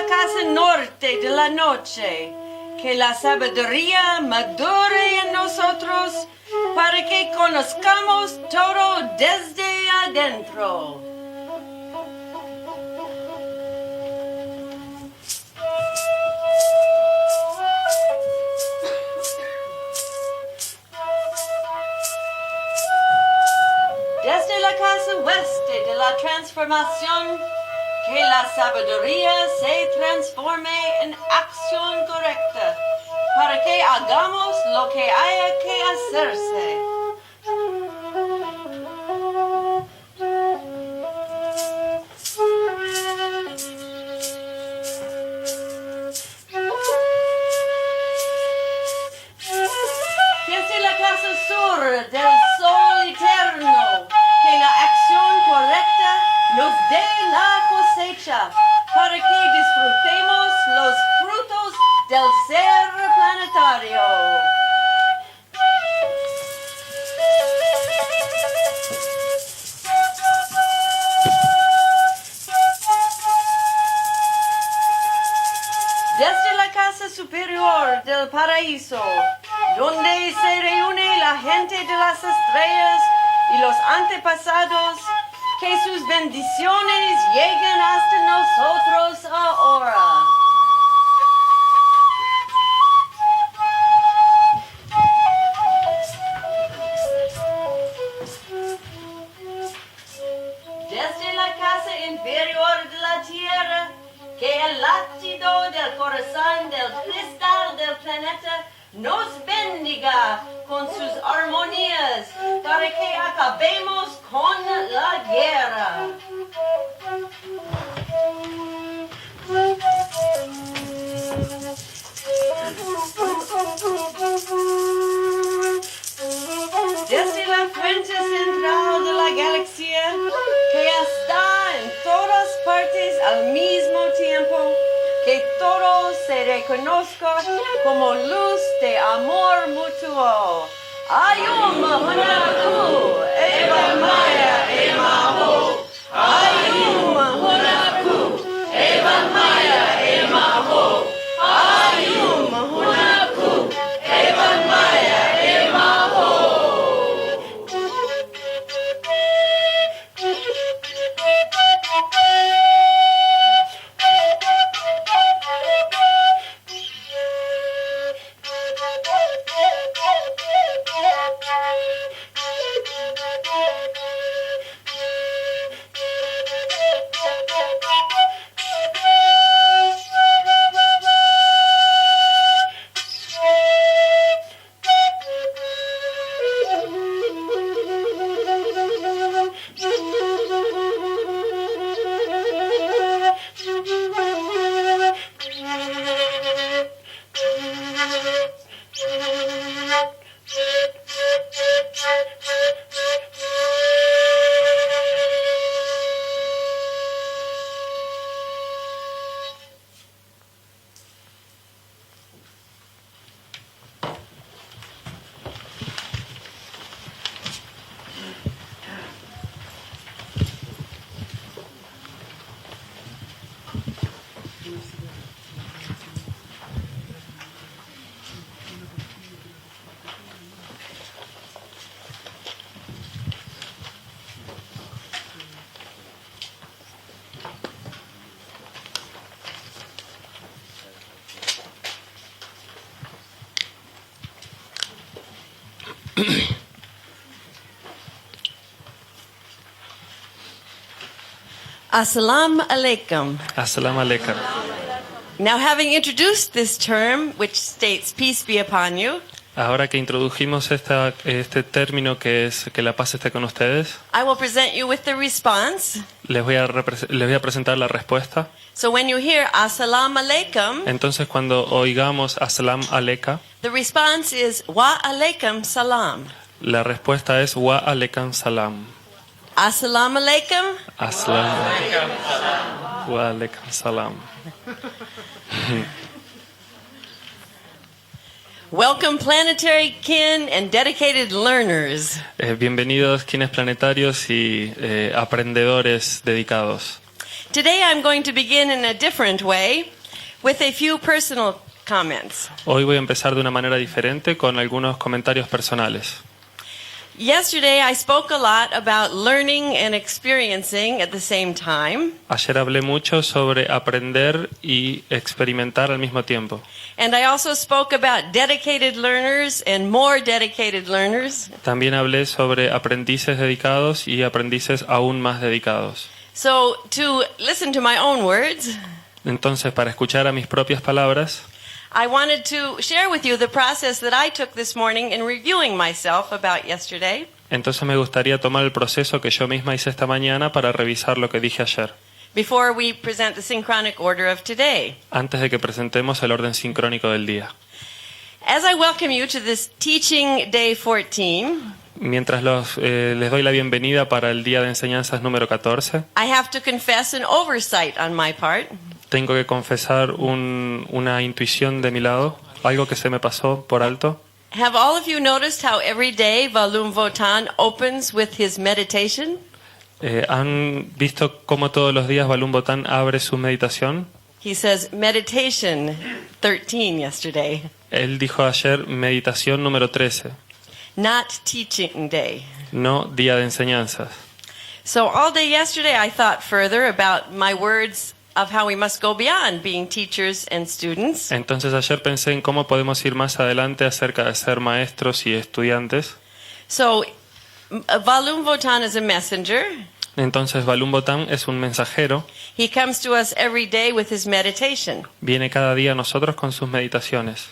la casa norte de la noche, que la sabiduría madure en nosotros para que conozcamos todo desde adentro. Desde la casa oeste de la transformación, que la sabiduría se transforme en acción correcta, para que hagamos lo que haya que hacerse. Desde la casa sur del sol eterno, que la acción correcta nos dé la cosecha, para que disfrutemos los frutos del ser planetario. Desde la casa superior del paraíso, donde se reúne la gente de las estrellas y los antepasados, que sus bendiciones lleguen hasta nosotros ahora. Desde la casa inferior de la tierra, que el latido del corazón del cristal del planeta nos bendiga con sus armonías, para que acabemos con la guerra. Desde la fuente central de la galaxia, que está en todas partes al mismo tiempo, que todo se reconozca como luz de amor mutuo. Ayum Hunaku, Eva Maya, Emaho. Ayum Hunaku, Eva Maya, Emaho. Ayum Hunaku, Eva Maya, Emaho. Assalamu alaikum. Assalamu alaikum. Now, having introduced this term, which states peace be upon you, Ahora que introdujimos este término que es que la paz esté con ustedes, I will present you with the response. les voy a presentar la respuesta. So when you hear Assalamu alaikum, Entonces, cuando oigamos Assalam alaikum, the response is Wa alaikum salam. la respuesta es Wa alaikum salam. Assalamu alaikum. Assalam Wa alaikum salam. Welcome, planetary kin and dedicated learners. Bienvenidos, quienes planetarios y aprendedores dedicados. Today I'm going to begin in a different way with a few personal comments. Hoy voy a empezar de una manera diferente con algunos comentarios personales. Yesterday I spoke a lot about learning and experiencing at the same time. Ayer hablé mucho sobre aprender y experimentar al mismo tiempo. And I also spoke about dedicated learners and more dedicated learners. También hablé sobre aprendices dedicados y aprendices aún más dedicados. So to listen to my own words, Entonces, para escuchar a mis propias palabras, I wanted to share with you the process that I took this morning in reviewing myself about yesterday. entonces me gustaría tomar el proceso que yo misma hice esta mañana para revisar lo que dije ayer, Before we present the synchronic order of today. antes de que presentemos el orden sincrónico del día. As I welcome you to this teaching day 14, Mientras les doy la bienvenida para el día de enseñanzas número 14, I have to confess an oversight on my part. tengo que confesar una intuición de mi lado, algo que se me pasó por alto. Have all of you noticed how every day Valum Votan opens with his meditation? ¿Han visto cómo todos los días Balún Botán abre su meditación? He says meditation 13 yesterday, Él dijo ayer meditación número 13, not teaching day. no día de enseñanzas. So all day yesterday I thought further about my words of how we must go beyond being teachers and students. Entonces ayer pensé en cómo podemos ir más adelante acerca de ser maestros y estudiantes. So Valum Votan is a messenger. Entonces Balún Botán es un mensajero, He comes to us every day with his meditation. viene cada día a nosotros con sus meditaciones.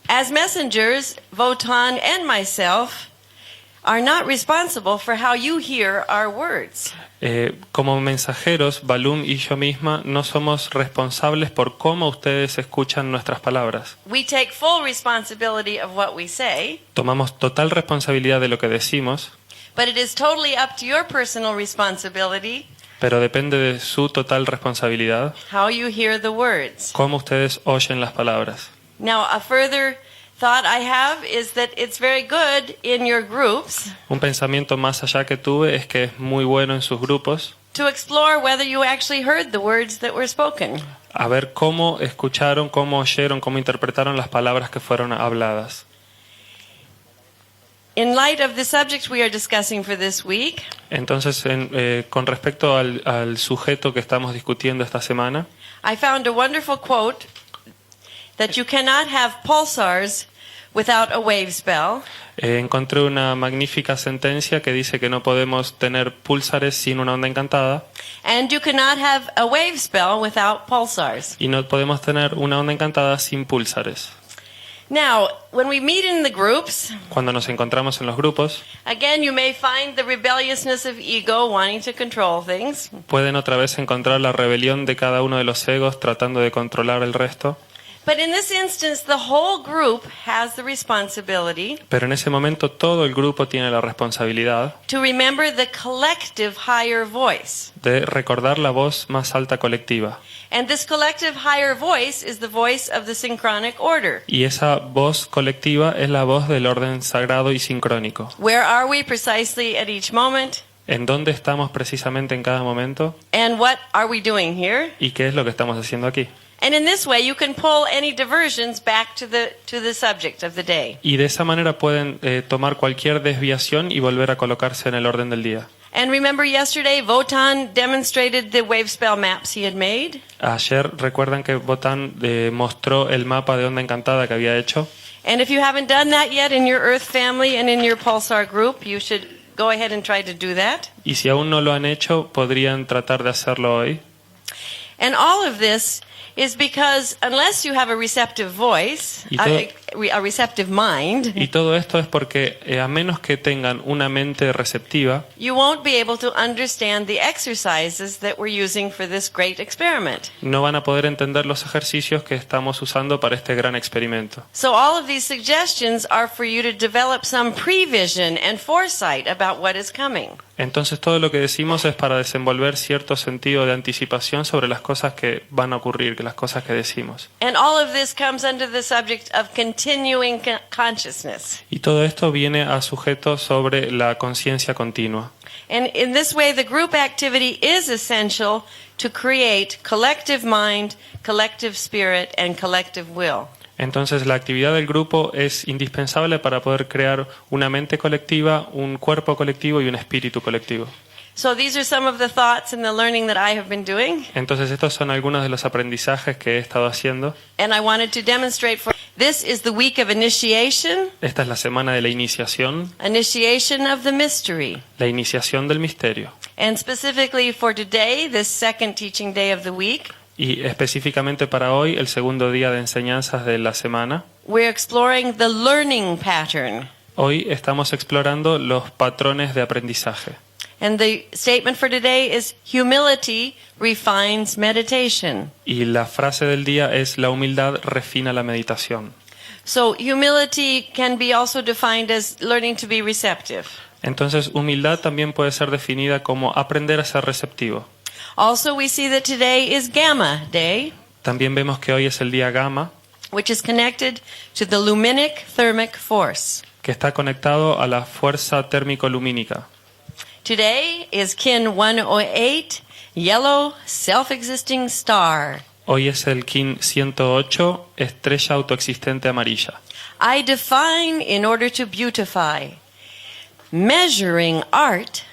As messengers, Votan and myself are not responsible for how you hear our words. Como mensajeros, Balún y yo misma no somos responsables por cómo ustedes escuchan nuestras palabras. We take full responsibility of what we say, Tomamos total responsabilidad de lo que decimos, but it is totally up to your personal responsibility pero depende de su total responsabilidad how you hear the words. cómo ustedes oyen las palabras. Now, a further thought I have is that it's very good in your groups Un pensamiento más allá que tuve es que es muy bueno en sus grupos to explore whether you actually heard the words that were spoken. a ver cómo escucharon, cómo oyeron, cómo interpretaron las palabras que fueron habladas. In light of the subject we are discussing for this week, Entonces, con respecto al sujeto que estamos discutiendo esta semana, I found a wonderful quote that you cannot have pulsars without a wave spell, encontré una magnífica sentencia que dice que no podemos tener púlsares sin una onda encantada and you cannot have a wave spell without pulsars. y no podemos tener una onda encantada sin púlsares. Now, when we meet in the groups, Cuando nos encontramos en los grupos, again, you may find the rebelliousness of ego wanting to control things. pueden otra vez encontrar la rebelión de cada uno de los egos tratando de controlar el resto, But in this instance, the whole group has the responsibility pero en ese momento todo el grupo tiene la responsabilidad to remember the collective higher voice. de recordar la voz más alta colectiva. And this collective higher voice is the voice of the synchronic order. Y esa voz colectiva es la voz del orden sagrado y sincrónico. Where are we precisely at each moment? ¿En dónde estamos precisamente en cada momento? And what are we doing here? ¿Y qué es lo que estamos haciendo aquí? And in this way, you can pull any diversions back to the subject of the day. Y de esa manera pueden tomar cualquier desviación y volver a colocarse en el orden del día. And remember yesterday, Votan demonstrated the wave spell maps he had made. Ayer recuerdan que Botán mostró el mapa de onda encantada que había hecho. And if you haven't done that yet in your Earth family and in your pulsar group, you should go ahead and try to do that. Y si aún no lo han hecho, podrían tratar de hacerlo hoy. And all of this is because unless you have a receptive voice, a receptive mind, Y todo esto es porque a menos que tengan una mente receptiva, you won't be able to understand the exercises that we're using for this great experiment. no van a poder entender los ejercicios que estamos usando para este gran experimento. So all of these suggestions are for you to develop some prevision and foresight about what is coming. Entonces todo lo que decimos es para desenvolver cierto sentido de anticipación sobre las cosas que van a ocurrir, las cosas que decimos. And all of this comes under the subject of continuing continuing consciousness. Y todo esto viene a sujeto sobre la conciencia continua. And in this way, the group activity is essential to create collective mind, collective spirit, and collective will. Entonces la actividad del grupo es indispensable para poder crear una mente colectiva, un cuerpo colectivo y un espíritu colectivo. So these are some of the thoughts and the learning that I have been doing. Entonces estos son algunos de los aprendizajes que he estado haciendo. And I wanted to demonstrate for this is the week of initiation, Esta es la semana de la iniciación of the mystery. la iniciación del misterio. And specifically for today, this second teaching day of the week, Y específicamente para hoy, el segundo día de enseñanzas de la semana, we're exploring the learning pattern. hoy estamos explorando los patrones de aprendizaje. And the statement for today is humility refines meditation. Y la frase del día es: la humildad refina la meditación. So humility can be also defined as learning to be receptive. Entonces, humildad también puede ser definida como aprender a ser receptivo. Also, we see that today is Gamma Day, También vemos que hoy es el día gamma, which is connected to the luminic thermic force. que está conectado a la fuerza térmico-lumínica. Today is Kin 108, yellow self-existing star. Hoy es el Kin 108, estrella autoexistente amarilla. I define in order to beautify. Measuring art,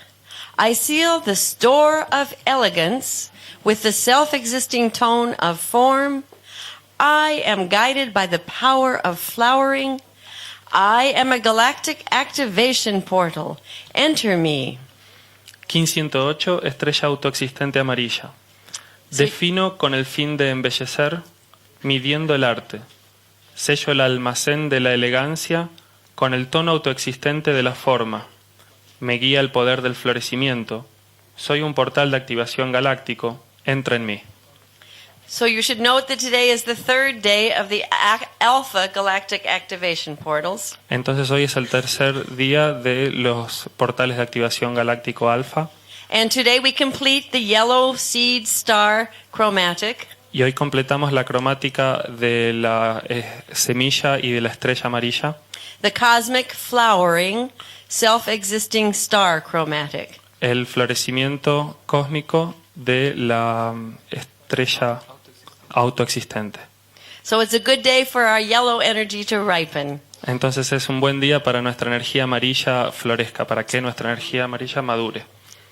I seal the store of elegance with the self-existing tone of form. I am guided by the power of flowering. I am a galactic activation portal. Enter me. Kin 108, estrella autoexistente amarilla. Defino con el fin de embellecer, midiendo el arte. Sello el almacén de la elegancia con el tono autoexistente de la forma. Me guía el poder del florecimiento. Soy un portal de activación galáctico. Entra en mí. So you should note that today is the third day of the Alpha Galactic Activation Portals. Entonces hoy es el tercer día de los portales de activación galáctico alfa. And today we complete the yellow seed star chromatic. Y hoy completamos la cromática de la semilla y de la estrella amarilla. The cosmic flowering self-existing star chromatic. El florecimiento cósmico de la estrella autoexistente. So it's a good day for our yellow energy to ripen. Entonces es un buen día para nuestra energía amarilla florezca, para que nuestra energía amarilla madure.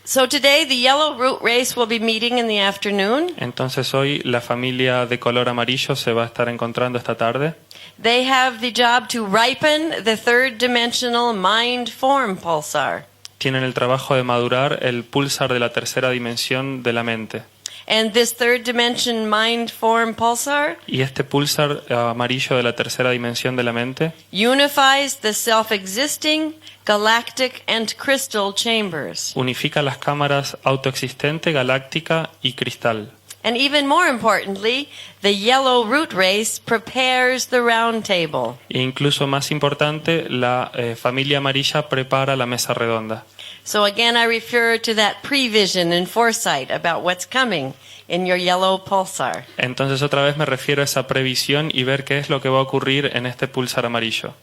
So today the yellow root race will be meeting in the afternoon. Entonces hoy la familia de color amarillo se va a estar encontrando esta tarde. They have the job to ripen the third dimensional mind form pulsar. Tienen el trabajo de madurar el pulsar de la tercera dimensión de la mente. And this third dimension mind form pulsar Y este pulsar amarillo de la tercera dimensión de la mente unifies the self-existing, galactic, and crystal chambers. unifica las cámaras autoexistente, galáctica y cristal. And even more importantly, the yellow root race prepares the round table. E incluso más importante, la familia amarilla prepara la mesa redonda. So again, I refer to that prevision and foresight about what's coming in your yellow pulsar. Entonces otra vez me refiero a esa previsión y ver qué es lo que va a ocurrir en este pulsar amarillo.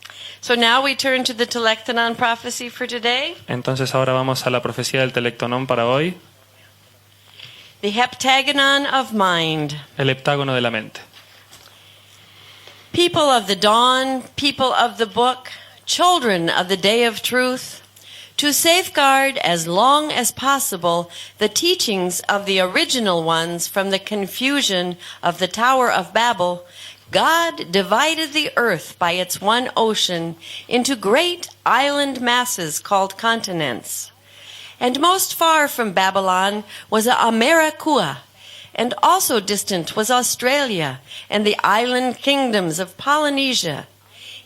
So now we turn to the Telectanon prophecy for today. Entonces ahora vamos a la profecía del Telectonón para hoy, The heptagonon of mind. el heptágono de la mente. People of the dawn, people of the book, children of the day of truth, to safeguard as long as possible the teachings of the original ones from the confusion of the Tower of Babel, God divided the earth by its one ocean into great island masses called continents. And most far from Babylon was Americua, and also distant was Australia and the island kingdoms of Polynesia.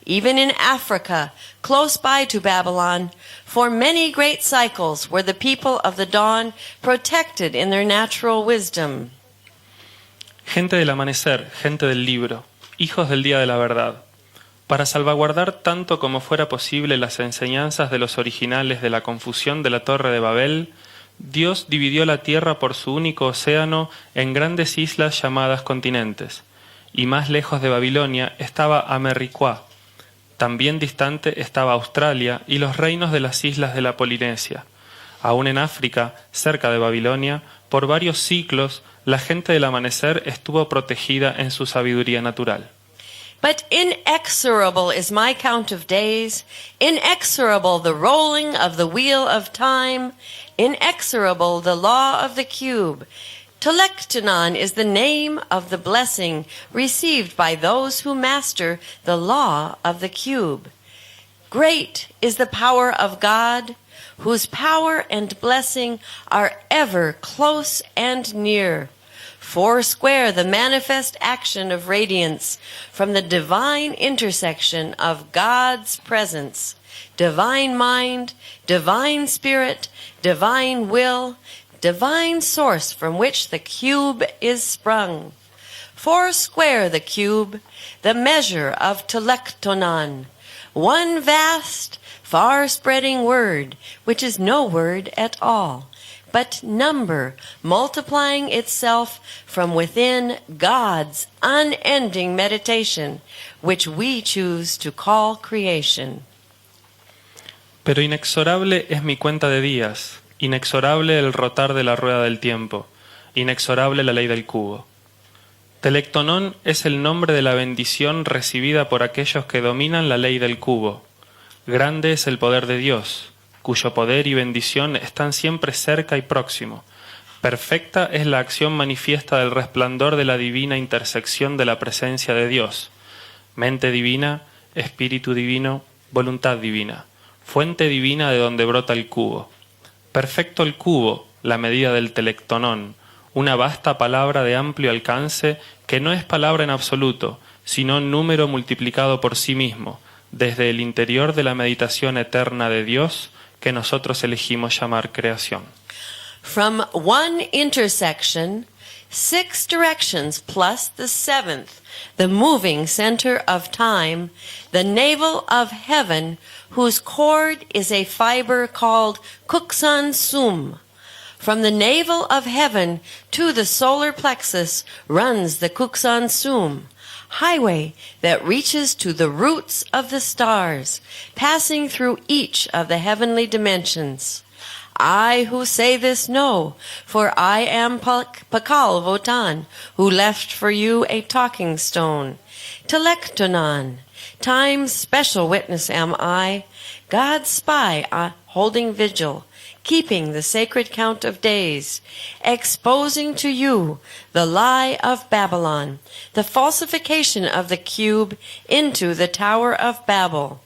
Even in Africa, close by to Babylon, for many great cycles were the people of the dawn protected in their natural wisdom. Gente del amanecer, gente del libro, hijos del día de la verdad. Para salvaguardar tanto como fuera posible las enseñanzas de los originales de la confusión de la Torre de Babel, Dios dividió la tierra por su único océano en grandes islas llamadas continentes. Y más lejos de Babilonia estaba Americua, También distante estaba Australia y los reinos de las islas de la Polinesia. Aún en África, cerca de Babilonia, por varios siglos, la gente del amanecer estuvo protegida en su sabiduría natural. But inexorable is my count of days, inexorable the rolling of the wheel of time, inexorable the law of the cube. Telektonon is the name of the blessing received by those who master the law of the cube. Great is the power of God, whose power and blessing are ever close and near. Foursquare the manifest action of radiance from the divine intersection of God's presence, divine mind, divine spirit, divine will, divine source from which the cube is sprung. Foursquare the cube, the measure of telektonon, one vast, far-spreading word, which is no word at all, but number multiplying itself from within God's unending meditation, which we choose to call creation. Pero inexorable es mi cuenta de días, inexorable el rotar de la rueda del tiempo, inexorable la ley del cubo. Telektonon es el nombre de la bendición recibida por aquellos que dominan la ley del cubo. Grande es el poder de Dios, cuyo poder y bendición están siempre cerca y próximo. Perfecta es la acción manifiesta del resplandor de la divina intersección de la presencia de Dios. Mente divina, espíritu divino, voluntad divina, fuente divina de donde brota el cubo. Perfecto el cubo, la medida del telektonon, una vasta palabra de amplio alcance que no es palabra en absoluto, sino número multiplicado por sí mismo, desde el interior de la meditación eterna de Dios que nosotros elegimos llamar creación. From one intersection, 6 directions plus the 7th, the moving center of time, the navel of heaven, whose cord is a fiber called Kuksan Sum. From the navel of heaven to the solar plexus runs the Kuksan Sum, highway that reaches to the roots of the stars, passing through each of the heavenly dimensions. I who say this know, for I am Pakal Votan, who left for you a talking stone. Telektonon, time's special witness am I, God's spy holding vigil, keeping the sacred count of days, exposing to you the lie of Babylon, the falsification of the cube into the Tower of Babel.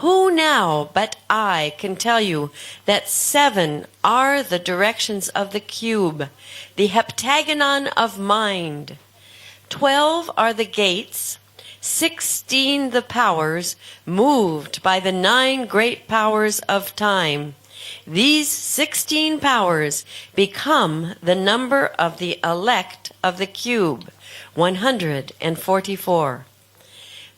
Who now but I can tell you that 7 are the directions of the cube, the heptagonon of mind? 12 are the gates, 16 the powers, moved by the 9 great powers of time. These 16 powers become the number of the elect of the cube, 144.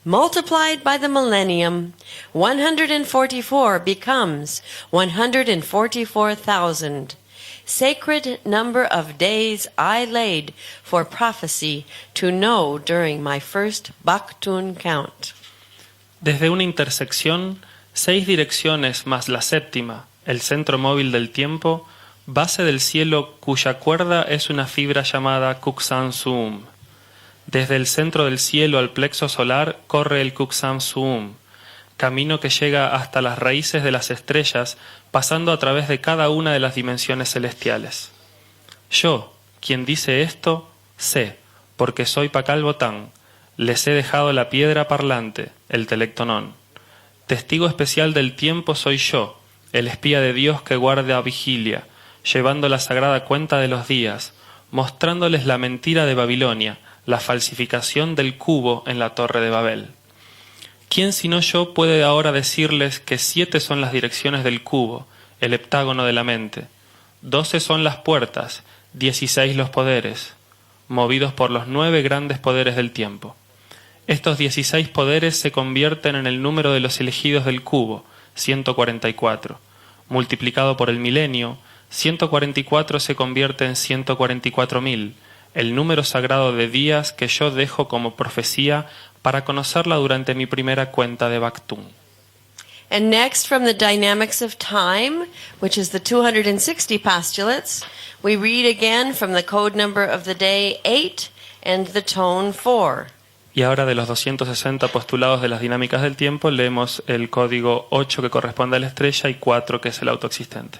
Multiplied by the millennium, 144 becomes 144,000. Sacred number of days I laid for prophecy to know during my first Baktun count. Desde una intersección, 6 direcciones más la séptima, el centro móvil del tiempo, base del cielo cuya cuerda es una fibra llamada Kuksan Sum. Desde el centro del cielo al plexo solar corre el Kuksan Sum, camino que llega hasta las raíces de las estrellas, pasando a través de cada una de las dimensiones celestiales. Yo, quien dice esto, sé, porque soy Pakal Botán, les he dejado la piedra parlante, el telektonon. Testigo especial del tiempo soy yo, el espía de Dios que guarda vigilia, llevando la sagrada cuenta de los días, mostrándoles la mentira de Babilonia, la falsificación del cubo en la torre de Babel. ¿Quién sino yo puede ahora decirles que 7 son las direcciones del cubo, el heptágono de la mente? 12 son las puertas, 16 los poderes, movidos por los 9 grandes poderes del tiempo. Estos 16 poderes se convierten en el número de los elegidos del cubo, 144. Multiplicado por el milenio, 144 se convierte en 144.000, el número sagrado de días que yo dejo como profecía para conocerla durante mi primera cuenta de Bactún. And next, from the Dynamics of Time, which is the 260 postulates, we read again from the code number of the day 8 and the tone 4. Y ahora de los 260 postulados de las dinámicas del tiempo, leemos el código 8 que corresponde a la estrella y 4 que es el autoexistente.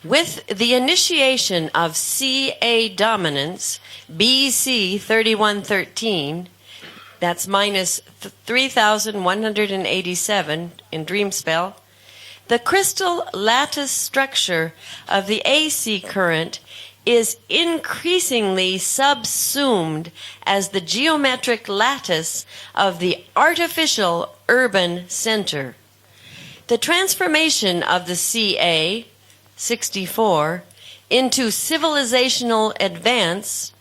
With the initiation of CA dominance, BC 3113, that's minus 3,187 in dream spell, the crystal lattice structure of the AC current is increasingly subsumed as the geometric lattice of the artificial urban center. The transformation of the CA 64 into civilizational advance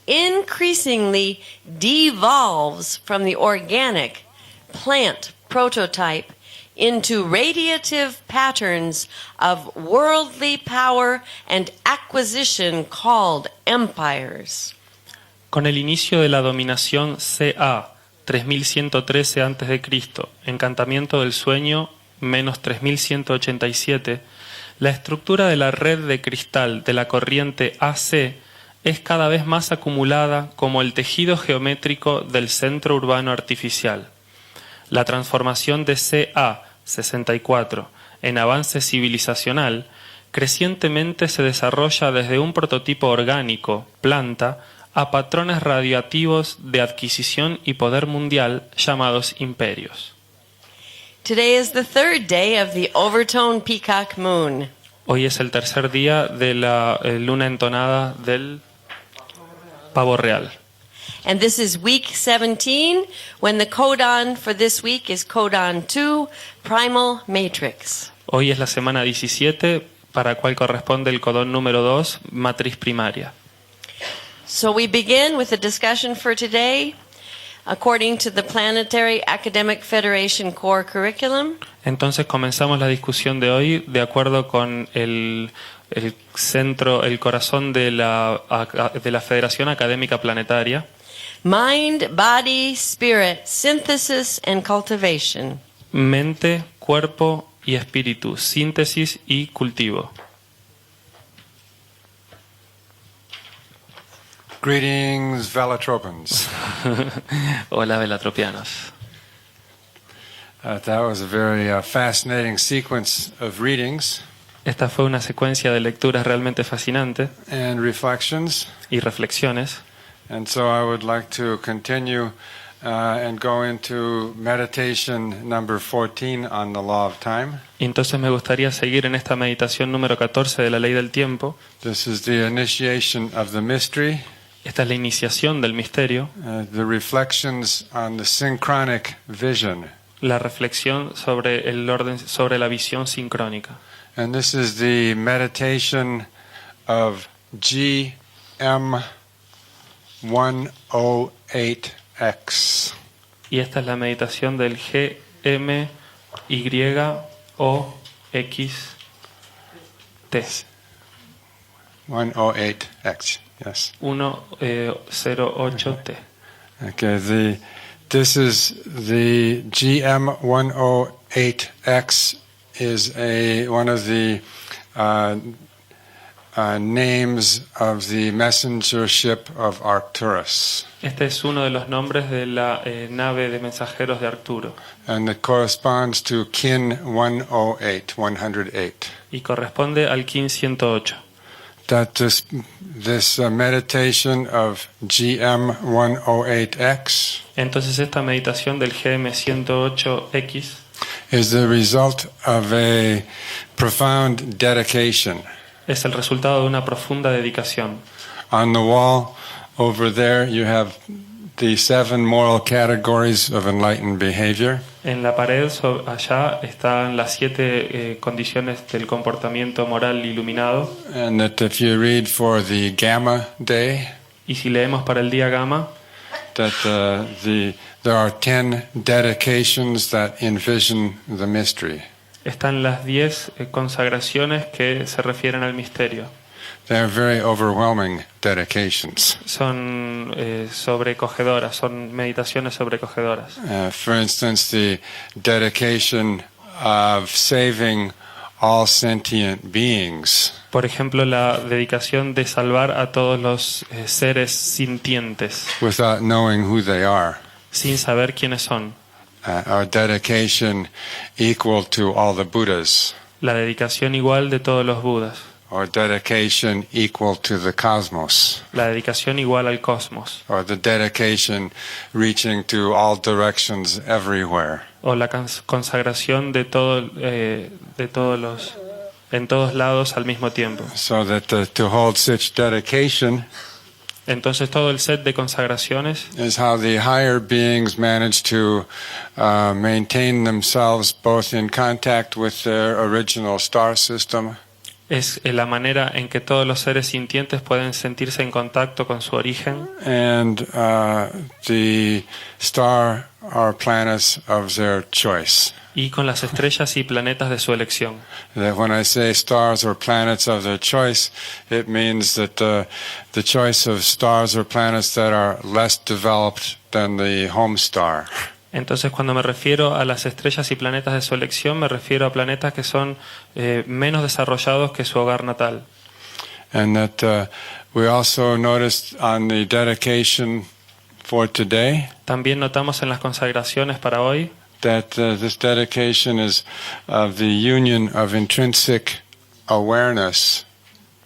increasingly devolves from the organic plant prototype into radiative patterns of worldly power and acquisition called empires. Con el inicio de la dominación CA 3113 a.C., encantamiento del sueño menos 3187, la estructura de la red de cristal de la corriente AC es cada vez más acumulada como el tejido geométrico del centro urbano artificial. La transformación de CA 64 en avance civilizacional crecientemente se desarrolla desde un prototipo orgánico, planta, a patrones radiativos de adquisición y poder mundial llamados imperios. Today is the third day of the overtone peacock moon. Hoy es el tercer día de la luna entonada del pavo real. And this is week 17, when the codon for this week is codon 2, primal matrix. Hoy es la semana 17, para cual corresponde el codón número 2, matriz primaria. So we begin with the discussion for today, according to the Planetary Academic Federation Core Curriculum. Entonces comenzamos la discusión de hoy de acuerdo con el centro, el corazón de la Federación Académica Planetaria. Mind, body, spirit, synthesis and cultivation. Mente, cuerpo y espíritu, síntesis y cultivo. Greetings, Velotropans. Hola, velatropianos. That was a very fascinating sequence of readings Esta fue una secuencia de lecturas realmente fascinante and reflections. y reflexiones. And so I would like to continue and go into meditation number 14 on the law of time. Y entonces me gustaría seguir en esta meditación número 14 de la ley del tiempo. This is the initiation of the mystery, Esta es la iniciación del misterio, the reflections on the synchronic vision. la reflexión sobre el orden, sobre la visión sincrónica. And this is the meditation of GM108X. Y esta es la meditación del GMYOXT. 108X, yes. 108T. Okay, this is the GM108X is one of the names of the messengership of Arcturus. Este es uno de los nombres de la nave de mensajeros de Arturo And it corresponds to Kin 108, 108. y corresponde al Kin 108. That this meditation of GM108X Entonces esta meditación del GM108X is the result of a profound dedication. es el resultado de una profunda dedicación. On the wall over there you have the 7 moral categories of enlightened behavior. En la pared allá están las 7 condiciones del comportamiento moral iluminado. And that if you read for the Gamma Day, Y si leemos para el día gamma, that there are 10 dedications that envision the mystery. están las 10 consagraciones que se refieren al misterio. They're very overwhelming dedications. Son sobrecogedoras, son meditaciones sobrecogedoras. For instance, the dedication of saving all sentient beings. Por ejemplo, la dedicación de salvar a todos los seres sintientes Without knowing who they are. sin saber quiénes son. Our dedication equal to all the Buddhas. La dedicación igual de todos los Budas. Or dedication equal to the cosmos. La dedicación igual al cosmos. Or the dedication reaching to all directions everywhere. O la consagración de todos los, en todos lados al mismo tiempo. So that to hold such dedication Entonces todo el set de consagraciones is how the higher beings manage to maintain themselves both in contact with their original star system es la manera en que todos los seres sintientes pueden sentirse en contacto con su origen and the star or planets of their choice. y con las estrellas y planetas de su elección. That when I say stars or planets of their choice, it means that the choice of stars or planets that are less developed than the home star. Entonces, cuando me refiero a las estrellas y planetas de su elección, me refiero a planetas que son menos desarrollados que su hogar natal. And that we also noticed on the dedication for today También notamos en las consagraciones para hoy that this dedication is of the union of intrinsic awareness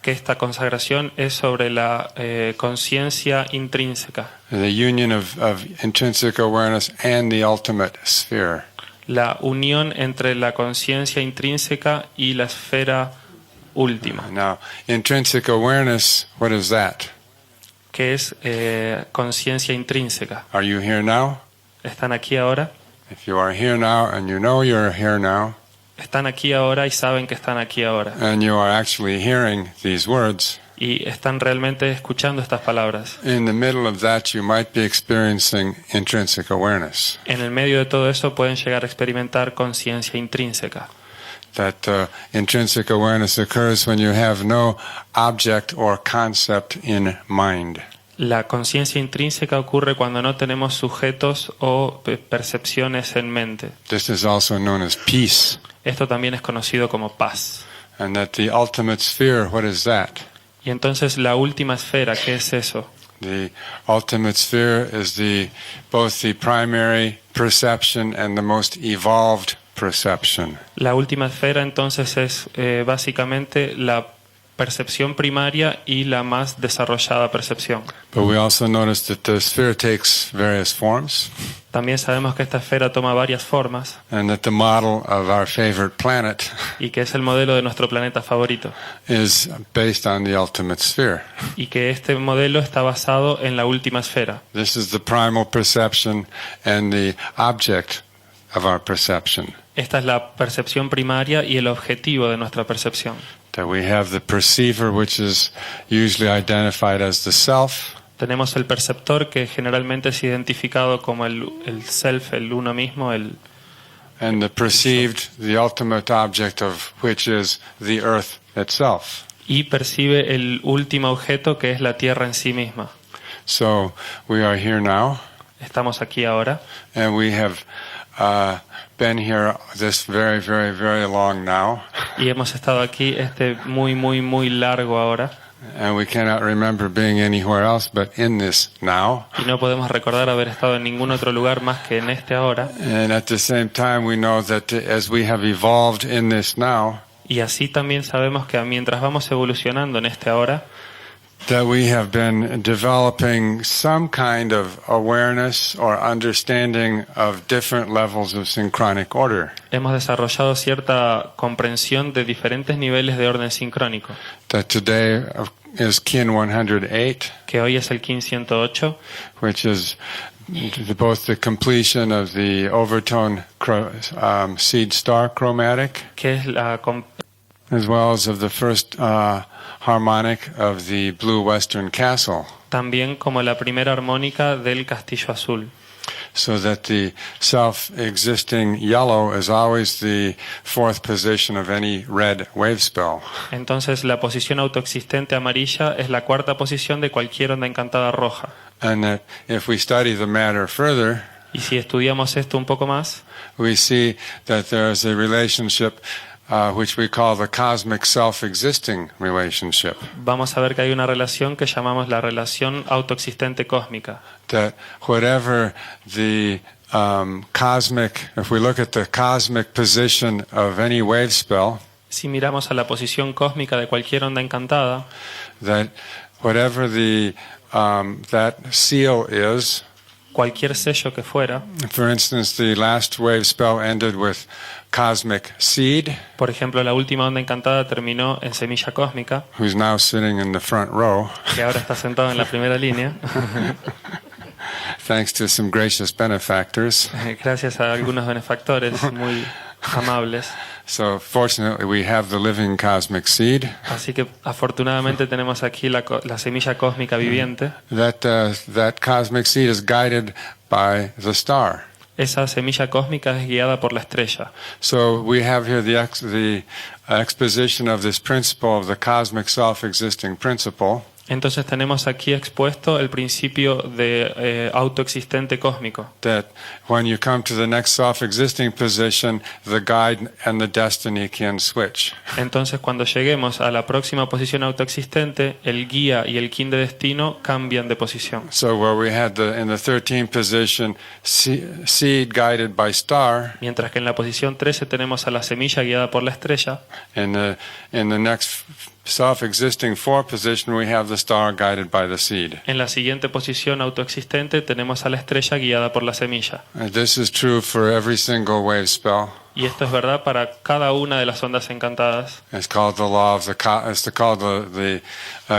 que esta consagración es sobre la conciencia intrínseca, the union of intrinsic awareness and the ultimate sphere. la unión entre la conciencia intrínseca y la esfera última. Now, intrinsic awareness, what is that? ¿Qué es conciencia intrínseca? Are you here now? ¿Están aquí ahora? If you are here now and you know you're here now, Están aquí ahora y saben que están aquí ahora. and you are actually hearing these words, Y están realmente escuchando estas palabras. in the middle of that you might be experiencing intrinsic awareness. En el medio de todo eso pueden llegar a experimentar conciencia intrínseca. That intrinsic awareness occurs when you have no object or concept in mind. La conciencia intrínseca ocurre cuando no tenemos sujetos o percepciones en mente. This is also known as peace. Esto también es conocido como paz. And that the ultimate sphere, what is that? Y entonces la última esfera, ¿qué es eso? The ultimate sphere is both the primary perception and the most evolved perception. La última esfera entonces es básicamente la percepción primaria y la más desarrollada percepción. But we also notice that the sphere takes various forms, También sabemos que esta esfera toma varias formas and that the model of our favorite planet y que es el modelo de nuestro planeta favorito is based on the ultimate sphere. y que este modelo está basado en la última esfera. This is the primal perception and the object of our perception. Esta es la percepción primaria y el objetivo de nuestra percepción. That we have the perceiver, which is usually identified as the self, Tenemos el perceptor, que generalmente es identificado como el self, el uno mismo, and the perceived, the ultimate object of which is the earth itself. y percibe el último objeto, que es la Tierra en sí misma. So we are here now, Estamos aquí ahora and we have been here this very, very, very long now, y hemos estado aquí muy largo ahora and we cannot remember being anywhere else but in this now. y no podemos recordar haber estado en ningún otro lugar más que en este ahora. And at the same time, we know that as we have evolved in this now, Y así también sabemos que mientras vamos evolucionando en este ahora, that we have been developing some kind of awareness or understanding of different levels of synchronic order. hemos desarrollado cierta comprensión de diferentes niveles de orden sincrónico, That today is Kin 108, que hoy es el Kin 108, which is both the completion of the overtone seed star chromatic, que es as well as of the first harmonic of the blue western castle. también como la primera armónica del Castillo Azul. so that the self-existing yellow is always the fourth position of any red wave spell. Entonces la posición autoexistente amarilla es la cuarta posición de cualquier onda encantada roja. And that if we study the matter further, Y si estudiamos esto un poco más, we see that there is a relationship which we call the cosmic self-existing relationship. vamos a ver que hay una relación que llamamos la relación autoexistente cósmica. That whatever the if we look at the cosmic position of any wave spell, Si miramos a la posición cósmica de cualquier onda encantada, that whatever the that seal is, cualquier sello que fuera, for instance, the last wave spell ended with cosmic seed, por ejemplo, la última onda encantada terminó en semilla cósmica, who's now sitting in the front row, que ahora está sentado en la primera línea, thanks to some gracious benefactors. gracias a algunos benefactores muy amables. So fortunately we have the living cosmic seed. Así que afortunadamente tenemos aquí la semilla cósmica viviente. That cosmic seed is guided by the star. Esa semilla cósmica es guiada por la estrella. So we have here the exposition of this principle of the cosmic self-existing principle. Entonces tenemos aquí expuesto el principio de autoexistente cósmico. That when you come to the next self-existing position, the guide and the destiny can switch. Entonces cuando lleguemos a la próxima posición autoexistente, el guía y el kin de destino cambian de posición. So where we had in the 13th position, seed guided by star. Mientras que en la posición 13 tenemos a la semilla guiada por la estrella. In the next self-existing 4th position, we have the star guided by the seed. En la siguiente posición autoexistente tenemos a la estrella guiada por la semilla. This is true for every single wave spell. Y esto es verdad para cada una de las ondas encantadas. It's called the law of it's called the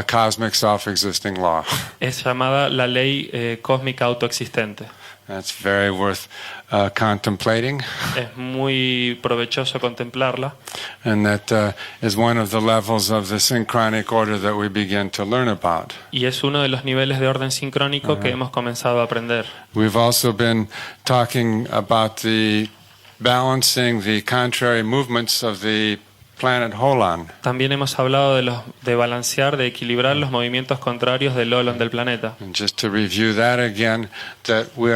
cosmic self-existing law. Es llamada la ley cósmica autoexistente. That's very worth contemplating. Es muy provechoso contemplarla. And that is one of the levels of the synchronic order that we begin to learn about. Y es uno de los niveles de orden sincrónico que hemos comenzado a aprender. We've also been talking about the balancing the contrary movements of the planet Holon. También hemos hablado de balancear, de equilibrar los movimientos contrarios del Holon del planeta. And just to review that again, that we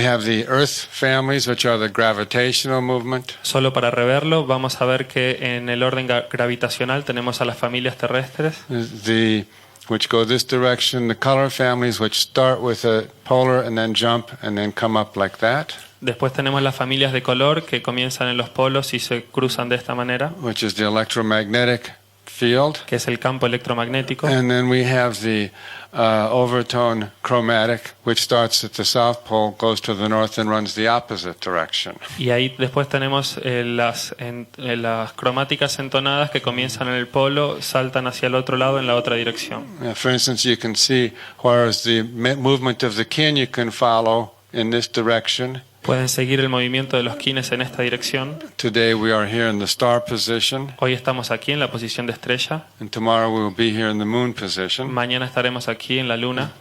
have the Earth families, which are the gravitational movement. Solo para reverlo, vamos a ver que en el orden gravitacional tenemos a las familias terrestres. Which go this direction, the color families, which start with a polar and then jump and then come up like that. Después tenemos las familias de color que comienzan en los polos y se cruzan de esta manera, which is the electromagnetic field. que es el campo electromagnético. And then we have the overtone chromatic, which starts at the south pole, goes to the north, and runs the opposite direction. Y ahí después tenemos las cromáticas entonadas que comienzan en el polo, saltan hacia el otro lado en la otra dirección. For instance, you can see whereas the movement of the kin you can follow in this direction. Pueden seguir el movimiento de los kines en esta dirección. Today we are here in the star position. Hoy estamos aquí en la posición de estrella. And tomorrow we will be here in the moon position. Mañana estaremos aquí en la luna.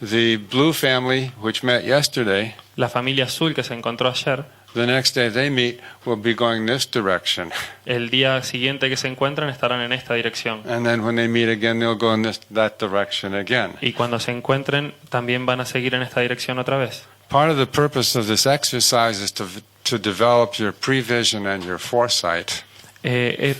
The blue family, which met yesterday, La familia azul que se encontró ayer, the next day they meet will be going this direction. el día siguiente que se encuentran estarán en esta dirección. And then when they meet again, they'll go in that direction again. Y cuando se encuentren, también van a seguir en esta dirección otra vez. Part of the purpose of this exercise is to develop your prevision and your foresight.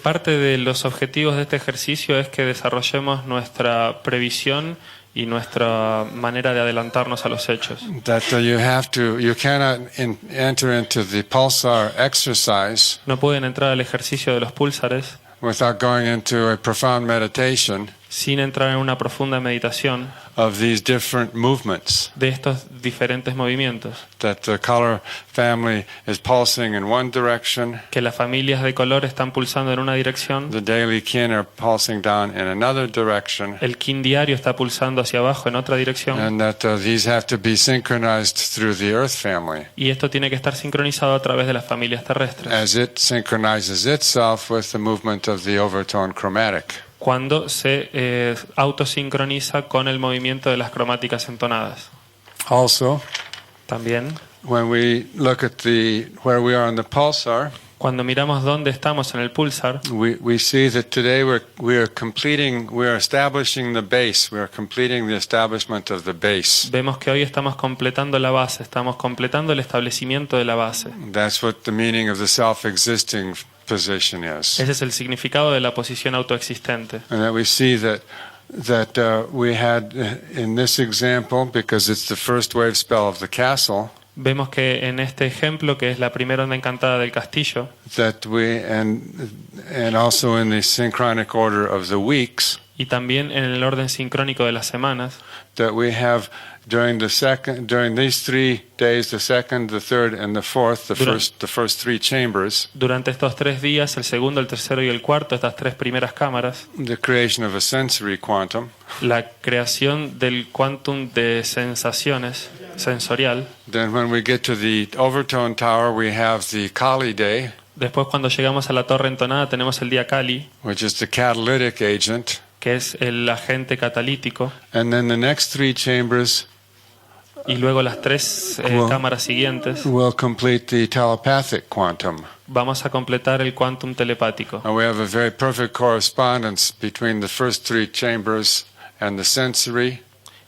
Parte de los objetivos de este ejercicio es que desarrollemos nuestra previsión y nuestra manera de adelantarnos a los hechos. That you cannot enter into the pulsar exercise No pueden entrar al ejercicio de los púlsares without going into a profound meditation sin entrar en una profunda meditación of these different movements. de estos diferentes movimientos. That the color family is pulsing in one direction. Que las familias de color están pulsando en una dirección. The daily kin are pulsing down in another direction. El kin diario está pulsando hacia abajo en otra dirección. And that these have to be synchronized through the earth family. Y esto tiene que estar sincronizado a través de las familias terrestres. As it synchronizes itself with the movement of the overtone chromatic. Cuando se autosincroniza con el movimiento de las cromáticas entonadas. Also, También, when we look at where we are on the pulsar, cuando miramos dónde estamos en el pulsar, we see that today we are establishing the base. We are completing the establishment of the base. vemos que hoy estamos completando la base, estamos completando el establecimiento de la base. That's what the meaning of the self-existing position is. Ese es el significado de la posición autoexistente. And that we see that we had in this example, because it's the first wave spell of the castle, Vemos que en este ejemplo, que es la primera onda encantada del castillo, that and also in the synchronic order of the weeks, y también en el orden sincrónico de las semanas, that we have during these 3 days, the second, the third, and the fourth, the first 3 chambers, durante estos 3 días, el segundo, el tercero y el cuarto, estas 3 primeras cámaras, the creation of a sensory quantum. la creación del quantum de sensaciones sensorial. Then when we get to the overtone tower, we have the Kali day, Después, cuando llegamos a la torre entonada, tenemos el día Kali, which is the catalytic agent. que es el agente catalítico, And then the next 3 chambers y luego las 3 cámaras siguientes will complete the telepathic quantum. vamos a completar el quantum telepático. And we have a very perfect correspondence between the first 3 chambers and the sensory,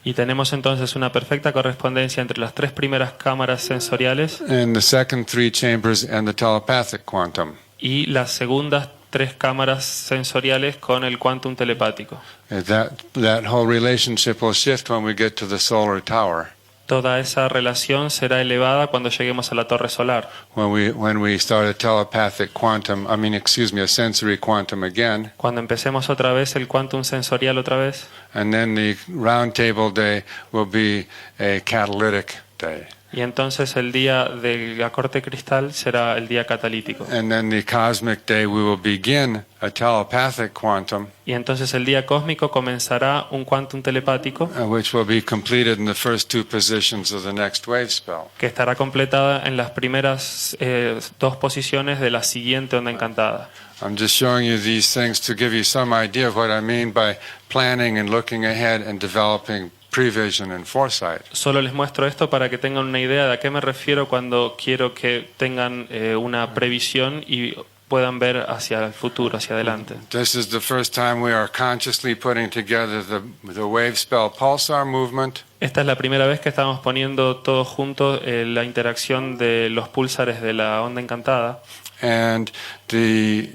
Y tenemos entonces una perfecta correspondencia entre las 3 primeras cámaras sensoriales and the second 3 chambers and the telepathic quantum. y las segundas 3 cámaras sensoriales con el quantum telepático. That whole relationship will shift when we get to the solar tower. Toda esa relación será elevada cuando lleguemos a la torre solar. When we start a telepathic quantum, a sensory quantum again, Cuando empecemos otra vez el quantum sensorial otra vez, and then the round table day will be a catalytic day. y entonces el día de la corte cristal será el día catalítico. And then the cosmic day we will begin a telepathic quantum, Y entonces el día cósmico comenzará un quantum telepático which will be completed in the first 2 positions of the next wave spell. que estará completada en las primeras 2 posiciones de la siguiente onda encantada. I'm just showing you these things to give you some idea of what I mean by planning and looking ahead and developing prevision and foresight. Solo les muestro esto para que tengan una idea de a qué me refiero cuando quiero que tengan una previsión y puedan ver hacia el futuro, hacia adelante. This is the first time we are consciously putting together the wave spell pulsar movement, Esta es la primera vez que estamos poniendo todos juntos la interacción de los púlsares de la onda encantada and the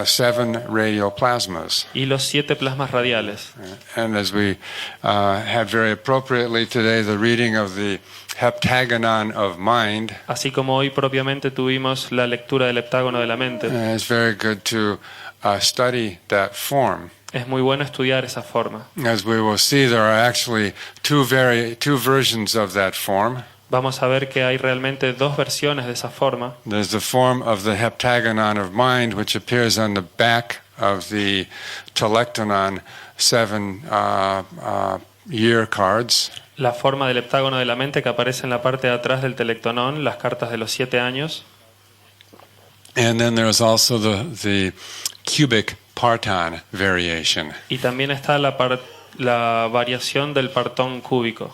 7 radial plasmas. y los 7 plasmas radiales. And as we had very appropriately today the reading of the heptagonon of mind, Así como hoy propiamente tuvimos la lectura del heptágono de la mente, it's very good to study that form. es muy bueno estudiar esa forma. As we will see, there are actually two versions of that form. Vamos a ver que hay realmente 2 versiones de esa forma. There's the form of the heptagonon of mind, which appears on the back of the telectonon 7 year cards. La forma del heptágono de la mente que aparece en la parte de atrás del telectonón, las cartas de los 7 años. And then there's also the cubic parton variation. Y también está la variación del partón cúbico.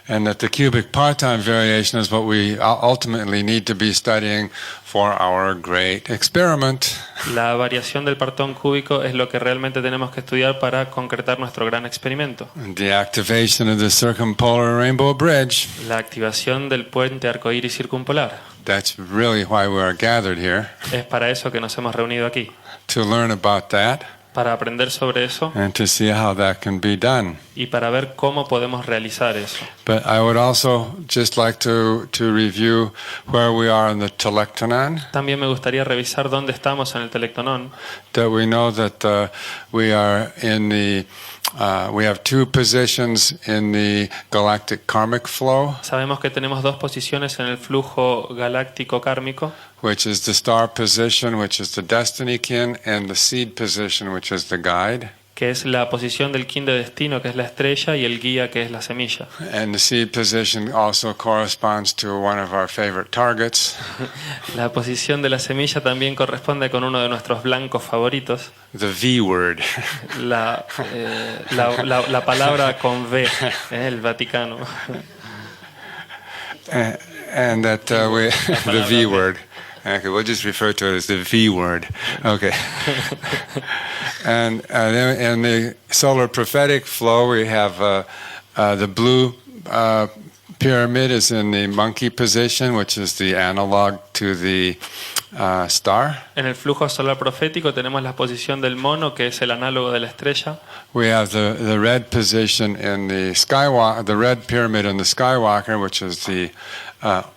And that the cubic parton variation is what we ultimately need to be studying for our great experiment. La variación del partón cúbico es lo que realmente tenemos que estudiar para concretar nuestro gran experimento. The activation of the circumpolar rainbow bridge. La activación del puente arcoíris circumpolar. That's really why we are gathered here, Es para eso que nos hemos reunido aquí, to learn about that para aprender sobre eso and to see how that can be done. y para ver cómo podemos realizar eso. But I would also just like to review where we are in the telectonon, También me gustaría revisar dónde estamos en el telectonón. that we know that we are in we have 2 positions in the galactic karmic flow, Sabemos que tenemos 2 posiciones en el flujo galáctico kármico, which is the star position, which is the destiny kin, and the seed position, which is the guide. que es la posición del kin de destino, que es la estrella, y el guía, que es la semilla. And the seed position also corresponds to one of our favorite targets, La posición de la semilla también corresponde con uno de nuestros blancos favoritos, the V word. la palabra con V, el Vaticano. And that we the V word. Okay, we'll just refer to it as the V word. Okay. And then in the solar prophetic flow, we have the blue pyramid is in the monkey position, which is the analog to the star. En el flujo solar profético tenemos la posición del mono, que es el análogo de la estrella. We have the red position in the skywalker, the red pyramid in the skywalker, which is the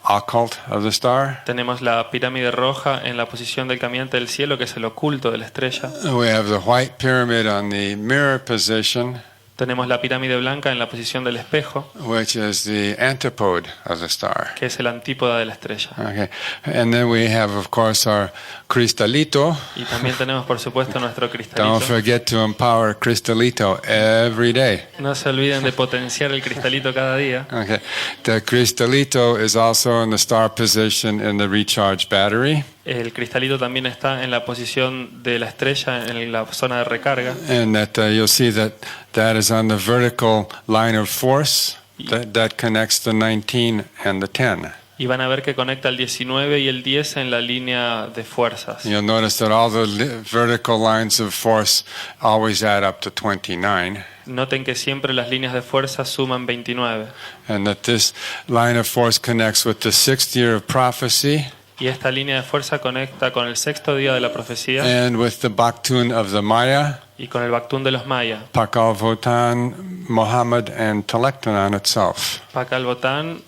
occult of the star. Tenemos la pirámide roja en la posición del caminante del cielo, que es el oculto de la estrella. We have the white pyramid on the mirror position, Tenemos la pirámide blanca en la posición del espejo, which is the antipode of the star. que es el antípoda de la estrella. Okay, and then we have, of course, our cristalito. Y también tenemos, por supuesto, nuestro Don't cristalito. forget to empower cristalito every day. No se olviden de potenciar el cristalito cada día. Okay, the cristalito is also in the star position in the recharge battery, El cristalito también está en la posición de la estrella, en la zona de recarga. and that you'll see that is on the vertical line of force that connects the 19 and the 10. Y van a ver que conecta el 19 y el 10 en la línea de fuerzas. You'll notice that all the vertical lines of force always add up to 29, Noten que siempre las líneas de fuerza suman 29. and that this line of force connects with the 6th year of prophecy Y esta línea de fuerza conecta con el sexto día de la profecía and with the Baktun of the Maya, y con el Baktún de los mayas. Pakal Votan, Muhammad, and Telektanon itself. Pakal Botán,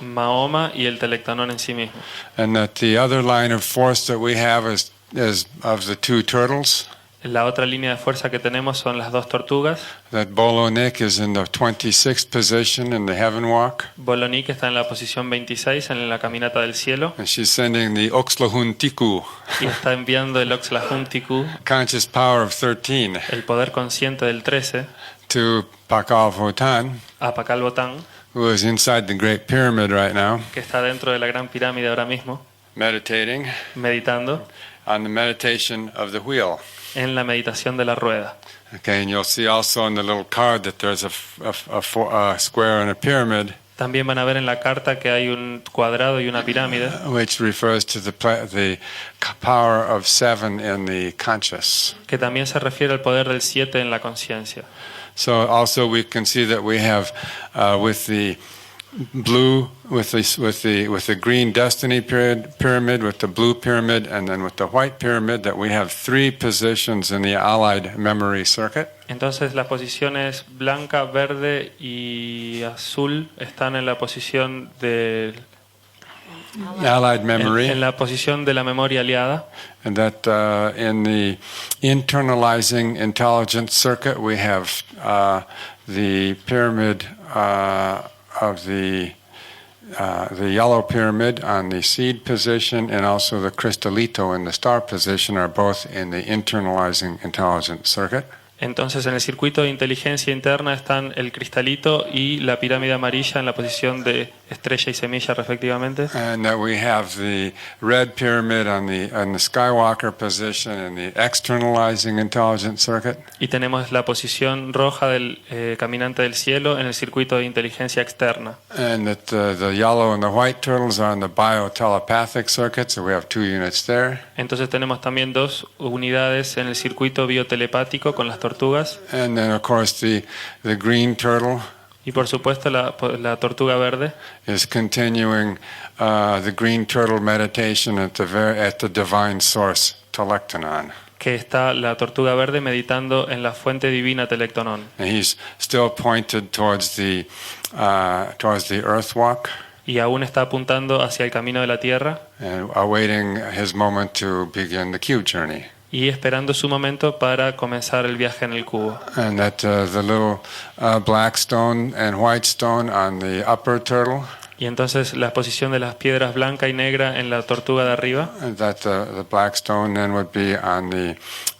Mahoma y el Telectanón en sí mismo. And that the other line of force that we have is of the two turtles. La otra línea de fuerza que tenemos son las dos tortugas. That Bolonik is in the 26th position in the heaven walk. Bolonik está en la posición 26 en la caminata del cielo And she's sending the Oxlahuntiku, y está enviando el Oxlahuntiku, conscious power of 13, el poder consciente del 13, to Pakal Votan, a Pakal Botán, who is inside the Great Pyramid right now, que está dentro de la gran pirámide ahora mismo, meditating meditando on the meditation of the wheel. en la meditación de la rueda. Okay, and you'll see also in the little card that there's a square and a pyramid, También van a ver en la carta que hay un cuadrado y una pirámide, which refers to the power of 7 in the conscious. que también se refiere al poder del 7 en la conciencia. So also we can see that we have with the blue, with the green destiny pyramid, with the blue pyramid, and then with the white pyramid, that we have 3 positions in the allied memory circuit. Entonces las posiciones blanca, verde y azul están en la posición de Allied memory, en la posición de la memoria aliada, and that in the internalizing intelligence circuit we have the pyramid of the yellow pyramid on the seed position, and also the cristalito in the star position are both in the internalizing intelligence circuit. Entonces en el circuito de inteligencia interna están el cristalito y la pirámide amarilla en la posición de estrella y semilla respectivamente. And that we have the red pyramid on the Skywalker position in the externalizing intelligence circuit. Y tenemos la posición roja del caminante del cielo en el circuito de inteligencia externa. And that the yellow and the white turtles are in the biotelepathic circuit, so we have 2 units there. Entonces tenemos también 2 unidades en el circuito biotelepático con las tortugas. And then of course the green turtle Y por supuesto la tortuga verde is continuing the green turtle meditation at the divine source Telektanon. que está la tortuga verde meditando en la fuente divina Telectonón. And he's still pointed towards the earth walk Y aún está apuntando hacia el camino de la tierra and awaiting his moment to begin the cube journey. y esperando su momento para comenzar el viaje en el cubo. And that the little black stone and white stone on the upper turtle, Y entonces la posición de las piedras blanca y negra en la tortuga de arriba, that the black stone then would be on the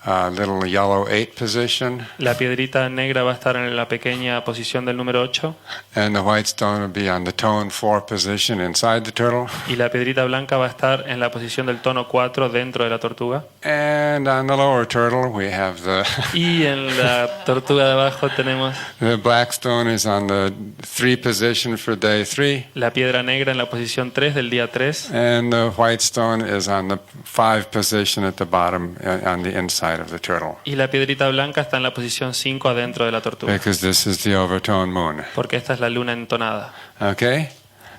little yellow 8 position, La piedrita negra va a estar en la pequeña posición del número 8 and the white stone will be on the tone 4 position inside the turtle. y la piedrita blanca va a estar en la posición del tono 4 dentro de la tortuga. And on the lower turtle, we have Y en la tortuga de abajo tenemos the black stone is on the 3 position for day 3, la piedra negra en la posición 3 del día 3 and the white stone is on the 5 position at the bottom on the inside of the turtle, y la piedrita blanca está en la posición 5 adentro de la tortuga, because this is the overtone moon. porque esta es la luna entonada. Okay?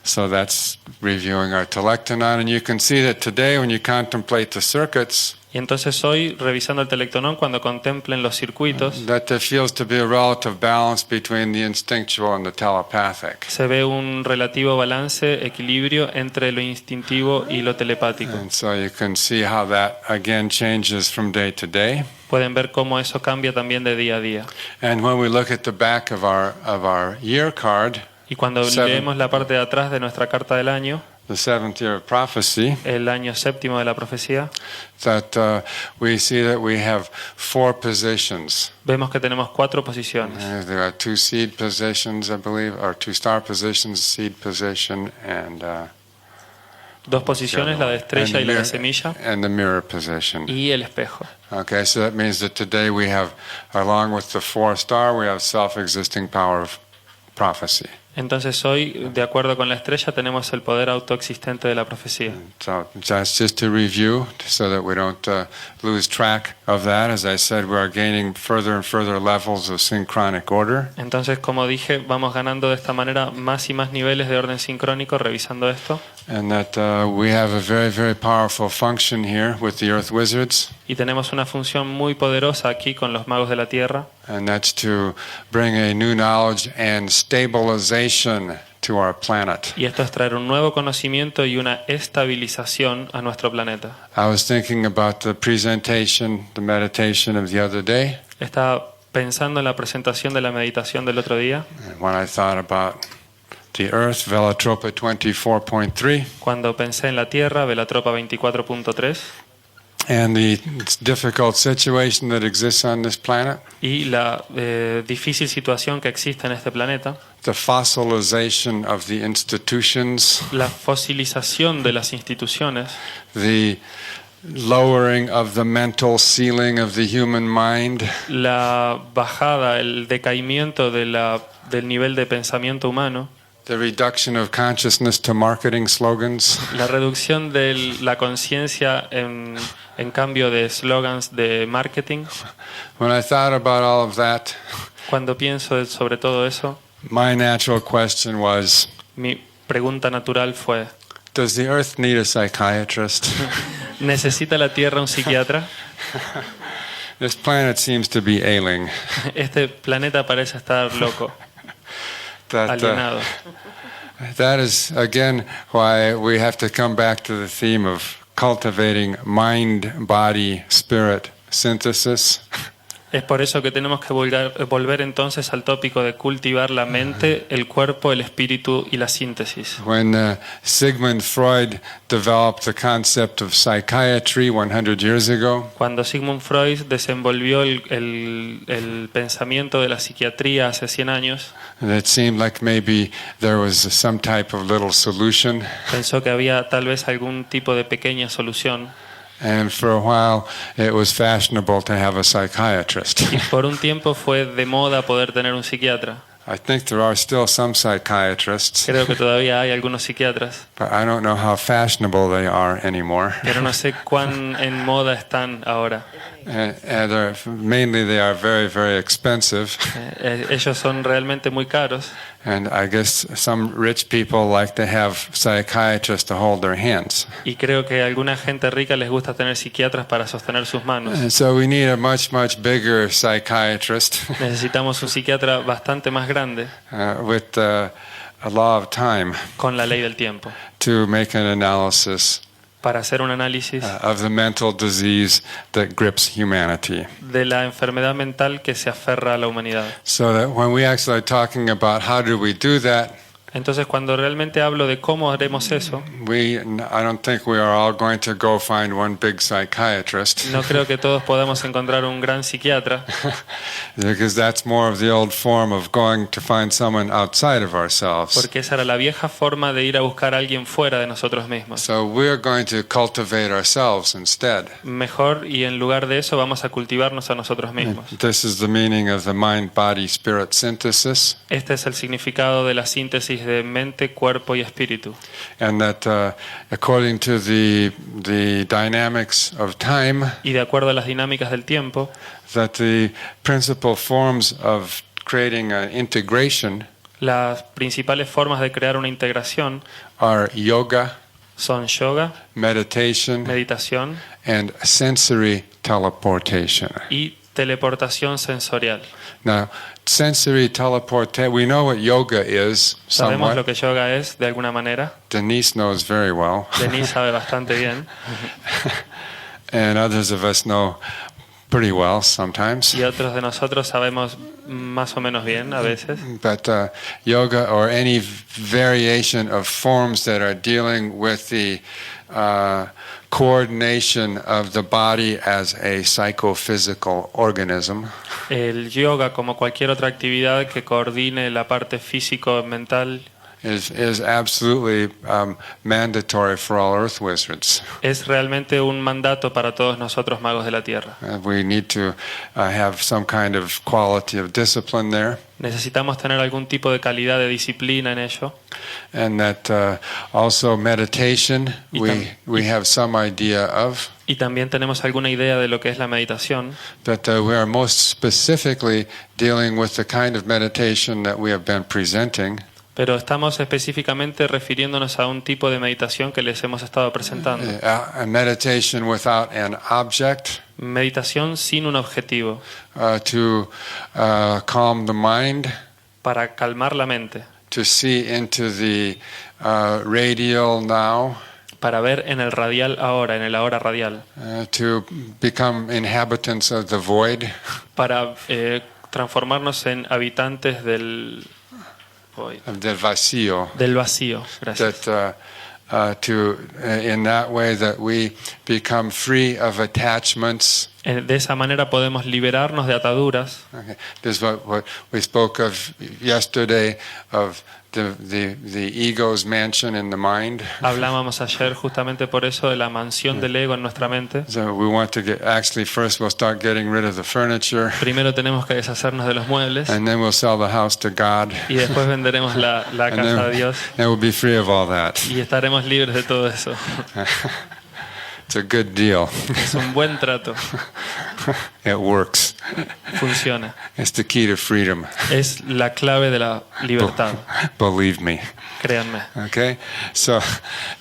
So that's reviewing our telectonon, and you can see that today when you contemplate the circuits, Y entonces hoy, revisando el telectonón, cuando contemplen los circuitos, that there feels to be a relative balance between the instinctual and the telepathic. se ve un relativo balance, equilibrio entre lo instintivo y lo telepático. And so you can see how that again changes from day to day. Pueden ver cómo eso cambia también de día a día. And when we look at the back of our year card, Y cuando leemos la parte de atrás de nuestra carta del año, the 7th year of prophecy, el año séptimo de la profecía, that we see that we have 4 positions. vemos que tenemos 4 posiciones. There are 2 seed positions, I believe, or 2 star positions, seed position, and 2 posiciones, la de estrella y la de semilla, and the mirror position. y el espejo. Okay, so that means that today we have, along with the 4 star, we have self-existing power of prophecy. Entonces hoy, de acuerdo con la estrella, tenemos el poder autoexistente de la profecía. So that's just to review, so that we don't lose track of that. As I said, we are gaining further and further levels of synchronic order. Entonces, como dije, vamos ganando de esta manera más y más niveles de orden sincrónico revisando esto. And that we have a very, very powerful function here with the Earth Wizards. Y tenemos una función muy poderosa aquí con los magos de la Tierra. And that's to bring a new knowledge and stabilization to our planet. Y esto es traer un nuevo conocimiento y una estabilización a nuestro planeta. I was thinking about the presentation, the meditation of the other day. Estaba pensando en la presentación de la meditación del otro día. And when I thought about the Earth, Velatropa 24.3. Cuando pensé en la Tierra, Velatropa 24.3. And the difficult situation that exists on this planet. Y la difícil situación que existe en este planeta. The fossilization of the institutions. La fosilización de las instituciones. The lowering of the mental ceiling of the human mind. La bajada, el decaimiento de del nivel de pensamiento humano. The reduction of consciousness to marketing slogans. La reducción de la conciencia en cambio de slogans de marketing. When I thought about all of that, Cuando pienso sobre todo eso, my natural question was, mi pregunta natural fue: does the Earth need a psychiatrist? ¿necesita la Tierra un psiquiatra? This planet seems to be ailing. Este planeta parece estar loco, alienado. That is, again, why we have to come back to the theme of cultivating mind-body-spirit synthesis. Es por eso que tenemos que volver entonces al tópico de cultivar la mente, el cuerpo, el espíritu y la síntesis. When Sigmund Freud developed the concept of psychiatry 100 years ago, Cuando Sigmund Freud desenvolvió el pensamiento de la psiquiatría hace 100 años, it seemed like maybe there was some type of little solution. pensó que había tal vez algún tipo de pequeña solución. And for a while, it was fashionable to have a psychiatrist. Y por un tiempo fue de moda poder tener un psiquiatra. I think there are still some psychiatrists, Creo que todavía hay algunos psiquiatras, but I don't know how fashionable they are anymore. pero no sé cuán en moda están ahora. And mainly they are very, very expensive. Ellos son realmente muy caros. And I guess some rich people like to have psychiatrists to hold their hands. Y creo que a alguna gente rica les gusta tener psiquiatras para sostener sus manos. And so we need a much, much bigger psychiatrist Necesitamos un psiquiatra bastante más grande, with a law of time con la ley del tiempo, to make an analysis para hacer un análisis of the mental disease that grips humanity. de la enfermedad mental que se aferra a la humanidad. So that when we actually are talking about how do we do that, Entonces, cuando realmente hablo de cómo haremos eso, I don't think we are all going to go find one big psychiatrist. no creo que todos podamos encontrar un gran psiquiatra, Because that's more of the old form of going to find someone outside of ourselves. porque esa era la vieja forma de ir a buscar a alguien fuera de nosotros mismos. So we're going to cultivate ourselves instead. Mejor, y en lugar de eso vamos a cultivarnos a nosotros mismos. This is the meaning of the mind-body-spirit synthesis. Este es el significado de la síntesis de mente, cuerpo y espíritu. And that according to the dynamics of time, Y de acuerdo a las dinámicas del tiempo, that the principal forms of creating an integration las principales formas de crear una integración are yoga, son yoga, meditation, meditación and sensory teleportation. y teleportación sensorial. Now, sensory teleportation, we know what yoga is Sabemos lo somewhat. que yoga es de alguna manera. Denise knows very well. Denise sabe bastante bien. And others of us know pretty well sometimes. Y otros de nosotros sabemos más o menos bien a veces. But yoga or any variation of forms that are dealing with the coordination of the body as a psychophysical organism El yoga, como cualquier otra actividad que coordine la parte físico-mental, is absolutely mandatory for all earth wizards. es realmente un mandato para todos nosotros magos de la Tierra. We need to have some kind of quality of discipline there. Necesitamos tener algún tipo de calidad de disciplina en ello. And that also meditation, Y we have some idea of. Y también tenemos alguna idea de lo que es la meditación, That we are most specifically dealing with the kind of meditation that we have been presenting. pero estamos específicamente refiriéndonos a un tipo de meditación que les hemos estado presentando. A meditation without an object, Meditación sin un objetivo, to calm the mind, para calmar la mente, to see into the radial now, para ver en el radial ahora, en el ahora radial, to become inhabitants of the void, para transformarnos en habitantes del vacío. del vacío. Gracias. That in that way that we become free of attachments. De esa manera podemos liberarnos de ataduras. Okay. This is what we spoke of yesterday, of the ego's mansion in the mind. Hablábamos ayer justamente por eso de la mansión del ego en nuestra mente. So we want to first we'll start getting rid of the furniture, Primero tenemos que deshacernos de los muebles and then we'll sell the house to God, y después venderemos la casa a Dios and we'll be free of all that. y estaremos libres de todo eso. It's a good deal. Es un buen trato. It works. Funciona. It's the key to freedom. Es la clave de la libertad. Believe me. Créanme. Okay, so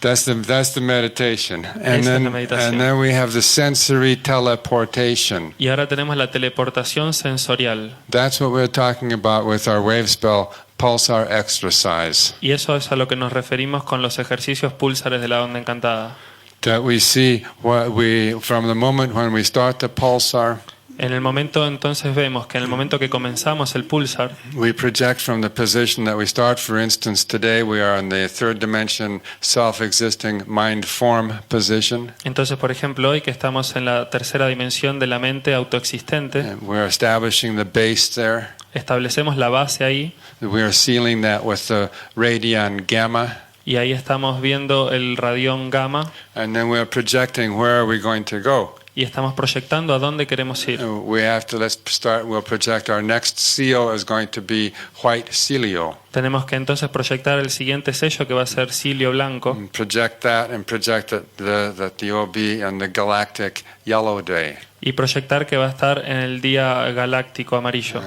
that's the meditation, and Esa es la then meditación. we have the sensory teleportation. Y ahora tenemos la teleportación sensorial. That's what we're talking about with our wave spell pulsar exercise. Y eso es a lo que nos referimos con los ejercicios púlsares de la onda encantada. That we see from the moment when we start the pulsar, En el momento entonces vemos que en el momento que comenzamos el pulsar, we project from the position that we start. For instance, today we are in the third dimension self-existing mind form position. entonces por ejemplo hoy que estamos en la tercera dimensión de la mente autoexistente, And we're establishing the base there. establecemos la base ahí We are sealing that with the radion gamma. y ahí estamos viendo el radión gamma And then we're projecting where are we going to go. y estamos proyectando a dónde queremos ir. We'll project our next seal is going to be white celio. Tenemos que entonces proyectar el siguiente sello que va a ser cilio blanco And project that and project that you will be on the galactic yellow day. y proyectar que va a estar en el día galáctico amarillo.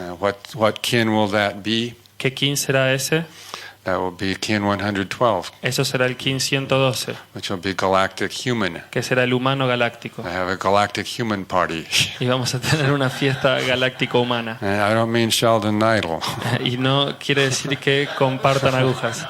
What kin will that be? ¿Qué kin será ese? That will be kin 112, Eso será el kin 112, which will be galactic human. que será el humano galáctico. I have a galactic human party. Y vamos a tener una fiesta galáctico humana. And I don't mean Sheldon Neidl. Y no quiere decir que compartan agujas.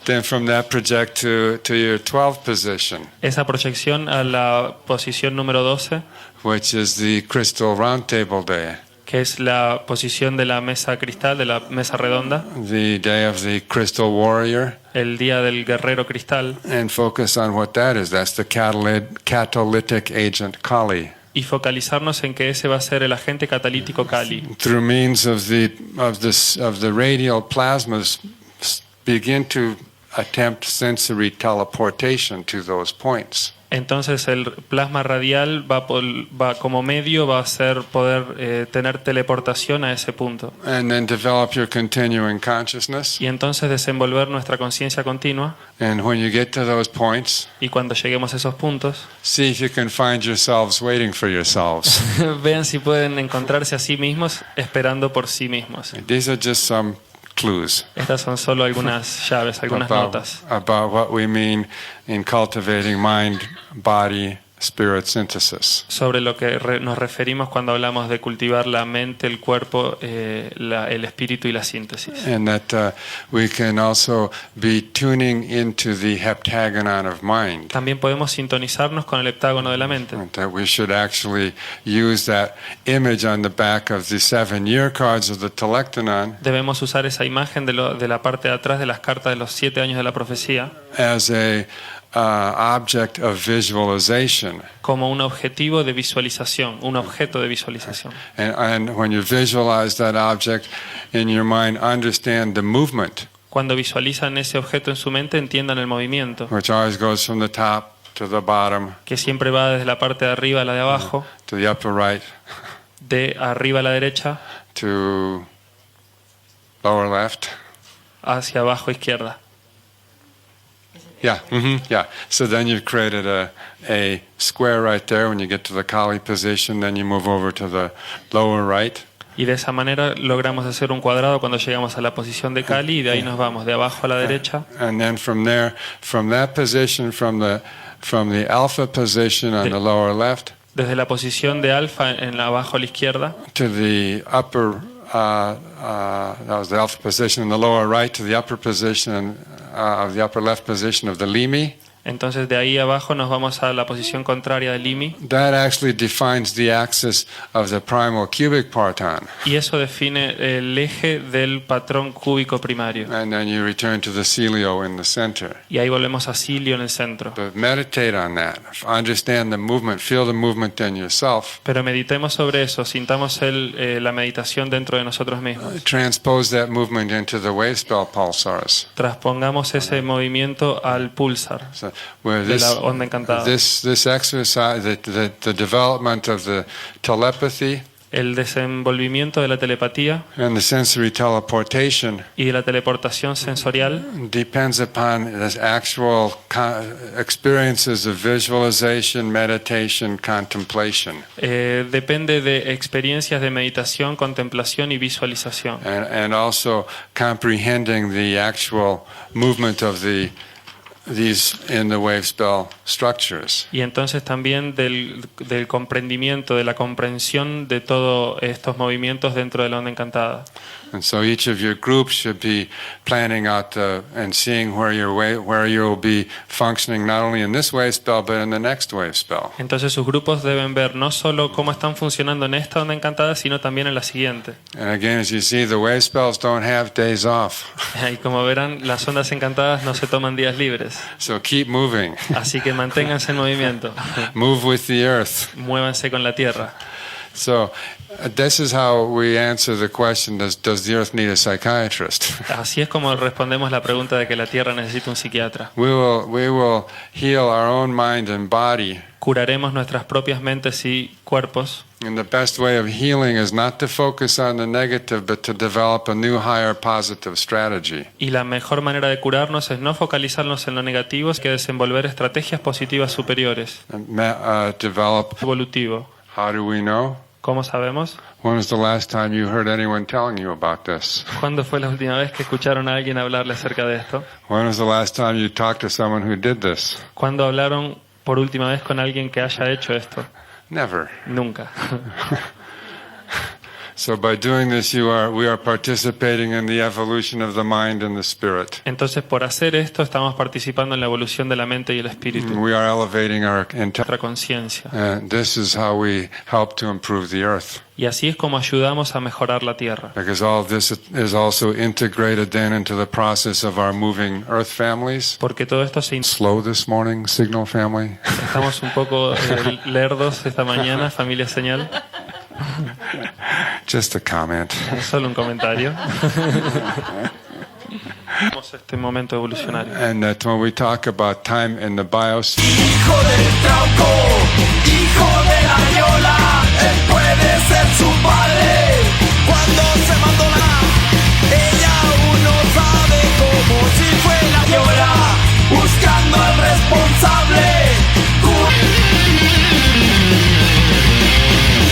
Then from that project to your 12th position, Esa proyección a la posición número 12, which is the crystal round table day. que es la posición de la mesa cristal, de la mesa redonda, the day of the crystal warrior, el día del guerrero cristal, and focus on what that is. That's the catalytic agent Kali. y focalizarnos en que ese va a ser el agente catalítico Kali. Through means of the radial plasmas, begin to attempt sensory teleportation to those points. Entonces el plasma radial va como medio, va a ser poder tener teleportación a ese punto. And then develop your continuing consciousness. Y entonces desenvolver nuestra conciencia continua. And when you get to those points, Y cuando lleguemos a esos puntos, see if you can find yourselves waiting for yourselves. vean si pueden encontrarse a sí mismos esperando por sí mismos. These are just some clues Estas son solo algunas llaves, algunas notas about what we mean in cultivating mind, body, spirit synthesis. sobre lo que nos referimos cuando hablamos de cultivar la mente, el cuerpo, el espíritu y la síntesis. And that we can also be tuning into the heptagonon of mind. También podemos sintonizarnos con el heptágono de la mente. And that we should actually use that image on the back of the 7-year cards of the Telectanon Debemos usar esa imagen de la parte de atrás de las cartas de los 7 años de la profecía as a object of visualization. como un objetivo de visualización, un objeto de visualización. And when you visualize that object in your mind, understand the movement, Cuando visualizan ese objeto en su mente, entiendan el movimiento, which always goes from the top to the bottom, que siempre va desde la parte de arriba a la de abajo, to the upper right, de arriba a la derecha, to lower left. hacia abajo a izquierda. Yeah, yeah. So then you've created a square right there. When you get to the Kali position, then you move over to the lower right. Y de esa manera logramos hacer un cuadrado cuando llegamos a la posición de Kali y de ahí nos vamos de abajo a la derecha. And then from there, from that position, from the alpha position on the lower left, Desde la posición de alfa en la abajo a la izquierda to the upper, that was the alpha position in the lower right, to the upper position of the upper left position of the limi. Entonces de ahí abajo nos vamos a la posición contraria del limi. That actually defines the axis of the primal cubic parton. Y eso define el eje del patrón cúbico primario. And then you return to the celio in the center. Y ahí volvemos a Cilio en el centro. But meditate on that. Understand the movement. Feel the movement in yourself. Pero meditemos sobre eso, sintamos la meditación dentro de nosotros mismos. Transpose that movement into the wave spell pulsars. Transpongamos ese movimiento al pulsar. So where De la onda encantada. this exercise, the development of the telepathy El desenvolvimiento de la telepatía and the sensory teleportation y de la teleportación sensorial depends upon the actual experiences of visualization, meditation, contemplation. depende de experiencias de meditación, contemplación y visualización. And also comprehending the actual movement of these in the wave spell structures. Y entonces también del comprendimiento, de la comprensión de todos estos movimientos dentro de la onda encantada. And so each of your groups should be planning out and seeing where you'll be functioning not only in this wave spell but in the next wave spell. Entonces sus grupos deben ver no solo cómo están funcionando en esta onda encantada, sino también en la siguiente. And again, as you see, the wave spells don't have days off. Y como verán, las ondas encantadas no se toman días libres. So keep moving. Así que manténganse en movimiento. Move with the earth. Muévanse con la tierra. So this is how we answer the question, does the earth need a psychiatrist? Así es como respondemos la pregunta de que la tierra necesita un psiquiatra. We will heal our own mind and body. Curaremos nuestras propias mentes y cuerpos. And the best way of healing is not to focus on the negative, but to develop a new, higher, positive strategy. Y la mejor manera de curarnos es no focalizarnos en lo negativo, sino que desenvolver estrategias positivas superiores. Develop. Evolutivo. How do we know? ¿Cómo sabemos? When was the last time you heard anyone telling you about this? ¿Cuándo fue la última vez que escucharon a alguien hablarle acerca de esto? When was the last time you talked to someone who did this? ¿Cuándo hablaron por última vez con alguien que haya hecho esto? Never. Nunca. So by doing this, we are participating in the evolution of the mind and the spirit. Entonces, por hacer esto, estamos participando en la evolución de la mente y el espíritu, We are elevating our nuestra conciencia. and this is how we help to improve the earth. Y así es como ayudamos a mejorar la tierra. Because all of this is also integrated then into the process of our moving earth families. Porque todo esto se Slow this morning, signal family. Estamos un poco lerdos esta mañana, familia señal. Just a comment. Solo un comentario. Vamos a este momento evolucionario. And that when we talk about time in the biosphere, Hijo del trauco, hijo de la viola, él puede ser su padre. Cuando se mandó ella aún no sabe cómo si fue la viola, buscando al responsable.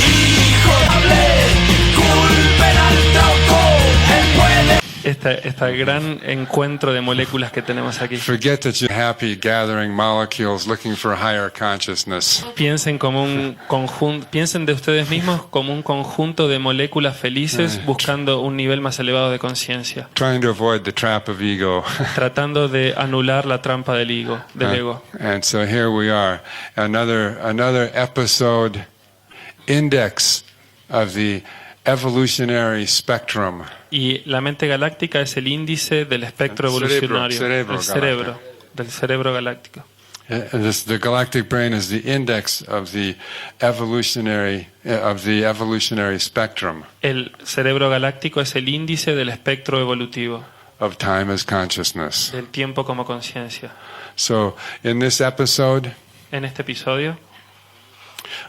Hijo de culpen al trauco, él puede. Este gran encuentro de moléculas que tenemos aquí. forget that you're happy gathering molecules looking for higher consciousness. Piensen como un conjunto, piensen de ustedes mismos como un conjunto de moléculas felices buscando un nivel más elevado de conciencia, Trying to avoid the trap of ego. tratando de anular la trampa del ego. And so here we are, another episode, index of the evolutionary spectrum. Y la mente galáctica es el índice del espectro evolucionario, del cerebro galáctico. The galactic brain is the index of the evolutionary spectrum El cerebro galáctico es el índice del espectro evolutivo, of time as consciousness. del tiempo como conciencia. So in this episode, En este episodio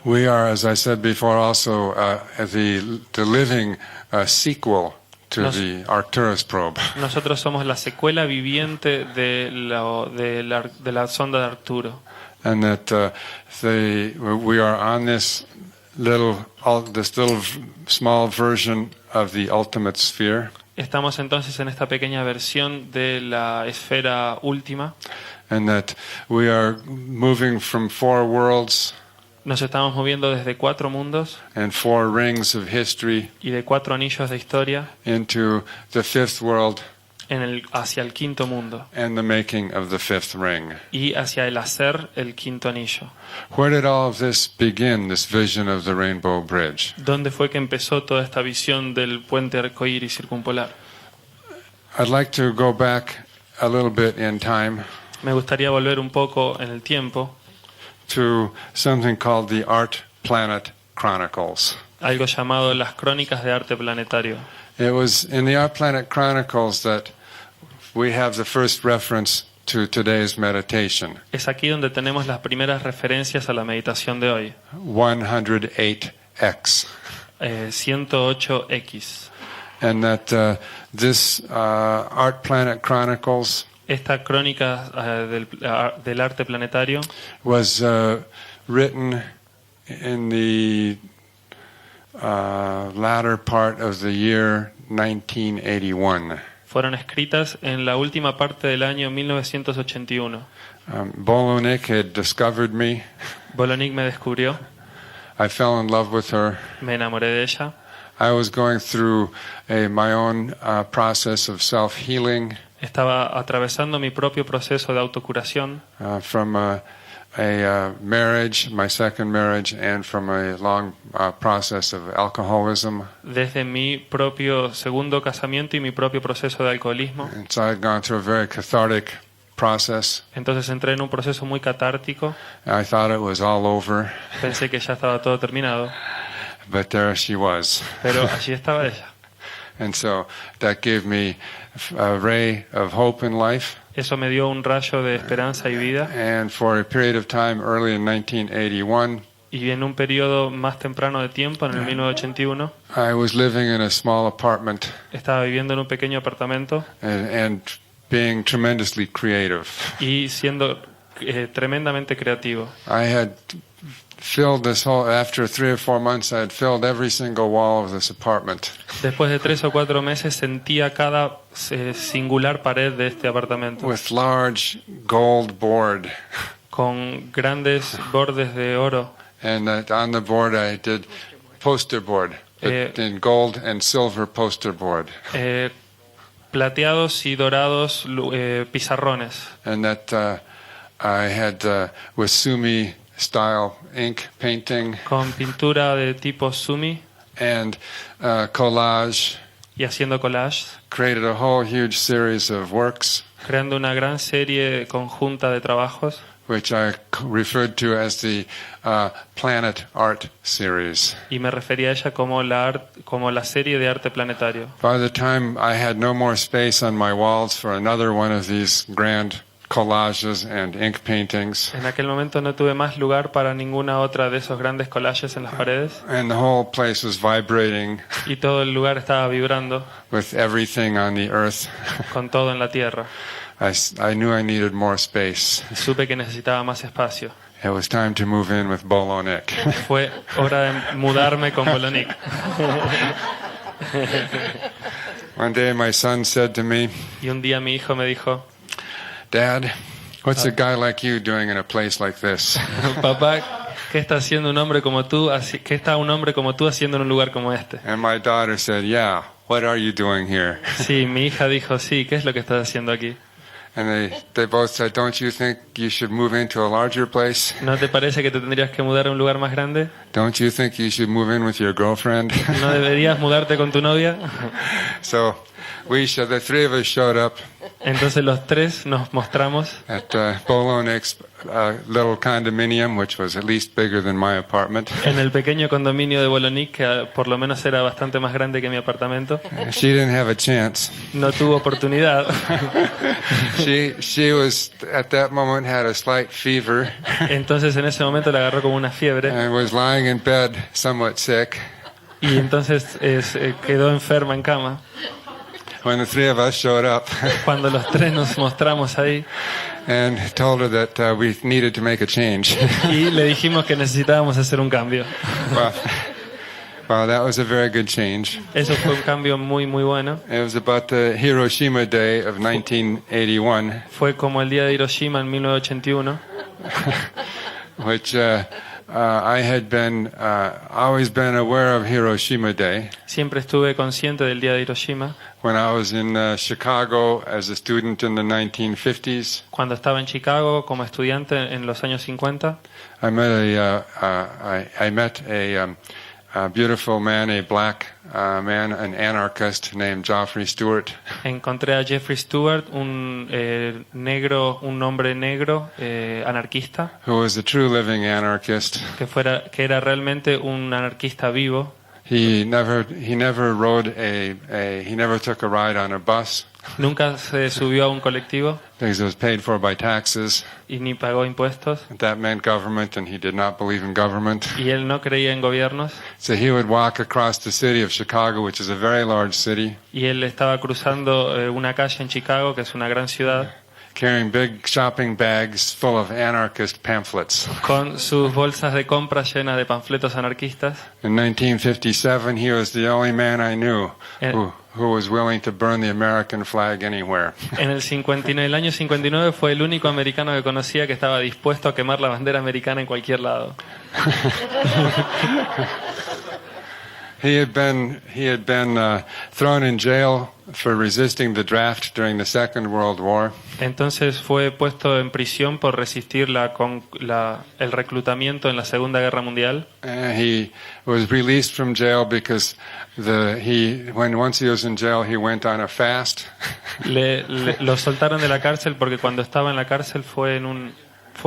we are, as I said before, also the living sequel to the Arcturus probe. nosotros somos la secuela viviente de la sonda de Arturo. And that we are on this little small version of the ultimate sphere. Estamos entonces en esta pequeña versión de la esfera última. And that we are moving from 4 worlds Nos estamos moviendo desde 4 mundos and 4 rings of history y de 4 anillos de historia into the 5th world hacia el quinto mundo and the making of the 5th ring. y hacia el hacer el quinto anillo. Where did all of this begin, this vision of the Rainbow Bridge? ¿Dónde fue que empezó toda esta visión del puente arcoíris circumpolar? I'd like to go back a little bit in time Me gustaría volver un poco en el tiempo, to something called the Art Planet Chronicles. algo llamado las Crónicas de Arte Planetario. It was in the Art Planet Chronicles that we have the first reference to today's meditation, Es aquí donde tenemos las primeras referencias a la meditación de hoy, 108X. 108X. And that this Art Planet Chronicles Esta crónica del arte planetario was written in the latter part of the year 1981. fueron escritas en la última parte del año 1981. Bolonik had discovered me. Bolonik me descubrió, I fell in love with her. me enamoré de ella. I was going through my own process of self-healing Estaba atravesando mi propio proceso de autocuración from a marriage, my second marriage, and from a long process of alcoholism. desde mi propio segundo casamiento y mi propio proceso de alcoholismo. And so I'd gone through a very cathartic process. Entonces entré en un proceso muy catártico. I thought it was all over, Pensé que ya estaba todo terminado, but there she was. pero allí estaba ella. And so that gave me a ray of hope in life. Eso me dio un rayo de esperanza y vida. And for a period of time early in 1981, Y en un periodo más temprano de tiempo, en el 1981, I was living in a small apartment estaba viviendo en un pequeño apartamento and being tremendously creative. y siendo tremendamente creativo. I had filled this whole, after 3 or 4 months, I had filled every single wall of this apartment. Después de 3 o 4 meses sentía cada singular pared de este apartamento With large gold board. con grandes bordes de oro. And on the board I did poster board. in gold and silver poster board. Plateados y dorados pizarrones. And that I had with Sumi style ink painting Con pintura de tipo sumi and collage, y haciendo collages, created a whole huge series of works, creando una gran serie conjunta de trabajos, which I referred to as the Planet Art series. y me refería a ella como la serie de arte planetario. By the time I had no more space on my walls for another one of these grand collages and ink paintings, En aquel momento no tuve más lugar para ninguna otra de esos grandes collages en las paredes, and the whole place was vibrating y todo el lugar estaba vibrando with everything on the earth. con todo en la tierra. I knew I needed more space. Y supe que necesitaba más espacio. It was time to move in with Bolonik. Fue hora de mudarme con Bolonik. One day my son said to me, Y un día mi hijo me dijo: Dad, what's a guy like you doing in a place like this? papá, ¿qué está haciendo un hombre como tú? ¿Qué está un hombre como tú haciendo en un lugar como este? And my daughter said, yeah, what are you doing here? Sí, mi hija dijo: sí, ¿qué es lo que estás haciendo aquí? And they both said, don't you think you should move into a larger place? ¿No te parece que te tendrías que mudar a un lugar más grande? Don't you think you should move in with your girlfriend? ¿No deberías mudarte con tu novia? So the three of us showed up Entonces los tres nos mostramos at Bolonik's little condominium, which was at least bigger than my apartment. en el pequeño condominio de Bolonik, que por lo menos era bastante más grande que mi apartamento. She didn't have a chance. No tuvo oportunidad. She was at that moment had a slight fever Entonces en ese momento le agarró como una fiebre and was lying in bed somewhat sick. y entonces quedó enferma en cama. When the three of us showed up Cuando los tres nos mostramos ahí and told her that we needed to make a change. y le dijimos que necesitábamos hacer un cambio. Well, that was a very good change. Eso fue un cambio muy muy bueno. It was about the Hiroshima Day of 1981, Fue como el día de Hiroshima en 1981, which I had always been aware of Hiroshima Day. siempre estuve consciente del día de Hiroshima. When I was in Chicago as a student in the 1950s, Cuando estaba en Chicago como estudiante en los años 50, I met a beautiful man, a black man, an anarchist named Geoffrey Stewart, encontré a Jeffrey Stewart, un hombre negro anarquista, who was a true living anarchist. que era realmente un anarquista vivo. He never took a ride on a bus Nunca se subió a un colectivo because it was paid for by taxes. y ni pagó impuestos. That meant government, and he did not believe in government. Y él no creía en gobiernos. So he would walk across the city of Chicago, which is a very large city, Y él estaba cruzando una calle en Chicago, que es una gran ciudad, carrying big shopping bags full of anarchist pamphlets. con sus bolsas de compra llenas de panfletos anarquistas. In 1957, he was the only man I knew who was willing to burn the American flag anywhere. En el año 59 fue el único americano que conocía que estaba dispuesto a quemar la bandera americana en cualquier lado. He had been thrown in jail for resisting the draft during the Second World War. Entonces fue puesto en prisión por resistir el reclutamiento en la Segunda Guerra Mundial. He was released from jail because once he was in jail, he went on a fast. Lo soltaron de la cárcel porque cuando estaba en la cárcel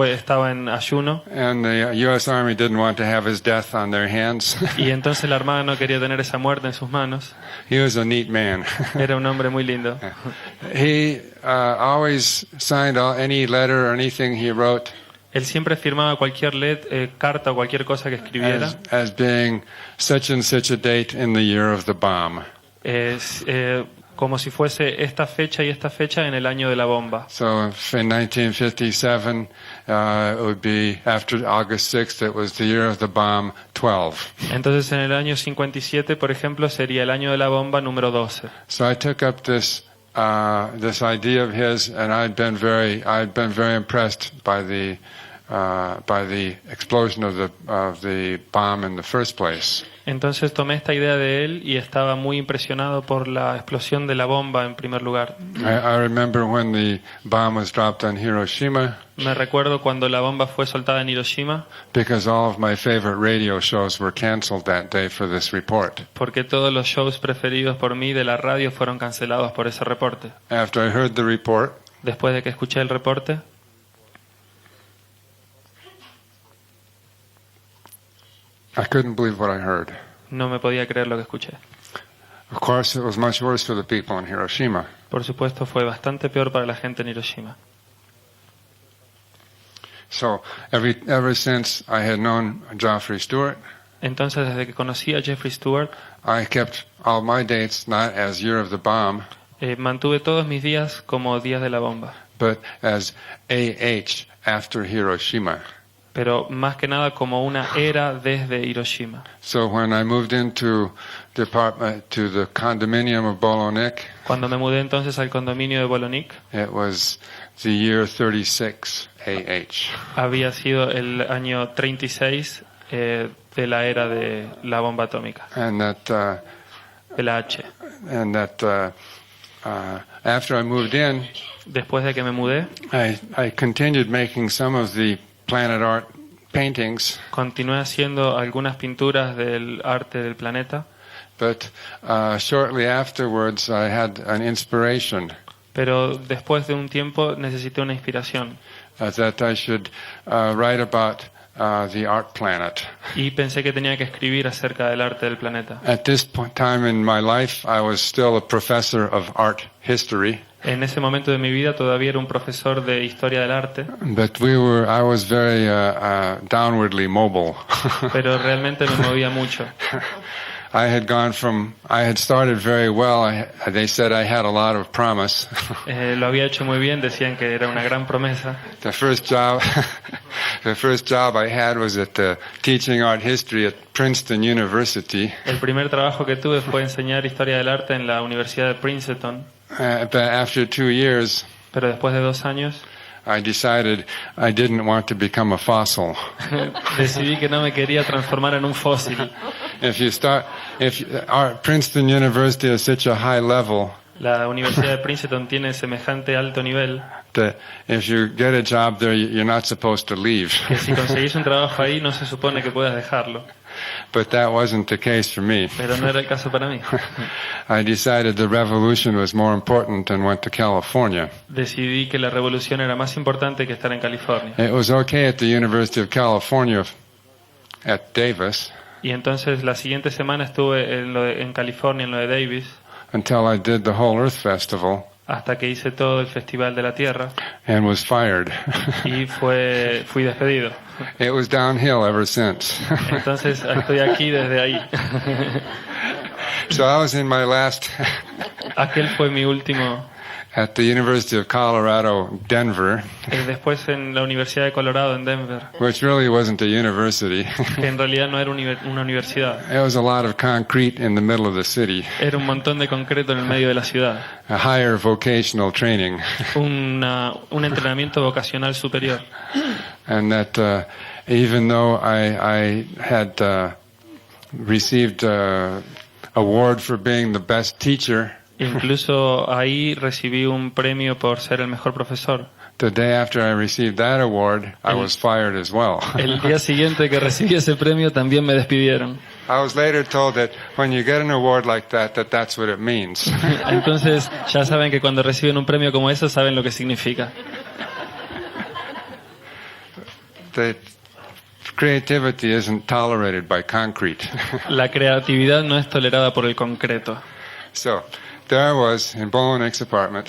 estaba en ayuno. And the U.S. Army didn't want to have his death on their hands. Y entonces la Armada no quería tener esa muerte en sus manos. He was a neat man. Era un hombre muy lindo. He always signed any letter or anything he wrote Él siempre firmaba cualquier carta o cualquier cosa que escribiera as being such and such a date in the year of the bomb. Como si fuese esta fecha y esta fecha en el año de la bomba. So in 1957, it would be after August 6th, it was the year of the bomb 12. Entonces en el año 57, por ejemplo, sería el año de la bomba número 12. So I took up this idea of his, and I'd been very impressed by the by the explosion of the bomb in the first place. Entonces tomé esta idea de él y estaba muy impresionado por la explosión de la bomba en primer lugar. I remember when the bomb was dropped on Hiroshima, Me recuerdo cuando la bomba fue soltada en Hiroshima, because all of my favorite radio shows were canceled that day for this report. porque todos los shows preferidos por mí de la radio fueron cancelados por ese reporte. After I heard the report, Después de que escuché el reporte, I couldn't believe what I heard. no me podía creer lo que escuché. Of course, it was much worse for the people in Hiroshima. Por supuesto, fue bastante peor para la gente en Hiroshima. So, ever since I had known Geoffrey Stewart, Entonces, desde que conocí a Jeffrey Stewart, I kept all my dates not as year of the bomb, mantuve todos mis días como días de la bomba, but as AH after Hiroshima. pero más que nada como una era desde Hiroshima. So when I moved into to the condominium of Bolonik, Cuando me mudé entonces al condominio de Bolonik, it was the year 36 AH. había sido el año 36 de la era de la bomba atómica, And de la H. After I moved in, Después de que me mudé, I continued making some of the planet art paintings, continué haciendo algunas pinturas del arte del planeta, but shortly afterwards I had an inspiration pero después de un tiempo necesité una inspiración that I should write about the art planet. y pensé que tenía que escribir acerca del arte del planeta. At this time in my life, I was still a professor of art history, En ese momento de mi vida todavía era un profesor de historia del arte, but I was very downwardly mobile. pero realmente me movía mucho. I had started very well. They said I had a lot of promise. Lo había hecho muy bien, decían que era una gran promesa. The first job I had was teaching art history at Princeton University. El primer trabajo que tuve fue enseñar historia del arte en la Universidad de Princeton, But after 2 years, pero después de 2 años I decided I didn't want to become a fossil. decidí que no me quería transformar en un fósil. Princeton University is such a high level La Universidad de Princeton tiene semejante alto nivel that if you get a job there, you're not supposed to leave. que si conseguís un trabajo ahí no se supone que puedas dejarlo, But that wasn't the case for me. pero no era el caso para mí. I decided the revolution was more important and went to California. Decidí que la revolución era más importante que estar en California. It was okay at the University of California at Davis Y entonces la siguiente semana estuve en California, en lo de Davis, until I did the Whole Earth Festival hasta que hice todo el Festival de la Tierra and was fired. y fui despedido. It was downhill ever since. Entonces estoy aquí desde ahí. So I was in my last Aquel fue mi último. at the University of Colorado, Denver, Después en la Universidad de Colorado en Denver, which really wasn't a university. que en realidad no era una universidad. It was a lot of concrete in the middle of the city, Era un montón de concreto en el medio de la ciudad. a higher vocational training. Un entrenamiento vocacional superior. And that even though I had received award for being the best teacher, Incluso ahí recibí un premio por ser el mejor profesor. the day after I received that award, I was fired as well. El día siguiente que recibí ese premio también me despidieron. I was later told that when you get an award like that, that's what it means. Entonces ya saben que cuando reciben un premio como eso saben lo que significa. That creativity isn't tolerated by concrete. La creatividad no es tolerada por el concreto. So there I was in Bolonik's apartment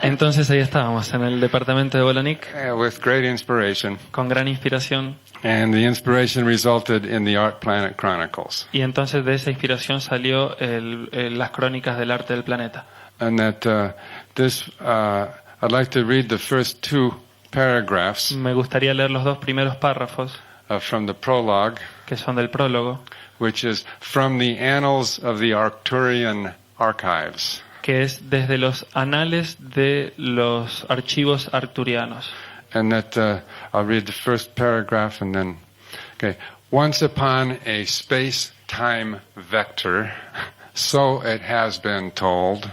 Entonces ahí estábamos en el departamento de Bolonik with great inspiration, con gran inspiración and the inspiration resulted in the Art Planet Chronicles. y entonces de esa inspiración salió las crónicas del arte del planeta. And that I'd like to read the first 2 paragraphs Me gustaría leer los 2 primeros párrafos from the prologue, que son del prólogo, which is from the annals of the Arcturian archives. que es desde los anales de los archivos arcturianos. and that I'll read the first paragraph and then. Okay. Once upon a space-time vector, so it has been told,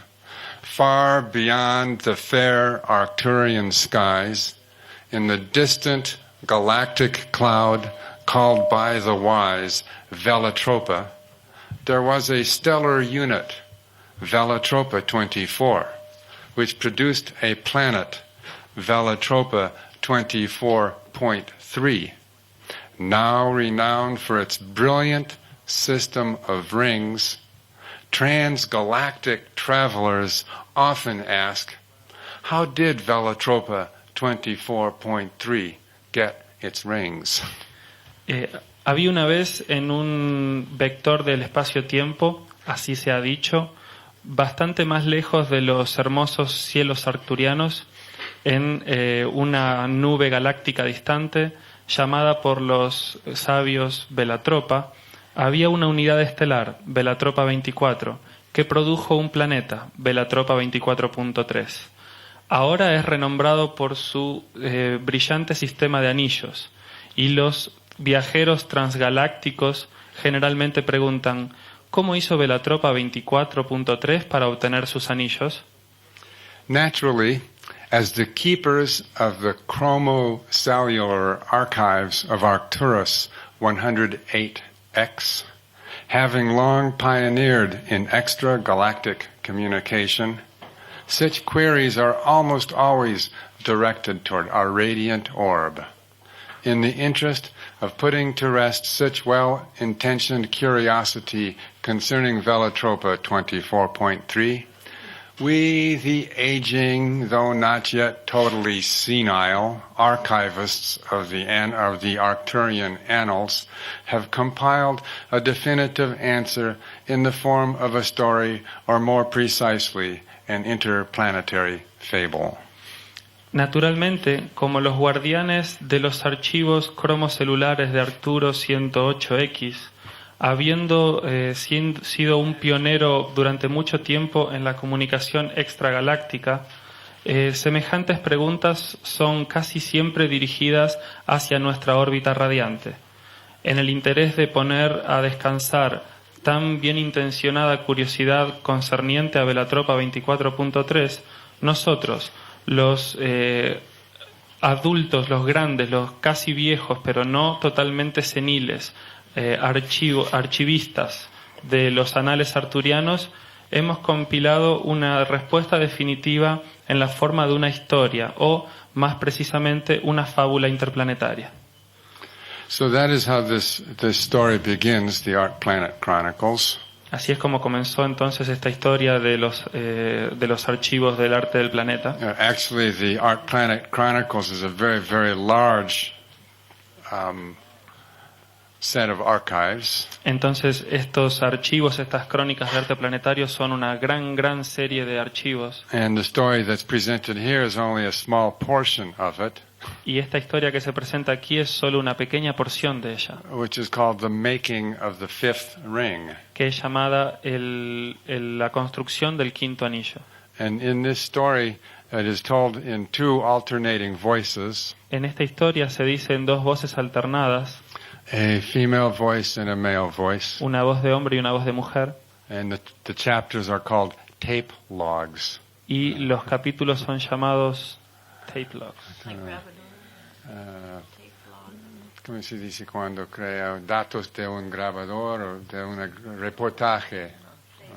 far beyond the fair Arcturian skies, in the distant galactic cloud called by the wise Velatropa, there was a stellar unit, Velatropa 24, which produced a planet, Velatropa 24.3, now renowned for its brilliant system of rings. Transgalactic travelers often ask, how did Velatropa 24.3 get its rings? Había una vez en un vector del espacio-tiempo, así se ha dicho, bastante más lejos de los hermosos cielos arcturianos, en una nube galáctica distante, llamada por los sabios Velatropa, había una unidad estelar, Velatropa 24, que produjo un planeta, Velatropa 24.3. Ahora es renombrado por su brillante sistema de anillos, y los viajeros transgalácticos generalmente preguntan, ¿cómo hizo Velatropa 24.3 para obtener sus anillos? Naturally, as the keepers of the chromocellular archives of Arcturus 108X, having long pioneered in extragalactic communication, such queries are almost always directed toward our radiant orb. In the interest of putting to rest such well-intentioned curiosity concerning Velatropa 24.3, we, the aging, though not yet totally senile, archivists of the Arcturian annals, have compiled a definitive answer in the form of a story, or more precisely, an interplanetary fable. Naturalmente, como los guardianes de los archivos cromocelulares de Arcturo 108X, habiendo sido un pionero durante mucho tiempo en la comunicación extragaláctica, semejantes preguntas son casi siempre dirigidas hacia nuestra órbita radiante. En el interés de poner a descansar tan bien intencionada curiosidad concerniente a Velatropa 24.3, nosotros, los adultos, los grandes, los casi viejos, pero no totalmente seniles, archivistas de los anales arturianos, hemos compilado una respuesta definitiva en la forma de una historia, o más precisamente una fábula interplanetaria. So that is how this story begins, the Arc Planet Chronicles. Así es como comenzó entonces esta historia de los archivos del arte del planeta. Actually, the Arc Planet Chronicles is a very, very large set of archives. Entonces estos archivos, estas crónicas de arte planetario son una gran serie de archivos. And the story that's presented here is only a small portion of it. Y esta historia que se presenta aquí es solo una pequeña porción de ella, Which is called the making of the fifth ring. que es llamada la construcción del quinto anillo. And in this story, it is told in two alternating voices, En esta historia se dice en dos voces alternadas, a female voice and a male voice. una voz de hombre y una voz de mujer, And the chapters are called tape logs. y los capítulos son llamados tape logs. ¿Cómo se dice cuando crea datos de un grabador o de un reportaje?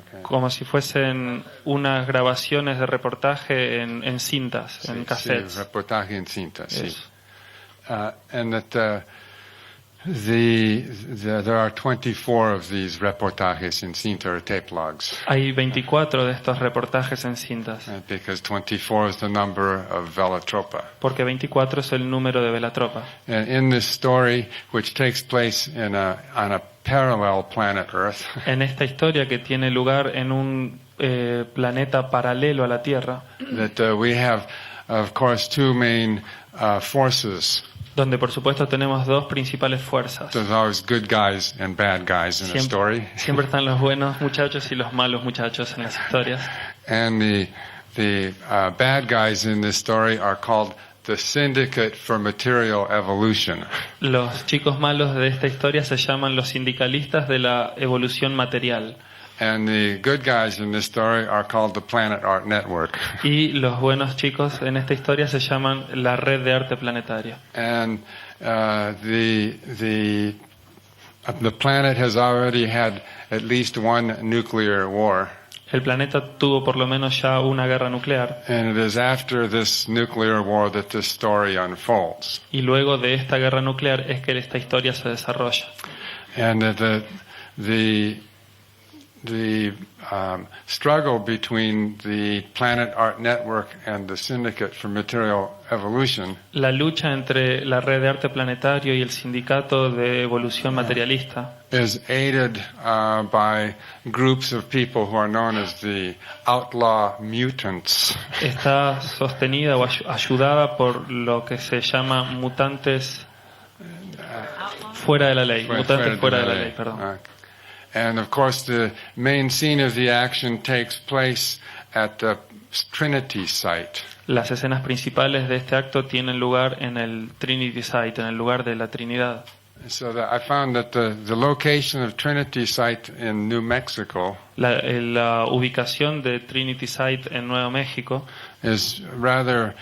Okay. Como si fuesen unas grabaciones de reportaje en cintas, en cassettes. Sí, reportaje en cinta, sí. Eso. And that there are 24 of these reportajes in cinta or tape logs. Hay 24 de estos reportajes en cintas, Because 24 is the number of Velatropa. porque 24 es el número de Velatropa. And in this story, which takes place on a parallel planet Earth, En esta historia que tiene lugar en un planeta paralelo a la Tierra, that we have, of course, two main forces. donde por supuesto tenemos dos principales fuerzas. There's always good guys and bad guys in a story. Siempre están los buenos muchachos y los malos muchachos en las historias. And the bad guys in this story are called the Syndicate for Material Evolution. Los chicos malos de esta historia se llaman los sindicalistas de la evolución material. And the good guys in this story are called the Planet Art Network. Y los buenos chicos en esta historia se llaman la Red de Arte Planetario. And the planet has already had at least one nuclear war. El planeta tuvo por lo menos ya una guerra nuclear. And it is after this nuclear war that this story unfolds. Y luego de esta guerra nuclear es que esta historia se desarrolla. And the struggle between the Planet Art Network and the Syndicate for Material Evolution La lucha entre la Red de Arte Planetario y el Sindicato de Evolución Materialista is aided by groups of people who are known as the outlaw mutants. está sostenida o ayudada por lo que se llama mutantes fuera de la ley. Mutantes fuera de la ley, perdón. And of course the main scene of the action takes place at the Trinity site. Las escenas principales de este acto tienen lugar en el Trinity Site, en el lugar de la Trinidad. So I found that the location of Trinity site in New Mexico La ubicación de Trinity Site en Nuevo México is rather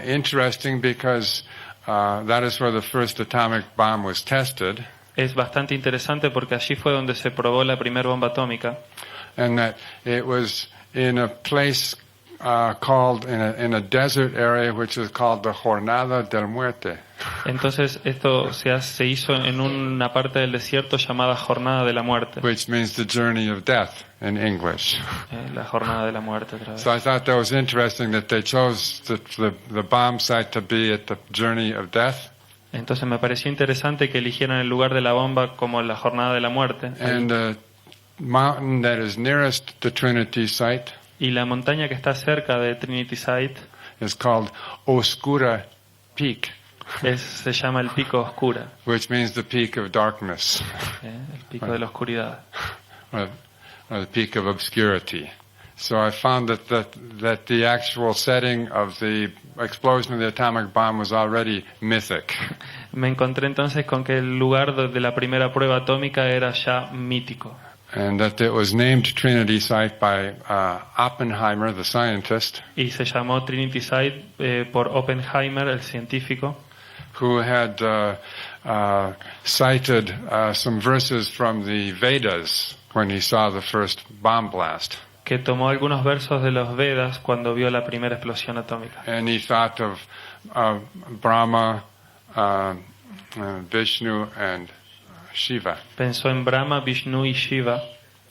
interesting because that is where the first atomic bomb was tested. es bastante interesante porque allí fue donde se probó la primera bomba atómica. And that it was in a place called in a desert area which is called the Jornada del Muerte. Entonces esto se hizo en una parte del desierto llamada Jornada de la Muerte. Which means the journey of death in English. La Jornada de la Muerte otra vez. So I thought that was interesting that they chose the bomb site to be at the journey of death. Entonces me pareció interesante que eligieran el lugar de la bomba como la Jornada de la Muerte. And the mountain that is nearest the Trinity site Y la montaña que está cerca de Trinity Site is called Oscura Peak, se llama el Pico Oscura, which means the peak of darkness, el Pico de la Oscuridad. or the peak of obscurity. So I found that the actual setting of the explosion of the atomic bomb was already mythic. Me encontré entonces con que el lugar de la primera prueba atómica era ya mítico. And that it was named Trinity Site by Oppenheimer, the scientist, Y se llamó Trinity Site por Oppenheimer, el científico, who had cited some verses from the Vedas when he saw the first bomb blast. que tomó algunos versos de los Vedas cuando vio la primera explosión atómica. And he thought of Brahma, Vishnu, and Shiva Pensó en Brahma, Vishnu y Shiva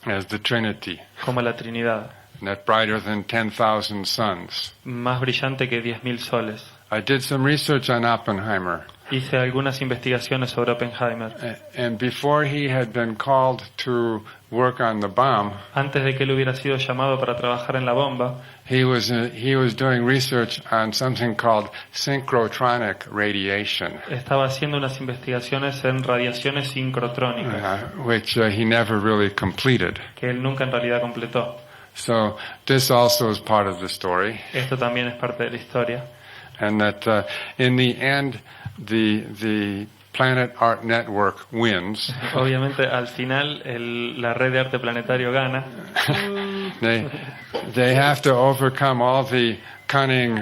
as the Trinity, como la Trinidad, and that brighter than 10,000 suns. más brillante que 10.000 soles. I did some research on Oppenheimer, Hice algunas investigaciones sobre Oppenheimer. and before he had been called to work on the bomb, Antes de que él hubiera sido llamado para trabajar en la bomba, he was doing research on something called synchrotronic radiation, estaba haciendo unas investigaciones en radiaciones sincrotrónicas, which he never really completed. que él nunca en realidad completó. So this also is part of the story, Esto también es parte de la historia. and that in the end, the Planet Art Network wins. Obviamente, al final, la red de arte planetario gana. They have to overcome all the cunning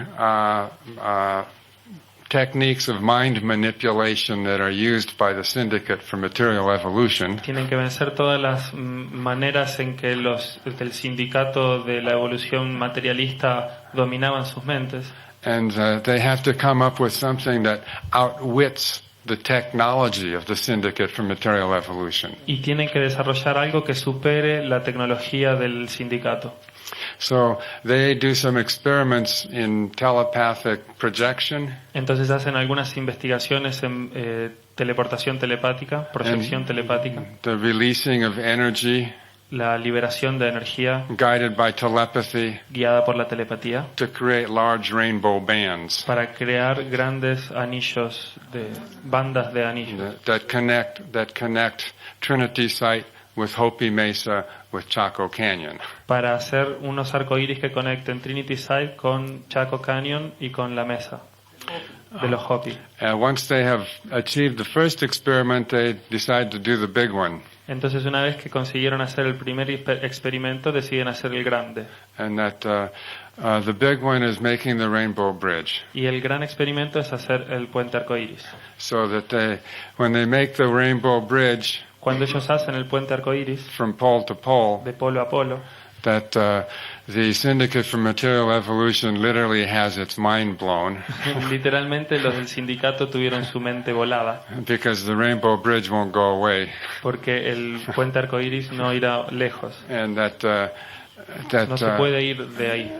techniques of mind manipulation that are used by the Syndicate for Material Evolution. Tienen que vencer todas las maneras en que el sindicato de la evolución materialista dominaban sus mentes. And they have to come up with something that outwits the technology of the Syndicate for Material Evolution. Y tienen que desarrollar algo que supere la tecnología del sindicato. So they do some experiments in telepathic projection. Entonces hacen algunas investigaciones en teleportación telepática, proyección telepática, The releasing of energy la liberación de energía guided by telepathy guiada por la telepatía, to create large rainbow bands para crear grandes anillos, bandas de anillos, that connect Trinity Site with Hopi Mesa with Chaco Canyon. para hacer unos arcoíris que conecten Trinity Site con Chaco Canyon y con la mesa. de los Hopi. Once they have achieved the first experiment, they decide to do the big one. Entonces, una vez que consiguieron hacer el primer experimento, deciden hacer el grande. And that the big one is making the Rainbow Bridge. Y el gran experimento es hacer el puente arcoíris. So that when they make the Rainbow Bridge Cuando ellos hacen el puente arcoíris, from pole to pole, de polo a polo, that the Syndicate for Material Evolution literally has its mind blown literalmente los del sindicato tuvieron su mente volada, because the Rainbow Bridge won't go away, porque el puente arcoíris no irá lejos. and No se puede ir de ahí.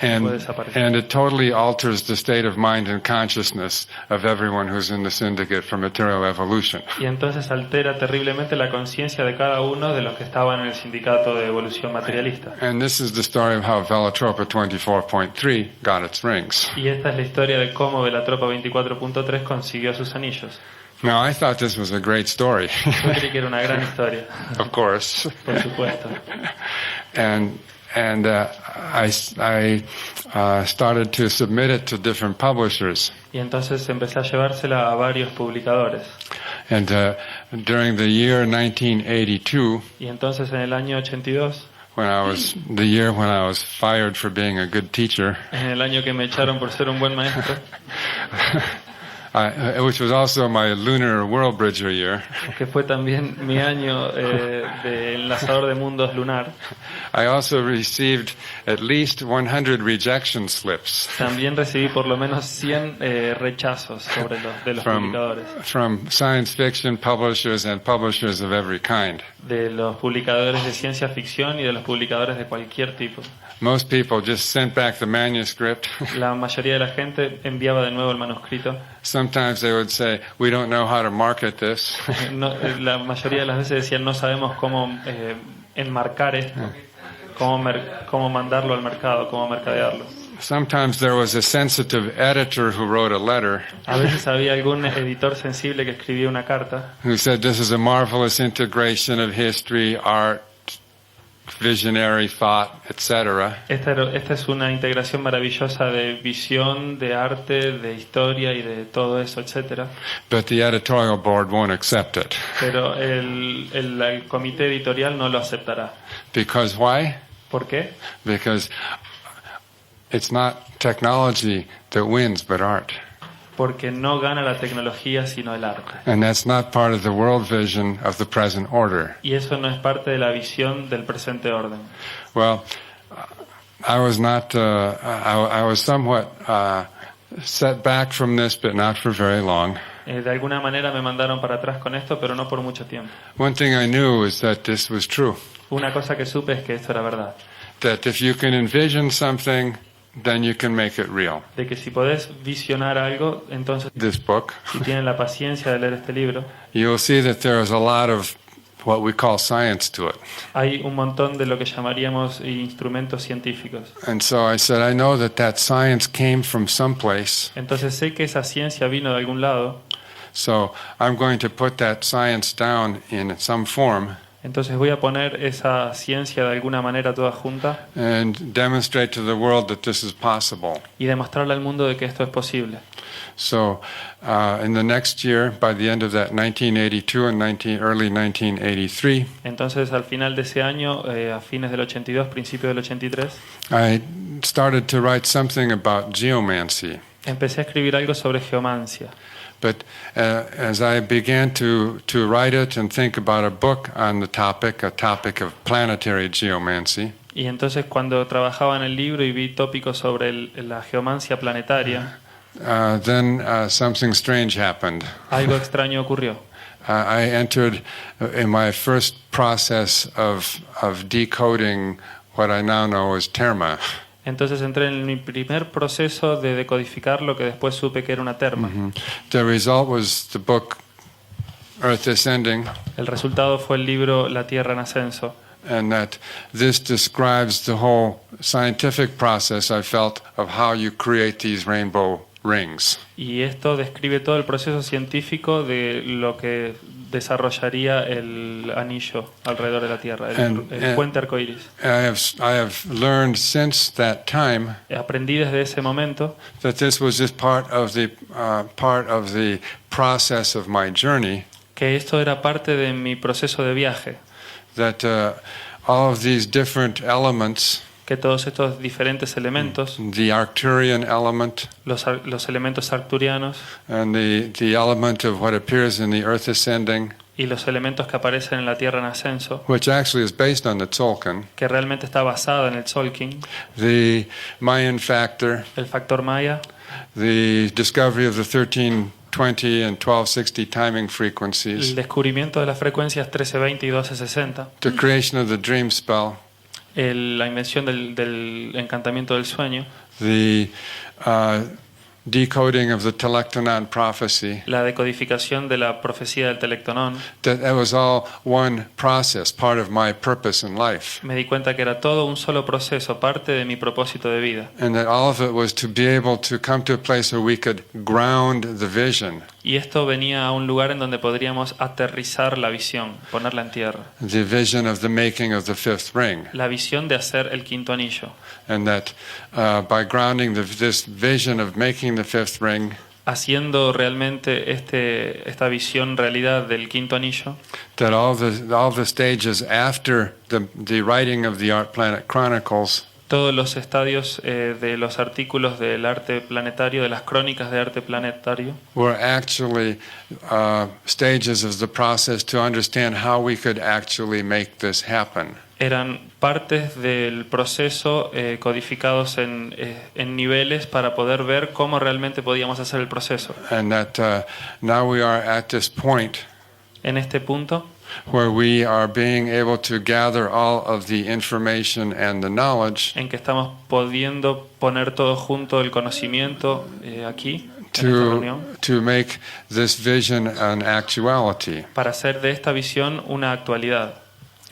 and it totally alters the state of mind and consciousness of everyone who's in the Syndicate for Material Evolution. Y entonces altera terriblemente la conciencia de cada uno de los que estaban en el sindicato de evolución materialista. And this is the story of how Velatropa 24.3 got its rings. Y esta es la historia de cómo Velatropa 24.3 consiguió sus anillos. Now, I thought this was a great story, Yo creí que era una gran historia, of course. por supuesto. And I started to submit it to different publishers. Y entonces empecé a llevársela a varios publicadores. And during the year 1982, Y entonces en el año 82, the year when I was fired for being a good teacher, en el año que me echaron por ser un buen maestro, which was also my lunar world bridger year, que fue también mi año de enlazador de mundos lunar, I also received at least 100 rejection slips también recibí por lo menos 100 rechazos de los publicadores, from science fiction publishers and publishers of every kind. de los publicadores de ciencia ficción y de los publicadores de cualquier tipo. Most people just sent back the manuscript. La mayoría de la gente enviaba de nuevo el manuscrito. Sometimes they would say, "We don't know how to market this." La mayoría de las veces decían, no sabemos cómo enmarcar esto, cómo mandarlo al mercado, cómo mercadearlo. Sometimes there was a sensitive editor who wrote a letter A veces había algún editor sensible que escribía una carta who said, "This is a marvelous integration of history, art, visionary thought, etc." Esta es una integración maravillosa de visión, de arte, de historia y de todo eso, etcétera. But the editorial board won't accept it. Pero el comité editorial no lo aceptará. Because why? ¿Por qué? Because it's not technology that wins, but art. Porque no gana la tecnología sino el arte. And that's not part of the world vision of the present order. Y eso no es parte de la visión del presente orden. Well, I was not. I was somewhat set back from this, but not for very long. De alguna manera me mandaron para atrás con esto, pero no por mucho tiempo. One thing I knew is that this was true. Una cosa que supe es que esto era verdad. That if you can envision something, then you can make it real. De que si podés visionar algo, entonces, This book, si tienen la paciencia de leer este libro, you'll see that there is a lot of what we call science to it. hay un montón de lo que llamaríamos instrumentos científicos. And so I said, I know that science came from someplace. Entonces sé que esa ciencia vino de algún lado, So I'm going to put that science down in some form entonces voy a poner esa ciencia de alguna manera toda junta and demonstrate to the world that this is possible. y demostrarle al mundo de que esto es posible. So in the next year, by the end of that 1982 and early 1983, Entonces al final de ese año, a fines del 82, principios del 83, I started to write something about geomancy. empecé a escribir algo sobre geomancia. But as I began to write it and think about a book on the topic, a topic of planetary geomancy, Y entonces cuando trabajaba en el libro y vi tópicos sobre la geomancia planetaria, then something strange happened. algo extraño ocurrió. I entered in my first process of decoding what I now know as terma. Entonces entré en mi primer proceso de decodificar lo que después supe que era una terma. The result was the book Earth Ascending, El resultado fue el libro La Tierra en Ascenso. and that this describes the whole scientific process I felt of how you create these rainbow rings. Y esto describe todo el proceso científico de desarrollaría el anillo alrededor de la Tierra, And- el puente arcoíris. I have learned since that time Aprendí desde ese momento that this was just part of the process of my journey. que esto era parte de mi proceso de viaje, That all of these different elements, que todos estos diferentes elementos, the Arcturian element los elementos arcturianos and the element of what appears in the Earth ascending, y los elementos que aparecen en la Tierra en ascenso, which actually is based on the Tzolk'in, que realmente está basada en el Tzolk'in, the Mayan factor, el factor maya, the discovery of the 1320 and 1260 timing el frequencies, descubrimiento de las frecuencias 1320 y 1260, the creation of the dream spell, la invención del encantamiento del sueño, the decoding of the Telectonon prophecy, la decodificación de la profecía del Telectonón. that was all one process, part of my purpose in life. Me di cuenta que era todo un solo proceso, parte de mi propósito de vida. And that all of it was to be able to come to a place where we could ground the vision, Y esto venía a un lugar en donde podríamos aterrizar la visión, ponerla en tierra. the vision of the making of the fifth ring. La visión de hacer el quinto anillo. And that by grounding this vision of making the fifth ring, Haciendo realmente esta visión realidad del quinto anillo, that all the stages after the writing of the Art Planet Chronicles todos los estadios de los artículos del arte planetario, de las crónicas de arte planetario, were actually stages of the process to understand how we could actually make this happen. eran partes del proceso codificados en niveles para poder ver cómo realmente podíamos hacer el proceso. And that now we are at this point En este punto, where we are being able to gather all of the information and the knowledge en que estamos pudiendo poner todo junto el conocimiento aquí, en esta to reunión, make this vision an actuality. para hacer de esta visión una actualidad.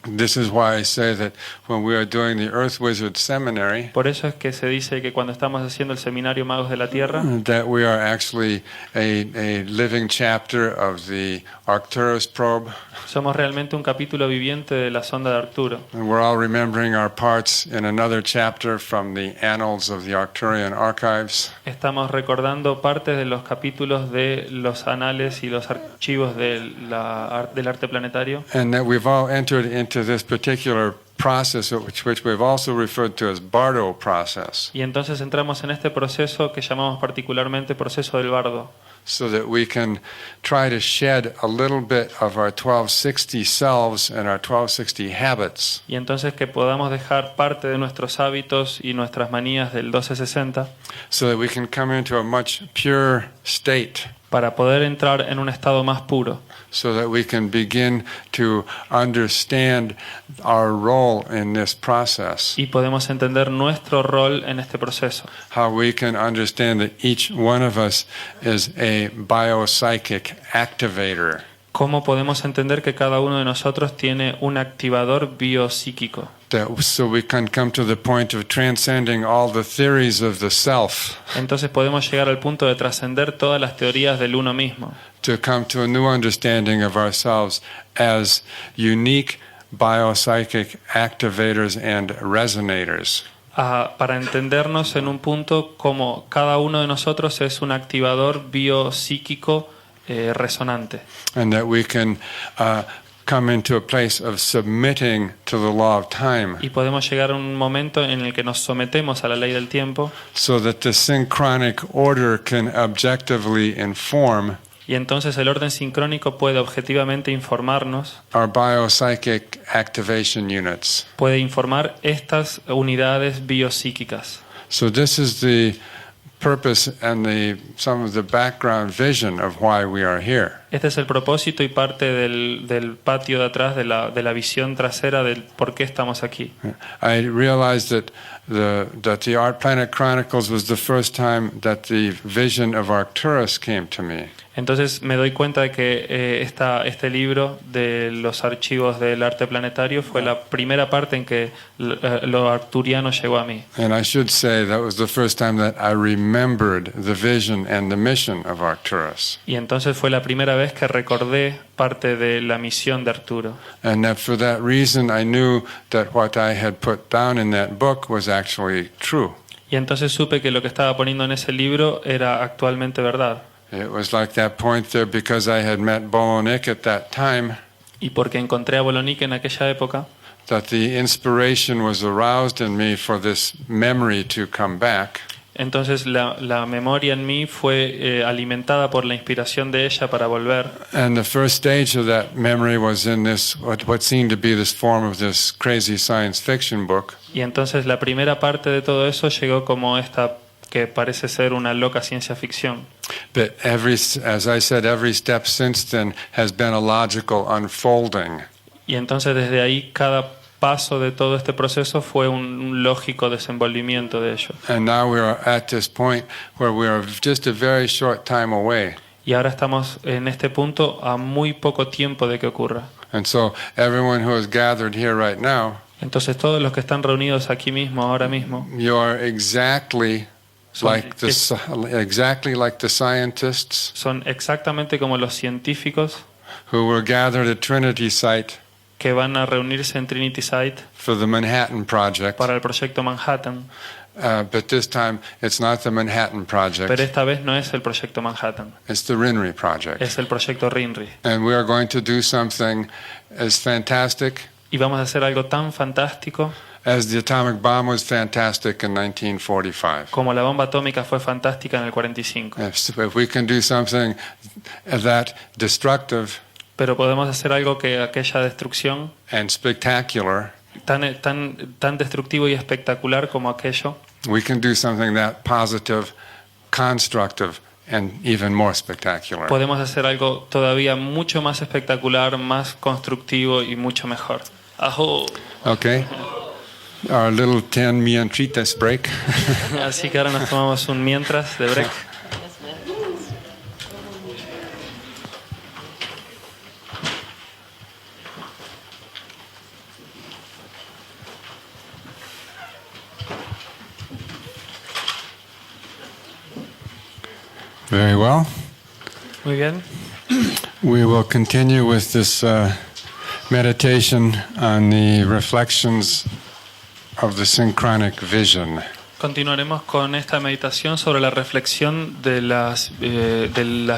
This is why I say that when we are doing the Earth Wizard Seminary, Por eso es que se dice que cuando estamos haciendo el Seminario Magos de la Tierra, that we are actually a living chapter of the Arcturus probe, somos realmente un capítulo viviente de la sonda de Arturo. and we're all remembering our parts in another chapter from the annals of the Arcturian archives. Estamos recordando partes de los capítulos de los anales y los archivos del arte planetario, And that we've all entered into this particular process, which we've also referred to as Bardo process, y entonces entramos en este proceso que llamamos particularmente proceso del bardo, so that we can try to shed a little bit of our 1260 selves and our 1260 habits, y entonces que podamos dejar parte de nuestros hábitos y nuestras manías del 1260 so that we can come into a much pure state, para poder entrar en un estado más puro, so that we can begin to understand our role in this process, y podemos entender nuestro rol en este proceso, how we can understand that each one of us is a biopsychic activator, cómo podemos entender que cada uno de nosotros tiene un activador biopsíquico, so we can come to the point of transcending all the theories of the self, entonces podemos llegar al punto de trascender todas las teorías del uno mismo, to come to a new understanding of ourselves as unique biopsychic activators and resonators. para entendernos en un punto como cada uno de nosotros es un activador biopsíquico resonante, And that we can come into a place of submitting to the law of time, y podemos llegar a un momento en el que nos sometemos a la ley del tiempo, so that the synchronic order can objectively inform y entonces el orden sincrónico puede objetivamente informarnos, our biopsychic activation units. puede informar estas unidades biopsíquicas. So this is the purpose and some of the background vision of why we are here. Este es el propósito y parte del patio de atrás, de la visión trasera del por qué estamos aquí. I realized that the Art Planet Chronicles was the first time that the vision of Arcturus came to me. Entonces me doy cuenta de que este libro de los archivos del arte planetario fue la primera parte en que lo arturiano llegó a mí. And I should say that was the first time that I remembered the vision and the mission of Arcturus. Y entonces fue la primera vez vez que recordé parte de la misión de Arturo. And that for that reason I knew that what I had put down in that book was actually true. Y entonces supe que lo que estaba poniendo en ese libro era actualmente verdad. It was like that point there because I had met Bolonik at that time, Y porque encontré a Bolonick en aquella época, that the inspiration was aroused in me for this memory to come back. entonces la memoria en mí fue alimentada por la inspiración de ella para volver. And the first stage of that memory was in this, what seemed to be this form of this crazy science fiction book. Y entonces la primera parte de todo eso llegó como esta que parece ser una loca ciencia ficción. But as I said, every step since then has been a logical unfolding. Y entonces desde ahí cada paso de todo este proceso fue un lógico desenvolvimiento de ello. And now we are at this point where we are just a very short time away. Y ahora estamos en este punto a muy poco tiempo de que ocurra. And so everyone who is gathered here right now, Entonces todos los que están reunidos aquí mismo, ahora mismo, you are exactly like the scientists son exactamente como los científicos who were gathered at Trinity Site que van a reunirse en Trinity Site for the Manhattan Project. para el proyecto Manhattan. But this time it's not the Manhattan Project. Pero esta vez no es el proyecto Manhattan, It's the RINRI Project. es el proyecto RINRI. And we are going to do something as fantastic Y vamos a hacer algo tan fantástico as the atomic bomb was fantastic in 1945. como la bomba atómica fue fantástica en el 45. If we can do something that destructive Pero podemos hacer algo que aquella destrucción and spectacular, tan destructivo y espectacular como aquello, we can do something that positive, constructive, and even more spectacular. podemos hacer algo todavía mucho más espectacular, más constructivo y mucho mejor. Ajo. Okay? Our little 10 mientritas break. Así que ahora nos tomamos un mientras de break. Very well. Muy bien. We will continue with this meditation on the reflections of the synchronic vision. Continuaremos con esta meditación sobre la reflexión de las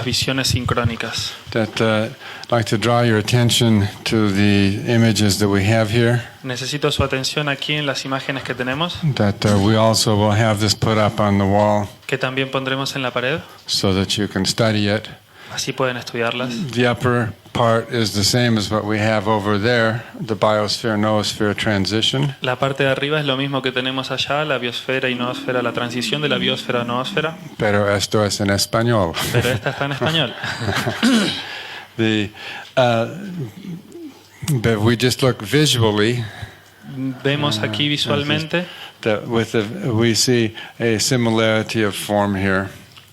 visiones sincrónicas. I'd like to draw your attention to the images that we have here. Necesito su atención aquí en las imágenes que tenemos, That we also will have this put up on the wall que también pondremos en la pared, so that you can study it. así pueden estudiarlas. The upper part is the same as what we have over there, the Biosfera-Noosfera transition. La parte de arriba es lo mismo que tenemos allá, la biosfera y noósfera, la transición de la biosfera-noosfera, Pero esto es en español. pero esta está en español. But we just look visually Vemos aquí visualmente, that we see a similarity of form here.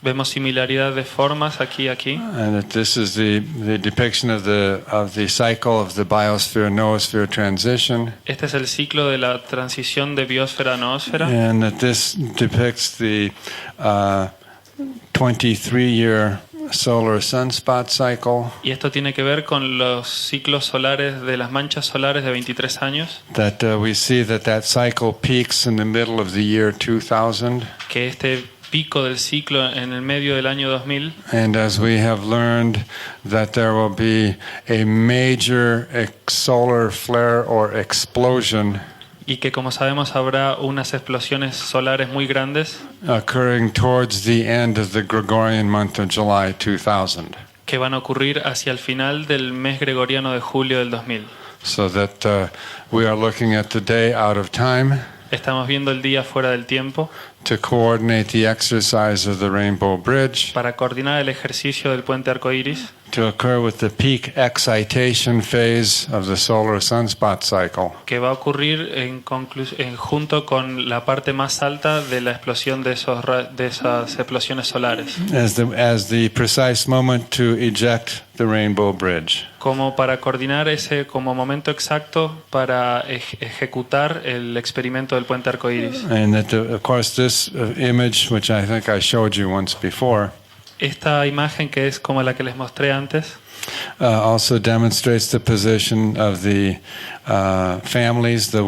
vemos similaridad de formas aquí. And that this is the depiction of the cycle of the Biosphere-Noosfera transition. Este es el ciclo de la transición de biosfera-noósfera. And that this depicts the 23-year solar sunspot cycle. Y esto tiene que ver con los ciclos solares de las manchas solares de 23 años, That we see that cycle peaks in the middle of the year 2000. que este pico del ciclo en el medio del año 2000, And as we have learned that there will be a major solar flare or explosion y que como sabemos habrá unas explosiones solares muy grandes occurring towards the end of the Gregorian month of July 2000. que van a ocurrir hacia el final del mes gregoriano de julio del 2000. So that we are looking at the day out of time Estamos viendo el día fuera del tiempo to coordinate the exercise of the Rainbow Bridge para coordinar el ejercicio del puente arcoíris, to occur with the peak excitation phase of the solar sunspot cycle. que va a ocurrir junto con la parte más alta de la explosión de esas explosiones solares, As the precise moment to eject the Rainbow Bridge. como para coordinar ese como momento exacto para ejecutar el experimento del puente arcoíris. And that, of course, this image, which I think I showed you once before, Esta imagen, que es como la que les mostré antes, Also demonstrates the position of the families, the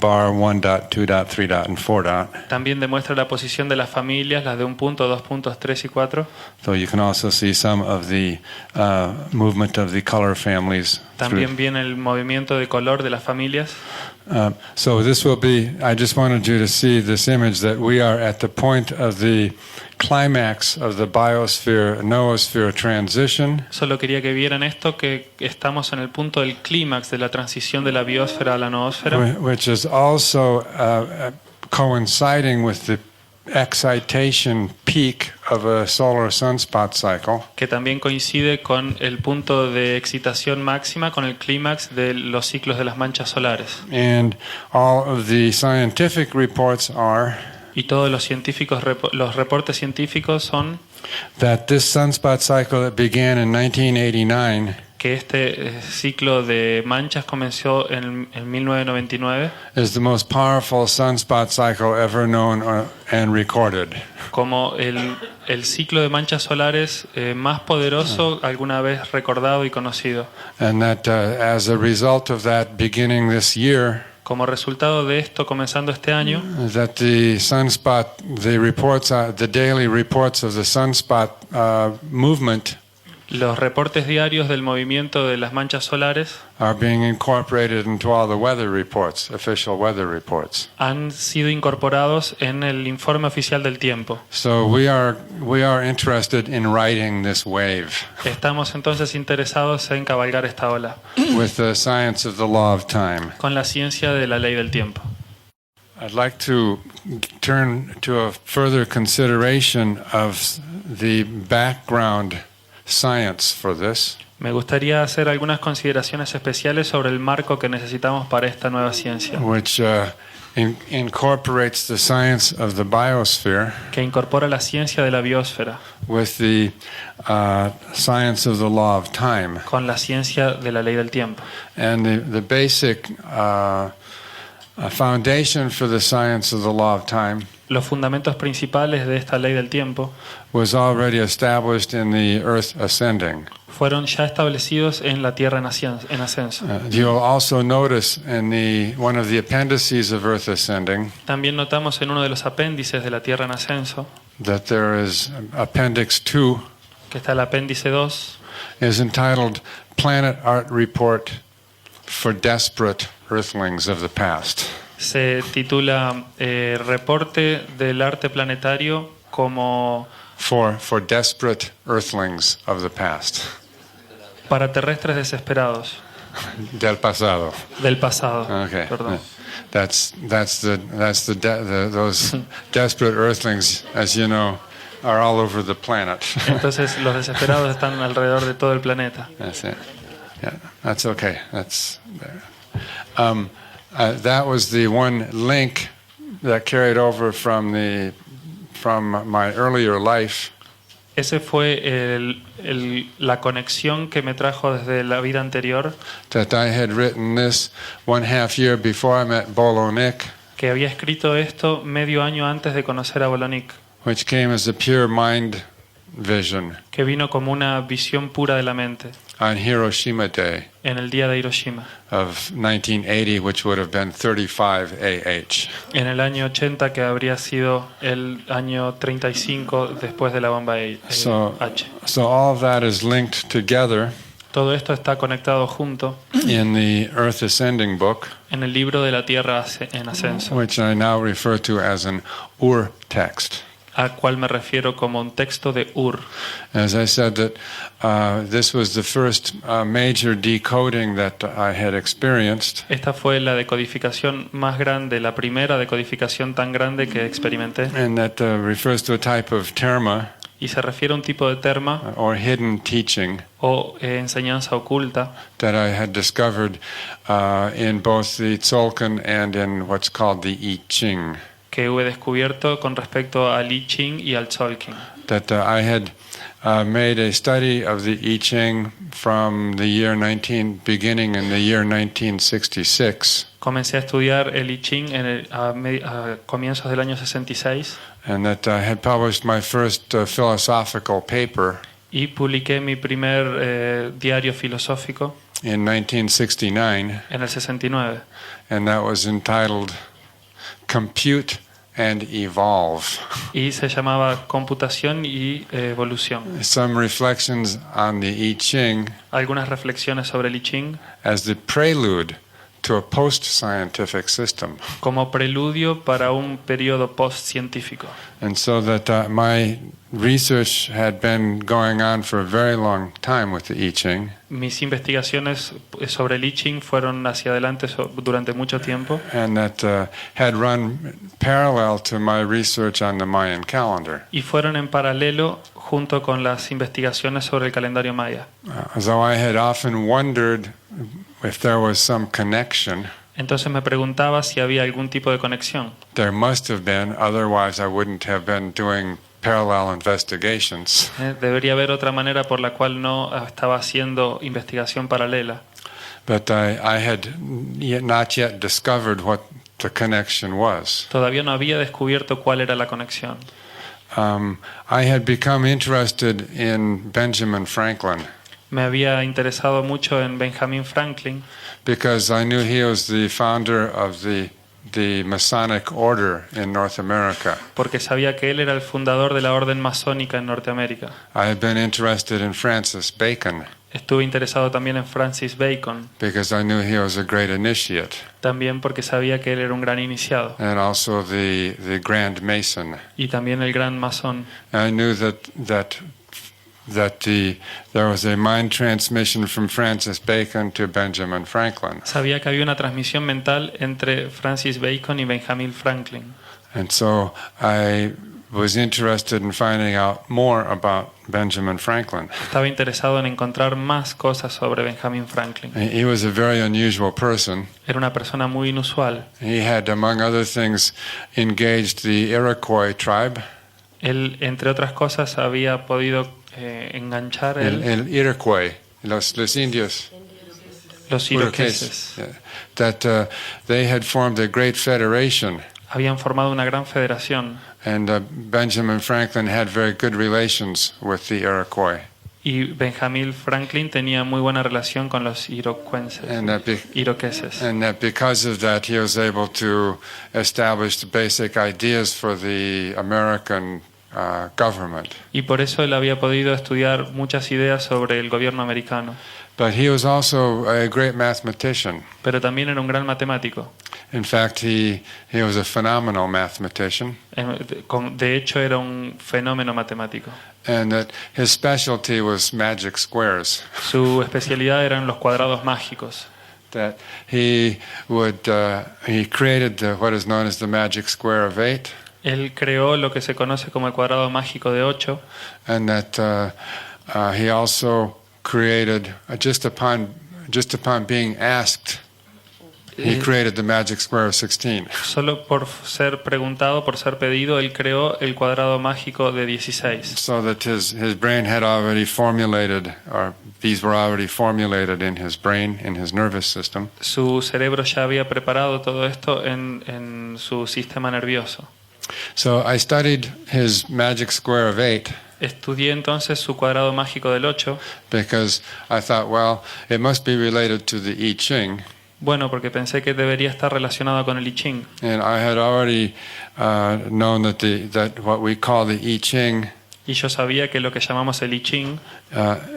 bar 1 dot, 2 dot, 3 dot, and 4 dot. También demuestra la posición de las familias, las de 1 punto, 2 puntos, 3 y 4. So you can also see some of the movement of the color families. También viene el movimiento de color de las familias. So this will be, I just wanted you to see this image that we are at the point of the climax of the Biosfera-Noosfera transition. Solo quería que vieran esto, que estamos en el punto del clímax de la transición de la biosfera a la noósfera, Which is also coinciding with the excitation peak of a solar sunspot cycle. que también coincide con el punto de excitación máxima, con el clímax de los ciclos de las manchas solares. And all of the scientific reports are Y todos los científicos, los reportes científicos son that this sunspot cycle that began in 1989 que este ciclo de manchas comenzó en 1999 is the most powerful sunspot cycle ever known and recorded. como el ciclo de manchas solares más poderoso alguna vez recordado y conocido. And that as a result of that beginning this year, Como resultado de esto, comenzando este año, that the sunspot, the daily reports of the sunspot movement los reportes diarios del movimiento de las manchas solares are being incorporated into all the weather reports, official weather reports. han sido incorporados en el informe oficial del tiempo. So we are interested in riding this wave Estamos entonces interesados en cabalgar esta ola with the science of the law of time. con la ciencia de la ley del tiempo. I'd like to turn to a further consideration of the background science for this, Me gustaría hacer algunas consideraciones especiales sobre el marco que necesitamos para esta nueva ciencia, which incorporates the science of the biosphere que incorpora la ciencia de la biosfera with the science of the law of time. con la ciencia de la ley del tiempo. And the basic foundation for the science of the law of time Los fundamentos principales de esta ley del tiempo was already established in the Earth Ascending. fueron ya establecidos en la Tierra en ascenso. You'll also notice in one of the appendices of Earth Ascending También notamos en uno de los apéndices de la Tierra en ascenso that there is Appendix 2 que está el apéndice 2, is entitled Planet Art Report for Desperate Earthlings of the Past. se titula Reporte del Arte Planetario como For desperate earthlings of the past. para terrestres desesperados Del pasado. del pasado. Okay. Perdón. Those desperate earthlings, as you know, are all over the planet. Entonces los desesperados están alrededor de todo el planeta. That's it. Yeah, that's okay. That's there. That was the one link that carried over from my earlier life. Ese fue la conexión que me trajo desde la vida anterior, That I had written this 1/2 year before I met Bolonik, que había escrito esto medio año antes de conocer a Bolonik, which came as a pure mind vision que vino como una visión pura de la mente on Hiroshima Day en el día de Hiroshima, of 1980, which would have been 35 AH. en el año 80, que habría sido el año 35 después de la bomba H. So all of that is linked together Todo esto está conectado junto in the Earth Ascending book, en el libro de la Tierra en ascenso, which I now refer to as an Ur text. al cual me refiero como un texto de Ur. As I said, that this was the first major decoding that I had experienced, Esta fue la decodificación más grande, la primera decodificación tan grande que experimenté, and that refers to a type of terma y se refiere a un tipo de terma or hidden teaching o enseñanza oculta that I had discovered in both the Tzolk'in and in what's called the I Ching. que hube descubierto con respecto al I Ching y al Tzolk'in. That I had made a study of the I Ching from the year beginning in the year 1966, Comencé a estudiar el I Ching a comienzos del año 66 and that I had published my first philosophical paper Y publiqué mi primer diario filosófico in 1969, en el 69. and that was entitled Compute and Evolve. Y se llamaba Computación y Evolución. Some reflections on the I Ching Algunas reflexiones sobre el I Ching as the prelude to a post-scientific system. como preludio para un periodo post-científico. And so that my research had been going on for a very long time with the I Ching, Mis investigaciones sobre el I Ching fueron hacia adelante durante mucho tiempo and that had run parallel to my research on the Mayan calendar. y fueron en paralelo junto con las investigaciones sobre el calendario maya. So I had often wondered if there was some connection. Entonces me preguntaba si había algún tipo de conexión. There must have been, otherwise I wouldn't have been doing parallel investigations. Debería haber otra manera por la cual no estaba haciendo investigación paralela. But I had not yet discovered what the connection was. Todavía no había descubierto cuál era la conexión. I had become interested in Benjamin Franklin Me había interesado mucho en Benjamin Franklin because I knew he was the founder of the Masonic order in North America. porque sabía que él era el fundador de la orden masónica en Norteamérica. I had been interested in Francis Bacon Estuve interesado también en Francis Bacon, because I knew he was a great initiate, también porque sabía que él era un gran iniciado and also the Grand Mason. y también el gran masón. I knew that there was a mind transmission from Francis Bacon to Benjamin Franklin. Sabía que había una transmisión mental entre Francis Bacon y Benjamin Franklin. And so I was interested in finding out more about Benjamin Franklin. Estaba interesado en encontrar más cosas sobre Benjamin Franklin. He was a very unusual person. Era una persona muy inusual. He had, among other things, engaged the Iroquois tribe. Él, entre otras cosas, había podido enganchar El Iroquois, los indios. los iroqueses. Yeah. That they had formed a great federation. Habían formado una gran federación And Benjamin Franklin had very good relations with the Iroquois. y Benjamin Franklin tenía muy buena relación con los iroqueses. Iroqueses. And that because of that, he was able to establish the basic ideas for the American government. Y por eso él había podido estudiar muchas ideas sobre el gobierno americano. But he was also a great mathematician. Pero también era un gran matemático. In fact, he was a phenomenal mathematician. De hecho, era un fenómeno matemático. And that his specialty was magic squares. Su especialidad eran los cuadrados mágicos. That he created what is known as the magic square of 8. Él creó lo que se conoce como el cuadrado mágico de 8. And that he also created, just upon being asked, he created the magic square of 16. Solo por ser preguntado, por ser pedido, él creó el cuadrado mágico de 16. So that his brain had already formulated, or these were already formulated in his brain, in his nervous system. Su cerebro ya había preparado todo esto en su sistema nervioso. So I studied his magic square of 8. Estudié entonces su cuadrado mágico del 8. Because I thought, well, it must be related to the I Ching. Bueno, porque pensé que debería estar relacionado con el I Ching. And I had already known that what we call the I Ching Y yo sabía que lo que llamamos el I Ching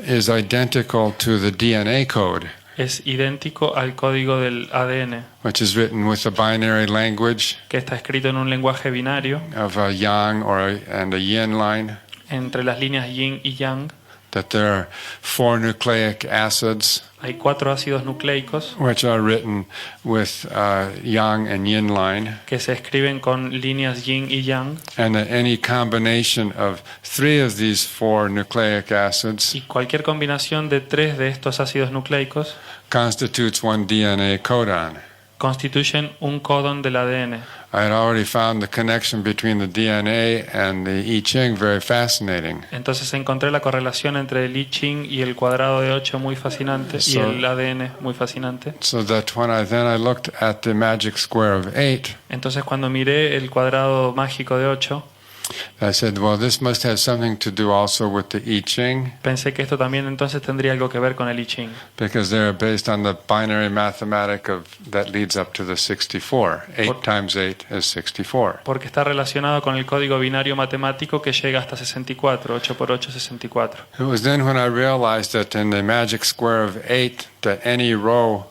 is identical to the DNA code, es idéntico al código del ADN, which is written with a binary language que está escrito en un lenguaje binario of a yang and a yin line. entre las líneas yin y yang. That there are 4 nucleic acids, Hay 4 ácidos nucleicos which are written with yang and yin line, que se escriben con líneas yin y yang, and that any combination of 3 of these 4 nucleic acids y cualquier combinación de 3 de estos ácidos nucleicos constitutes one DNA codon. constituyen un códon del ADN. I had already found the connection between the DNA and the I Ching very fascinating. Entonces encontré la correlación entre el I Ching y el cuadrado de 8 muy fascinante y el ADN muy fascinante. So that when I looked at the magic square of 8, Entonces cuando miré el cuadrado mágico de 8, I said, well, this must have something to do also with the I Ching, Pensé que esto también entonces tendría algo que ver con el I Ching, because they're based on the binary mathematic that leads up to the 64. 8 times 8 is 64. porque está relacionado con el código binario matemático que llega hasta 64, 8 por 8, 64. It was then when I realized that in the magic square of 8, that any row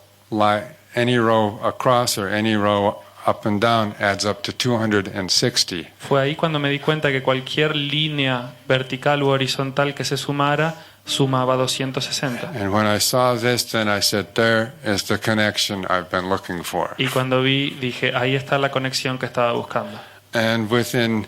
across or any row up and down adds up to 260. Fue ahí cuando me di cuenta que cualquier línea vertical u horizontal que se sumara sumaba 260. And when I saw this, then I said, there is the connection I've been looking for. Y cuando vi, dije, ahí está la conexión que estaba buscando. And within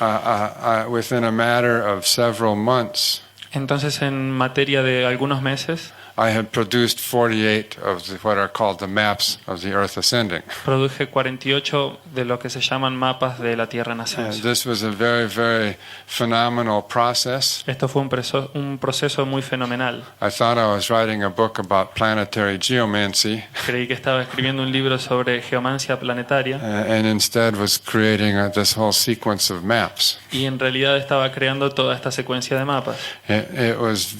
a matter of several months, Entonces, en materia de algunos meses, I had produced 48 of what are called the maps of the Earth ascending. produje 48 de lo que se llaman mapas de la Tierra en ascenso. This was a very, very phenomenal process. Esto fue un proceso muy fenomenal. I thought I was writing a book about planetary geomancy, Creí que estaba escribiendo un libro sobre geomancia planetaria and instead was creating this whole sequence of maps. y en realidad estaba creando toda esta secuencia de mapas. It was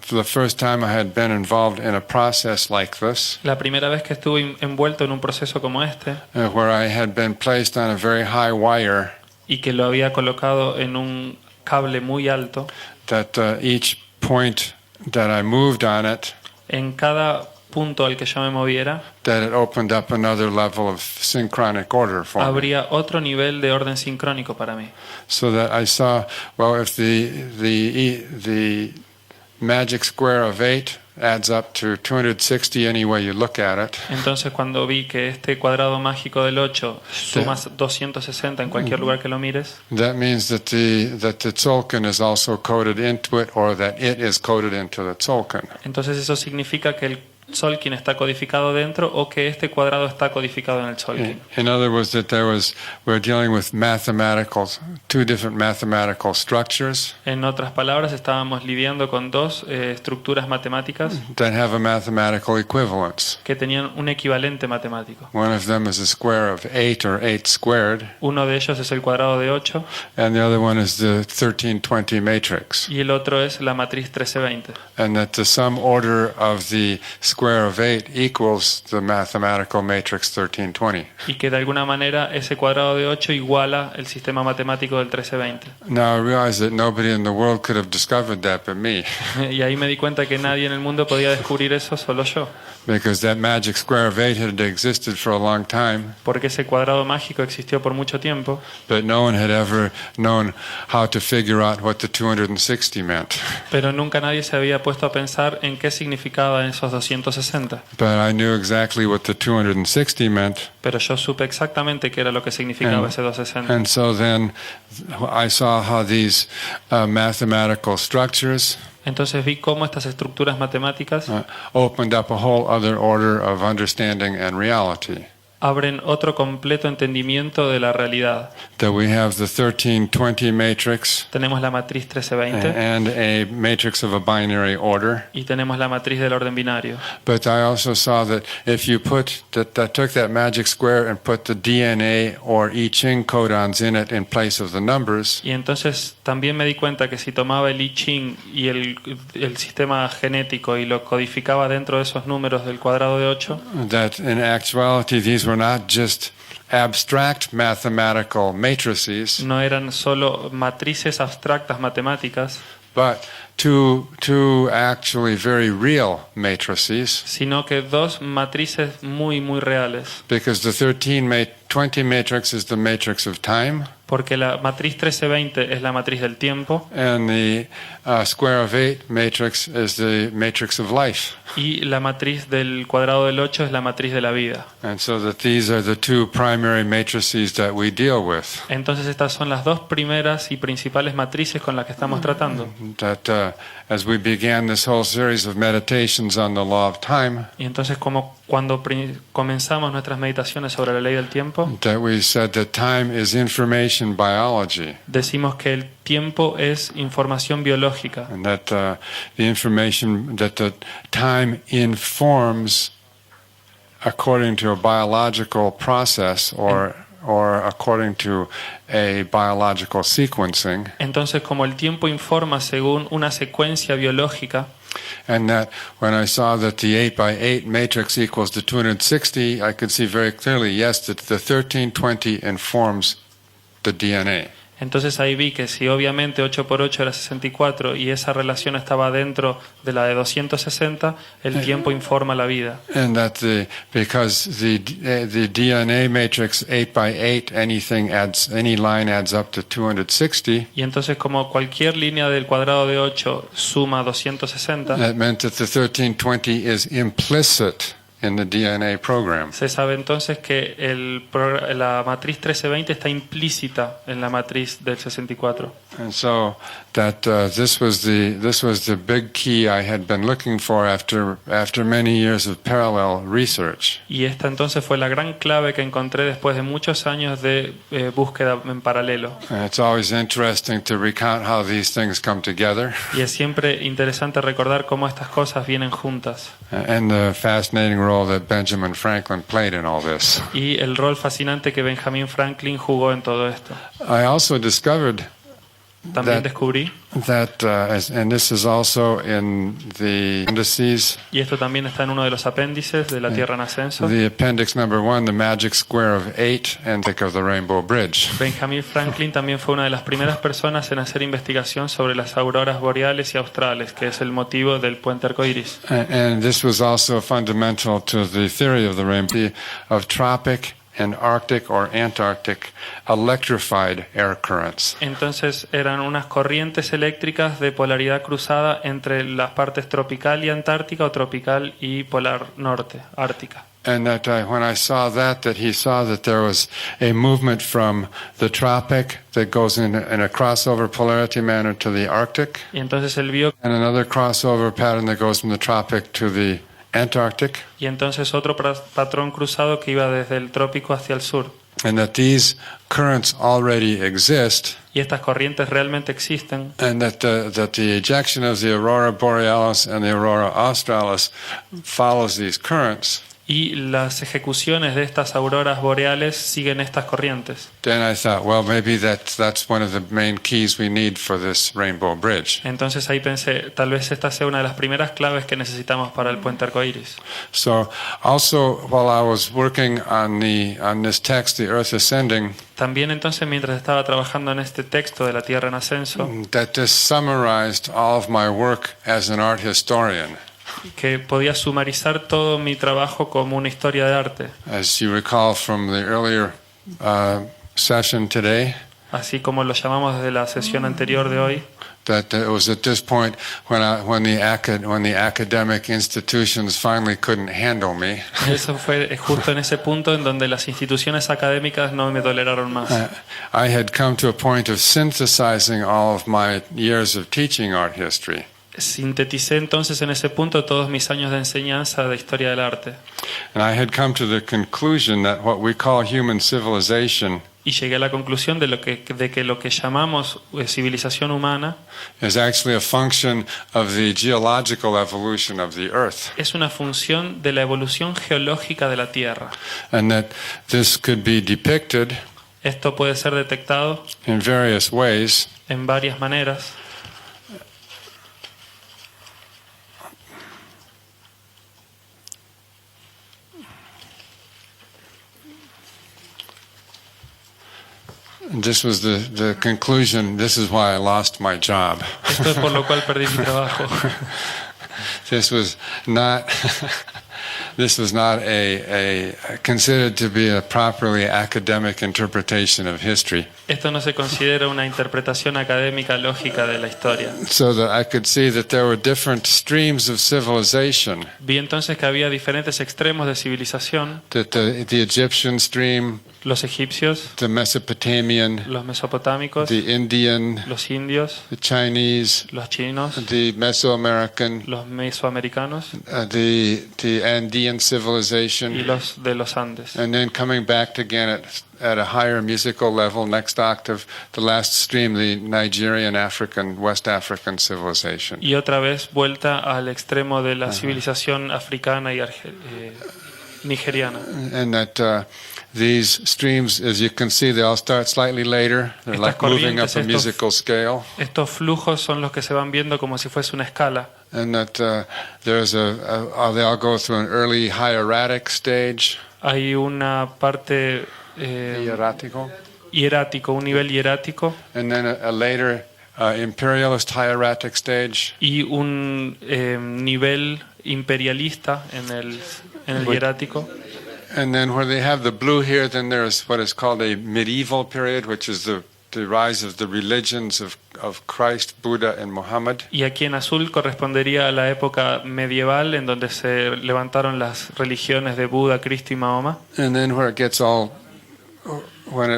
the first time I had been involved in a process like this, La primera vez que estuve envuelto en un proceso como este where I had been placed on a very high wire y que lo había colocado en un cable muy alto, that each point that I moved on it, en cada punto al que yo me moviera, that it opened up another level of synchronic order for me. habría otro nivel de orden sincrónico para mí. So that I saw, well, if the magic square of 8 adds up to 260 any way you look at it, Entonces cuando vi que este cuadrado mágico del 8 suma 260 en cualquier lugar que lo mires, that means that the tzolk'in is also coded into it, or that it is coded into the tzolk'in. entonces eso significa que el Tzolk'in está codificado dentro o que este cuadrado está codificado en el Tzolk'in. In other words, that we're dealing with two different mathematical structures En otras palabras, estábamos lidiando con dos estructuras matemáticas that have a mathematical equivalence. que tenían un equivalente matemático. One of them is a square of 8, or 8 squared, Uno de ellos es el cuadrado de 8 and the other one is the 1320 matrix. y el otro es la matriz 1320. And that the sum order of the square of 8 equals the mathematical matrix 1320. Y que de alguna manera ese cuadrado de 8 iguala el sistema matemático del 1320. Now I realize that nobody in the world could have discovered that but me, Y ahí me di cuenta que nadie en el mundo podía descubrir eso, solo yo. because that magic square of 8 had existed for a long time, Porque ese cuadrado mágico existió por mucho tiempo, but no one had ever known how to figure out what the 260 meant. pero nunca nadie se había puesto a pensar en qué significaban esos 260. But I knew exactly what the 260 meant, Pero yo supe exactamente qué era lo que significaba ese 260. and so then I saw how these mathematical structures Entonces vi cómo estas estructuras matemáticas opened up a whole other order of understanding and reality. abren otro completo entendimiento de la realidad. That we have the 1320 matrix Tenemos la matriz 1320 and a matrix of a binary order. y tenemos la matriz del orden binario. But I also saw that if you took that magic square and put the DNA or I Ching codons in it in place of the numbers, Y entonces también me di cuenta que si tomaba el I Ching y el sistema genético y lo codificaba dentro de esos números del cuadrado de 8, that in actuality these were not just abstract mathematical matrices, no eran solo matrices abstractas matemáticas, but two actually very real matrices, sino que dos matrices muy, muy reales. because the 1320 matrix is the matrix of time, Porque la matriz 1320 es la matriz del tiempo and the square of 8 matrix is the matrix of life. y la matriz del cuadrado del 8 es la matriz de la vida. And so that these are the two primary matrices that we deal with. Entonces estas son las dos primeras y principales matrices con las que estamos tratando. That as we began this whole series of meditations on the law of time, Y entonces como cuando comenzamos nuestras meditaciones sobre la ley del tiempo, that we said that time is information biology, decimos que el tiempo es información biológica and that the time informs according to a biological process or or according to a biological sequencing. Entonces, como el tiempo informa según una secuencia biológica, And that when I saw that the 8 by 8 matrix equals to 260, I could see very clearly, yes, that the 1320 informs the DNA. entonces ahí vi que si obviamente 8 por 8 era 64 y esa relación estaba dentro de la de 260, el tiempo informa la vida. And that because the DNA matrix 8 by 8, any line adds up to 260. Y entonces como cualquier línea del cuadrado de 8 suma 260, That meant that the 1320 is implicit in the DNA program. se sabe entonces que la matriz 1320 está implícita en la matriz del 64. And so that this was the big key I had been looking for after many years of parallel research. Y esta entonces fue la gran clave que encontré después de muchos años de búsqueda en paralelo. And it's always interesting to recount how these things come together, Y es siempre interesante recordar cómo estas cosas vienen juntas. and the fascinating role that Benjamin Franklin played in all this. Y el rol fascinante que Benjamin Franklin jugó en todo esto. I also discovered También That- descubrí, that, and this is also in the appendices, y esto también está en uno de los apéndices de la Tierra en Ascenso, the appendix number 1, the magic square of 8, and think of the Rainbow Bridge. Benjamin Franklin también fue una de las primeras personas en hacer investigación sobre las auroras boreales y australes, que es el motivo del puente arcoíris. And this was also fundamental to the theory of the rainbow, of tropic and Arctic or Antarctic electrified air currents. Entonces eran unas corrientes eléctricas de polaridad cruzada entre las partes tropical y antártica o tropical y polar norte, ártica. And that when I saw that he saw that there was a movement from the tropic that goes in a crossover polarity manner to the Arctic, Y entonces él vio, and another crossover pattern that goes from the tropic to the Antarctic, y entonces otro patrón cruzado que iba desde el trópico hacia el sur. and that these currents already exist, Y estas corrientes realmente existen, and that the ejection of the aurora borealis and the aurora australis follows these currents. y las ejecuciones de estas auroras boreales siguen estas corrientes. Then I thought, well, maybe that's one of the main keys we need for this Rainbow Bridge. Entonces ahí pensé, tal vez esta sea una de las primeras claves que necesitamos para el puente arcoíris. So, also while I was working on this text, The Earth Ascending, También entonces mientras estaba trabajando en este texto de la Tierra en Ascenso, that just summarized all of my work as an art historian. que podía sumarizar todo mi trabajo como una historia de arte. As you recall from the earlier session today, Así como lo llamamos desde la sesión anterior de hoy, that it was at this point when the academic institutions finally couldn't handle me. eso fue justo en ese punto en donde las instituciones académicas no me toleraron más. I had come to a point of synthesizing all of my years of teaching art history. Sinteticé entonces en ese punto todos mis años de enseñanza de historia del arte. And I had come to the conclusion that what we call human civilization Y llegué a la conclusión de que lo que llamamos civilización humana is actually a function of the geological evolution of the Earth. es una función de la evolución geológica de la Tierra. And that this could be depicted Esto puede ser detectado in various ways. en varias maneras. And this was the conclusion. This is why I lost my job. Esto es por lo cual perdí mi trabajo. This was not a considered to be a properly academic interpretation of history. Esto no se considera una interpretación académica lógica de la historia. So that I could see that there were different streams of civilization. Vi entonces que había diferentes extremos de civilización, That the Egyptian stream, los egipcios, the Mesopotamian, los mesopotámicos, the Indian, los indios, the Chinese, los chinos, the Mesoamerican, los mesoamericanos the Andean y civilization, los de los Andes. and then coming back again at a higher musical level, next octave, the last stream, the Nigerian, African, West African civilization. Y otra vez vuelta al extremo de la civilización africana nigeriana. And that these streams, as you can see, they all start slightly later. They're Estas like moving up corrientes, a musical scale. Estos flujos son los que se van viendo como si fuese una escala. And that there's they all go through an early hieratic stage. Hay una parte hierático, un nivel hierático, And then a later imperialist hieratic stage. y un nivel imperialista en el hierático. And then where they have the blue here, then there's what is called a medieval period, which is the rise of the religions of Christ, Buddha, and Muhammad. Y aquí en azul correspondería a la época medieval en donde se levantaron las religiones de Buda, Cristo y Mahoma. And then where it gets all when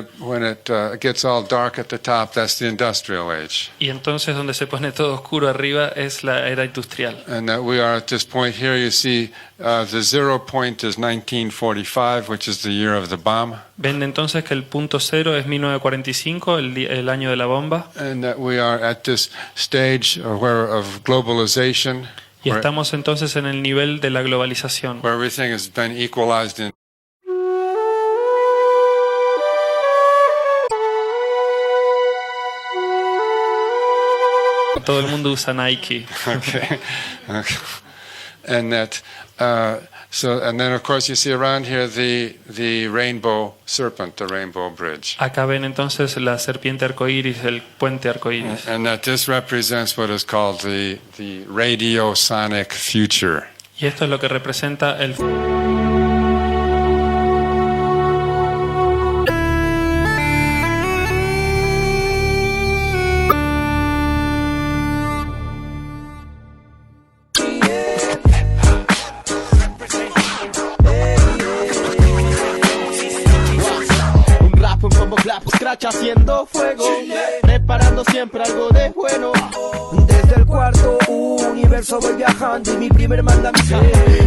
it gets all dark at the top, that's the industrial age. Y entonces donde se pone todo oscuro arriba es la era industrial. And that we are at this point here. You see, the 0 point is 1945, which is the year of the bomb. Ven entonces que el punto cero es 1945, el año de la bomba. And that we are at this stage of globalization. Y estamos entonces en el nivel de la globalización, Where everything has been equalized in. todo el mundo usa Nike. Okay. And that, and then of course you see around here the rainbow serpent, the rainbow bridge. Acá ven entonces la serpiente arcoíris, el puente arcoíris. And that this represents what is called the radiosonic future. Y esto es lo que representa el Scratch haciendo fuego, preparando siempre algo de bueno. Desde el cuarto universo voy viajando y mi primer mandamiento.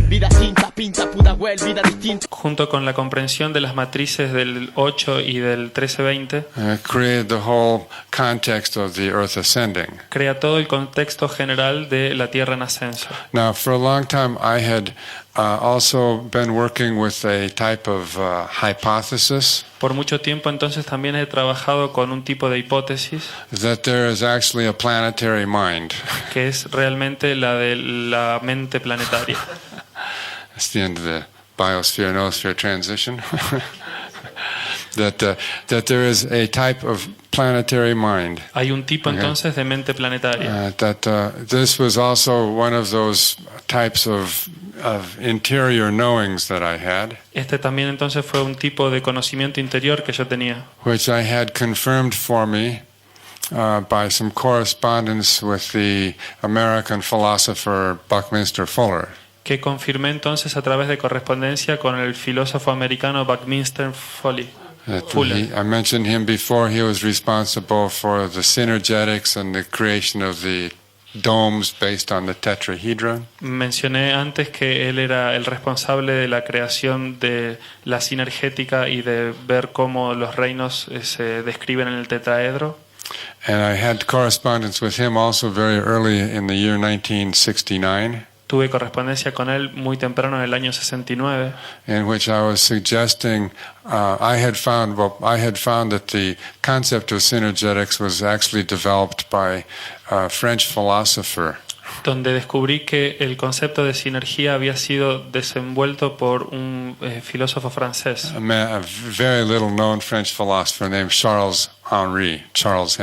Vida tinta, pinta, puta well, vida distinta. Junto con la comprensión de las matrices del 8 y del 1320, created the whole context of the Earth ascending. Crea todo el contexto general de la Tierra en ascenso. Now, for a long time, I had also been working with a type of hypothesis. Por mucho tiempo entonces también he trabajado con un tipo de hipótesis That there is actually a planetary mind. que es realmente la de la mente planetaria. It's the end of the Biosfera-Noosfera transition. that there is a type of planetary mind. Hay un tipo entonces de mente planetaria. This was also one of those types of interior knowings that I had. Este también entonces fue un tipo de conocimiento interior que yo tenía, Which I had confirmed for me by some correspondence with the American philosopher Buckminster Fuller. que confirmé entonces a través de correspondencia con el filósofo americano Buckminster Fuller. I mentioned him before. He was responsible for the synergetics and the creation of the domes based on the tetrahedron. Mencioné antes que él era el responsable de la creación de la sinergética y de ver cómo los reinos se describen en el tetraedro. And I had correspondence with him also very early in the year 1969. Tuve correspondencia con él muy temprano en el año 69, in which I was suggesting I had found that the concept of synergetics was actually developed by a French philosopher. donde descubrí que el concepto de sinergia había sido desenvuelto por un filósofo francés. A very little known French philosopher named Charles Henry. Charles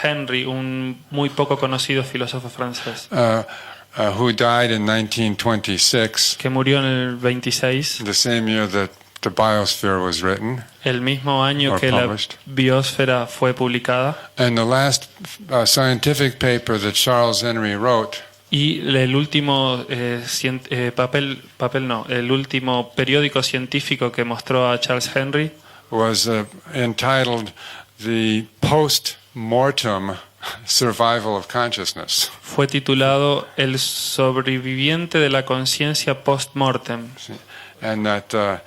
Henry, un muy poco conocido filósofo francés. Who died in 1926, que murió en el 26, the same year that the Biosphere was written. El mismo año que la Biosfera fue publicada. And the last scientific paper that Charles Henry wrote. Y el último el último periódico científico que mostró a Charles Henry was entitled "The Post-Mortem Survival of Consciousness". Fue titulado El sobreviviente de la conciencia post-mortem. And that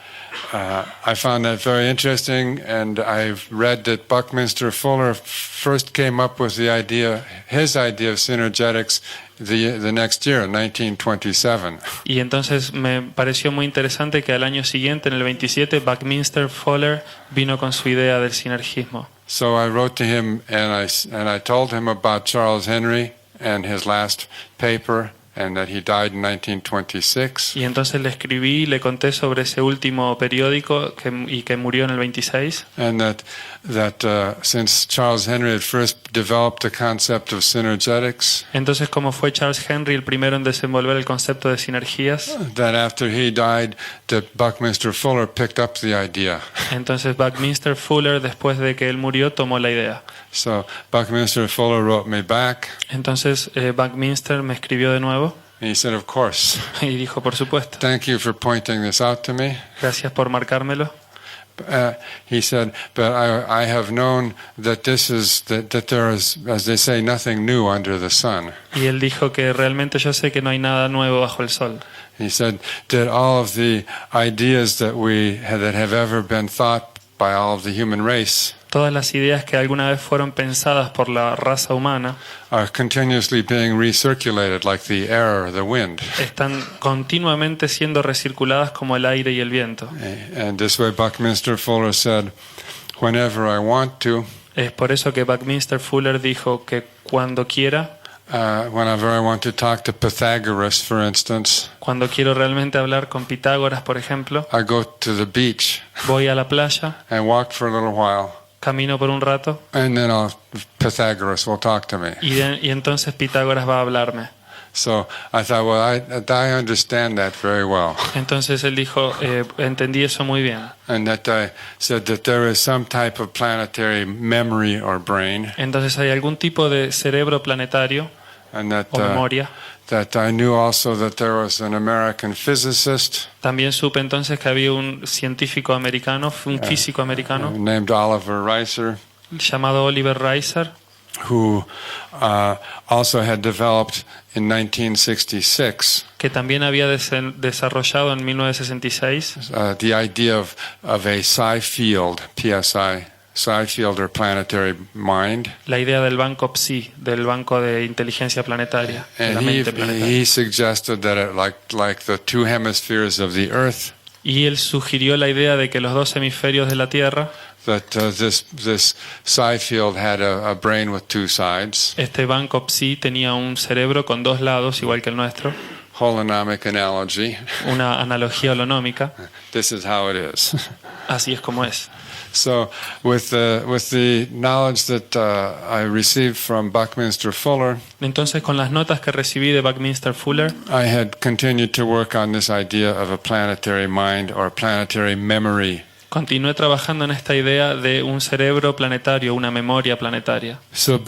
I found that very interesting, and I've read that Buckminster Fuller first came up with his idea of synergetics the next year, in 1927. Y entonces me pareció muy interesante que al año siguiente, en el 27, Buckminster Fuller vino con su idea del sinergismo. So I wrote to him and I told him about Charles Henry and his last paper, and that he died in 1926. Y entonces le escribí y le conté sobre ese último periódico y que murió en el 26. And that since Charles Henry had first developed the concept of synergetics, Entonces, como fue Charles Henry el primero en desenvolver el concepto de sinergias, that after he died, that Buckminster Fuller picked up the idea. entonces Buckminster Fuller, después de que él murió, tomó la idea. So Buckminster Fuller wrote me back. Entonces Buckminster me escribió de nuevo And he said, "Of course. y dijo, por supuesto, Thank you for pointing this out to me." gracias por marcármelo. He said, "But I have known that that there is, as they say, nothing new under the sun." Y él dijo que realmente yo sé que no hay nada nuevo bajo el sol. He said that all of the ideas that have ever been thought by all of the human race Todas las ideas que alguna vez fueron pensadas por la raza humana are continuously being recirculated like the air or the wind. están continuamente siendo recirculadas como el aire y el viento. And this way Buckminster Fuller said, "Whenever I want to, Es por eso que Buckminster Fuller dijo que cuando quiera, whenever I want to talk to Pythagoras, for instance, cuando quiero realmente hablar con Pitágoras, por ejemplo, I go to the beach voy a la playa, and walk for a little while, camino por un rato and then Pythagoras will talk to me." y entonces Pitágoras va a hablarme. So I thought, well, I understand that very well. Entonces él dijo, entendí eso muy bien. And that I said that there is some type of planetary memory or brain, Entonces hay algún tipo de cerebro planetario and that o memoria. that I knew also that there was an American physicist También supe entonces que había un científico americano, un físico americano, named Oliver Reiser, llamado Oliver Reiser, who also had developed in 1966 que también había desarrollado en 1966 the idea of a psi field, psi field or planetary mind. la idea del banco Psi, del banco de inteligencia planetaria, de la And mente planetaria. he suggested that like the two hemispheres of the Earth, Y él sugirió la idea de que los dos hemisferios de la Tierra, that this psi field had a brain with two sides. este banco Psi tenía un cerebro con dos lados, igual que el nuestro, Holonomic analogy. una analogía holonómica. This is how it is. Así es como es. So, with the knowledge that I received from Buckminster Fuller, Entonces, con las notas que recibí de Buckminster Fuller, I had continued to work on this idea of a planetary mind or planetary memory. continué trabajando en esta idea de un cerebro planetario, una memoria planetaria. So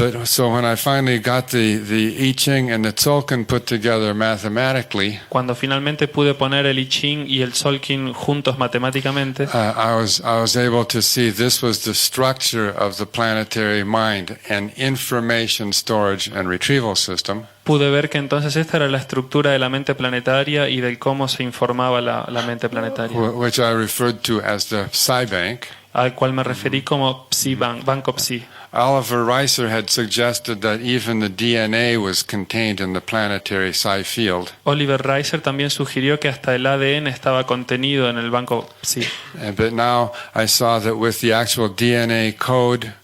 when I finally got the I Ching and the Tzolk'in put together mathematically, Cuando finalmente pude poner el I Ching y el Tzolk'in juntos matemáticamente, I was able to see this was the structure of the planetary mind, an information storage and retrieval system. pude ver que entonces esta era la estructura de la mente planetaria y de cómo se informaba la mente planetaria, Which I referred to as the Psi Bank. al cual me referí como Psi Banco Psi. Oliver Reiser had suggested that even the DNA was contained in the planetary psi field. Oliver Reiser también sugirió que hasta el ADN estaba contenido en el banco Psi. But now I saw that with the actual DNA code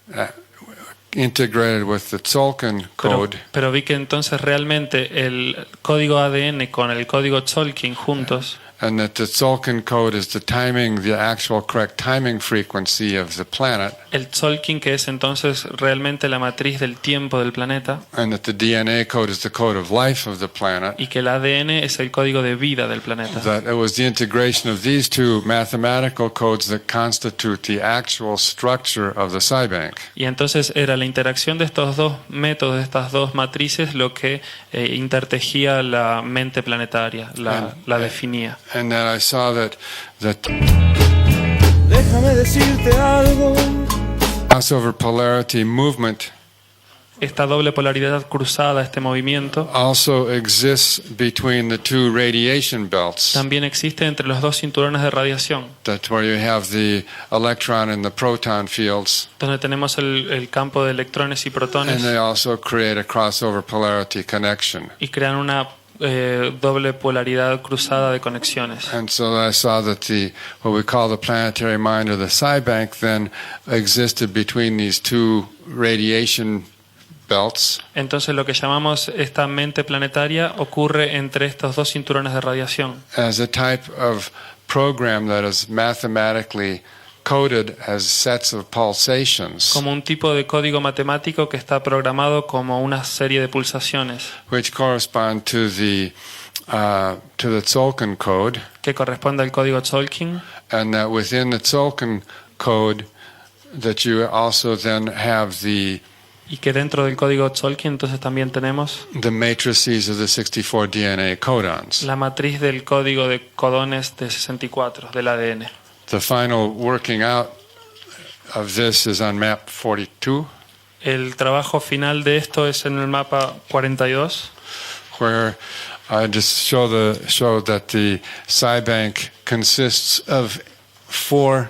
integrated with the Tzolk'in code, Pero vi que entonces realmente el código ADN con el código Tzolk'in juntos, and that the Tzolk'in code is the actual correct timing frequency of the planet, el Tzolk'in, que es entonces realmente la matriz del tiempo del planeta, and that the DNA code is the code of life of the planet, y que el ADN es el código de vida del planeta. that it was the integration of these two mathematical codes that constitute the actual structure of the Psi Bank. Y entonces era la interacción de estos dos métodos, de estas dos matrices, lo que intertejía la mente planetaria, la definía. And then I saw that Déjame decirte algo. crossover polarity movement esta doble polaridad cruzada, este movimiento, also exists between the two radiation belts. también existe entre los dos cinturones de radiación, That's where you have the electron and the proton fields, donde tenemos el campo de electrones y protones, and they also create a crossover polarity connection. y crean una doble polaridad cruzada de conexiones. And so I saw that what we call the planetary mind or the psi bank then existed between these two radiation belts. Entonces lo que llamamos esta mente planetaria ocurre entre estos dos cinturones de radiación, As a type of program that is mathematically coded as sets of pulsations, como un tipo de código matemático que está programado como una serie de pulsaciones which correspond to the Tzolk'in code, que corresponde al código Tzolk'in, and that within the Tzolk'in code that you also then have the y que dentro del código Tzolk'in entonces también tenemos matrices of the 64 DNA codons. la matriz del código de codones de 64 del ADN. The final working out of this is on map 42, El trabajo final de esto es en el mapa 42, where I just show that the psi bank consists of 4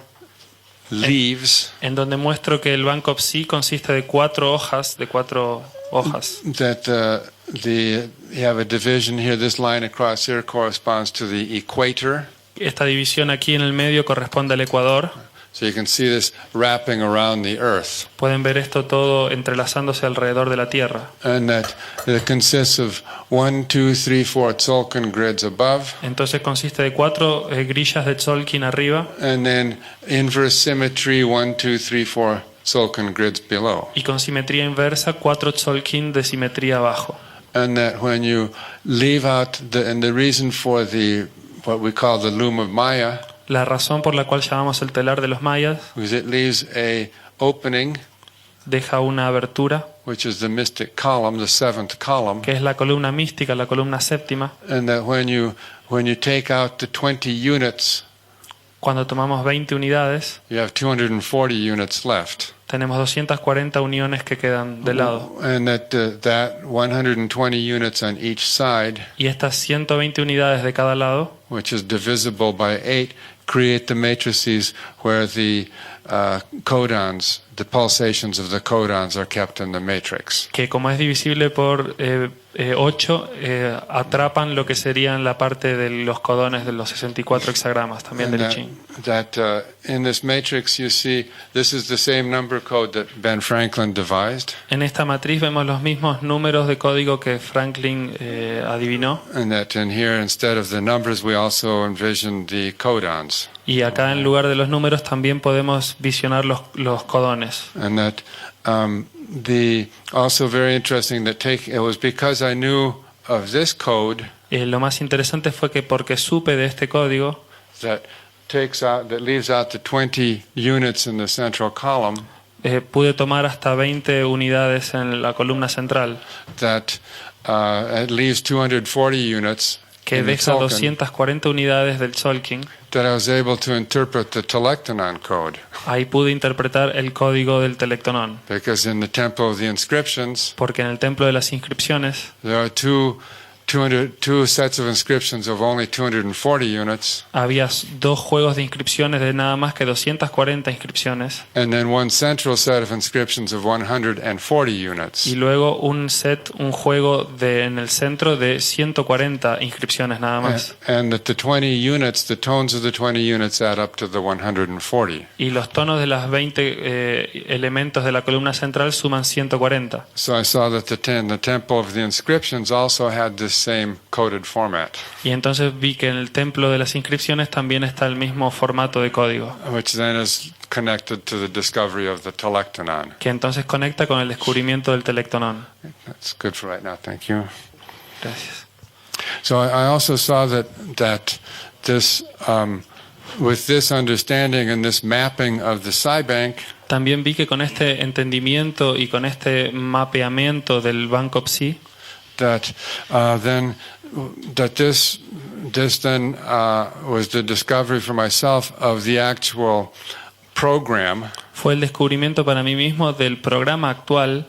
leaves en donde muestro que el banco Psi consiste de 4 hojas, that you have a division here. This line across here corresponds to the equator. Esta división aquí en el medio corresponde al ecuador. So you can see this wrapping around the earth. Pueden ver esto todo entrelazándose alrededor de la Tierra. And that it consists of 1, 2, 3, 4 Tzolk'in grids above. Entonces consiste de 4 grillas de Tzolk'in arriba And then inverse symmetry, 1, 2, 3, 4 Tzolk'in grids below. y con simetría inversa 4 Tzolk'in de simetría abajo. And that when you leave out and the reason for what we call the loom of Maya, La razón por la cual llamamos el telar de los mayas because it leaves a opening, deja una abertura, which is the mystic column, the 7th column, que es la columna mística, la columna séptima. and that when you take out the 20 units, Cuando tomamos 20 unidades, you have 240 units left. tenemos 240 uniones que quedan de lado. And that 120 units on each side, Y estas 120 unidades de cada lado, which is divisible by 8, create the matrices where the codons, the pulsations of the codons are kept in the matrix. que como es divisible por 8, atrapan lo que serían la parte de los codones de los 64 hexagramas, también And del I Ching. in this matrix you see this is the same number code that Ben Franklin devised, En esta matriz vemos los mismos números de código que Franklin adivinó. and that in here instead of the numbers we also envision the codons. Y acá en lugar de los números también podemos visionar los codones. And that also very interesting that it was because I knew of this code Lo más interesante fue que porque supe de este código that leaves out the 20 units in the central column, pude tomar hasta 20 unidades en la columna central, that it leaves 240 units que in the deja Tzolk'in, 240 unidades del Tzolk'in. that I was able to interpret the Telectonon code, Ahí pude interpretar el código del telectonón, because in the temple of the inscriptions porque en el templo de las inscripciones there are two sets of inscriptions of only 240 units, había 2 juegos de inscripciones de nada más que 240 inscripciones, and then one central set of inscriptions of 140 units. y luego un juego en el centro de 140 inscripciones nada más. And that the tones of the 20 units add up to the 140. Y los tonos de las 20 elementos de la columna central suman 140. So I saw that the temple of the inscriptions also had this same coded format, Y entonces vi que en el templo de las inscripciones también está el mismo formato de código, which then is connected to the discovery of the Telectonon. que entonces conecta con el descubrimiento del telectonón. That's good for right now. Thank you. Gracias. So I also saw that this, with this understanding and this mapping of the psi bank, También vi que con este entendimiento y con este mapeamiento del banco Psi, that this then was the discovery for myself of the actual program fue el descubrimiento para mí mismo del programa actual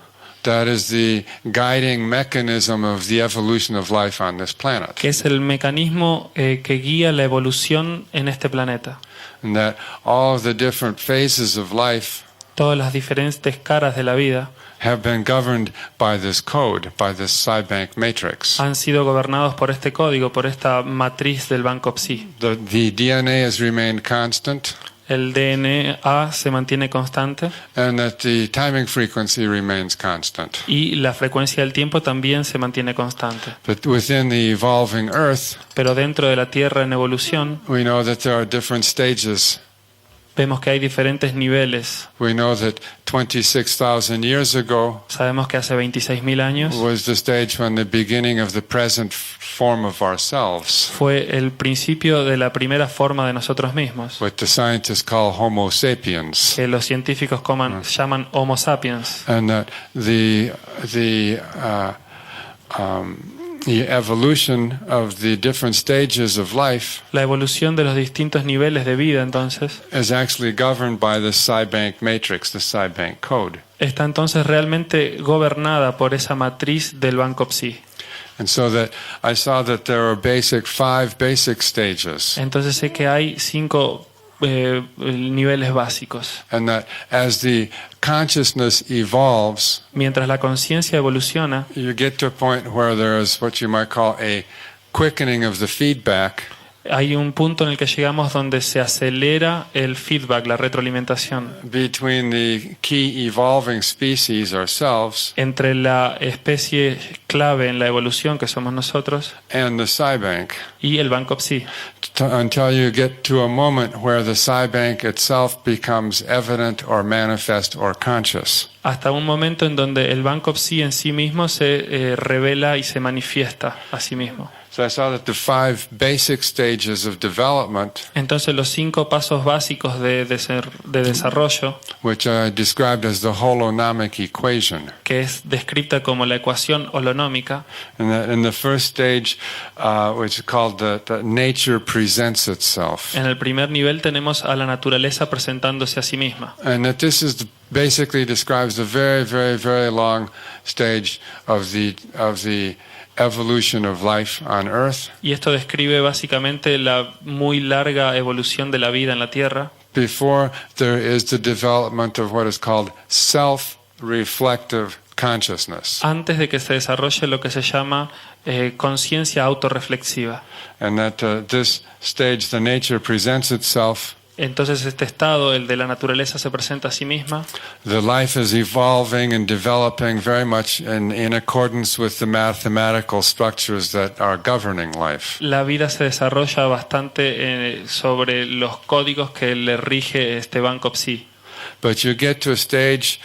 that is the guiding mechanism of the evolution of life on this planet. que es el mecanismo que guía la evolución en este planeta. And that all of the different phases of life Todas las diferentes caras de la vida have been governed by this code, by this Cybank matrix. han sido gobernados por este código, por esta matriz del banco Psi. The DNA has remained constant, El DNA se mantiene constante and that the timing frequency remains constant. y la frecuencia del tiempo también se mantiene constante. But within the evolving Earth, Pero dentro de la Tierra en evolución we know that there are different stages. vemos que hay diferentes niveles. We know that 26,000 years ago Sabemos que hace 26.000 años was the stage when the beginning of the present form of ourselves, fue el principio de la primera forma de nosotros mismos, what the scientists call Homo sapiens. que los científicos llaman Homo sapiens. And that the evolution of the different stages of life La evolución de los distintos niveles de vida, entonces, is actually governed by the Cybank matrix, the Cybank code. está entonces realmente gobernada por esa matriz del banco Psi. And so that I saw that there are five basic stages. Entonces sé que hay 5 niveles básicos. And that as the consciousness evolves, Mientras la conciencia evoluciona, you get to a point where there is what you might call a quickening of the feedback, hay un punto en el que llegamos donde se acelera el feedback, la retroalimentación, between the key evolving species ourselves entre la especie clave en la evolución que somos nosotros and the Cybank, y el banco Psi, until you get to a moment where the Cybank itself becomes evident or manifest or conscious. hasta un momento en donde el banco Psi en sí mismo se revela y se manifiesta a sí mismo. So I saw that the five basic stages of development, Entonces los 5 pasos básicos de desarrollo, which I described as the holonomic equation. que es descrita como la ecuación holonómica, And that in the first stage, which is called the nature presents itself. en el primer nivel tenemos a la naturaleza presentándose a sí misma. And that this is basically describes the very, very, very long stage of the evolution of life on Earth Y esto describe básicamente la muy larga evolución de la vida en la Tierra, before there is the development of what is called self-reflective consciousness. antes de que se desarrolle lo que se llama conciencia autorreflexiva. And that this stage, the nature presents itself. Entonces este estado, el de la naturaleza, se presenta a sí misma. The life is evolving and developing very much in accordance with the mathematical structures that are governing life. La vida se desarrolla bastante sobre los códigos que le rige este banco Psi. But you get to a stage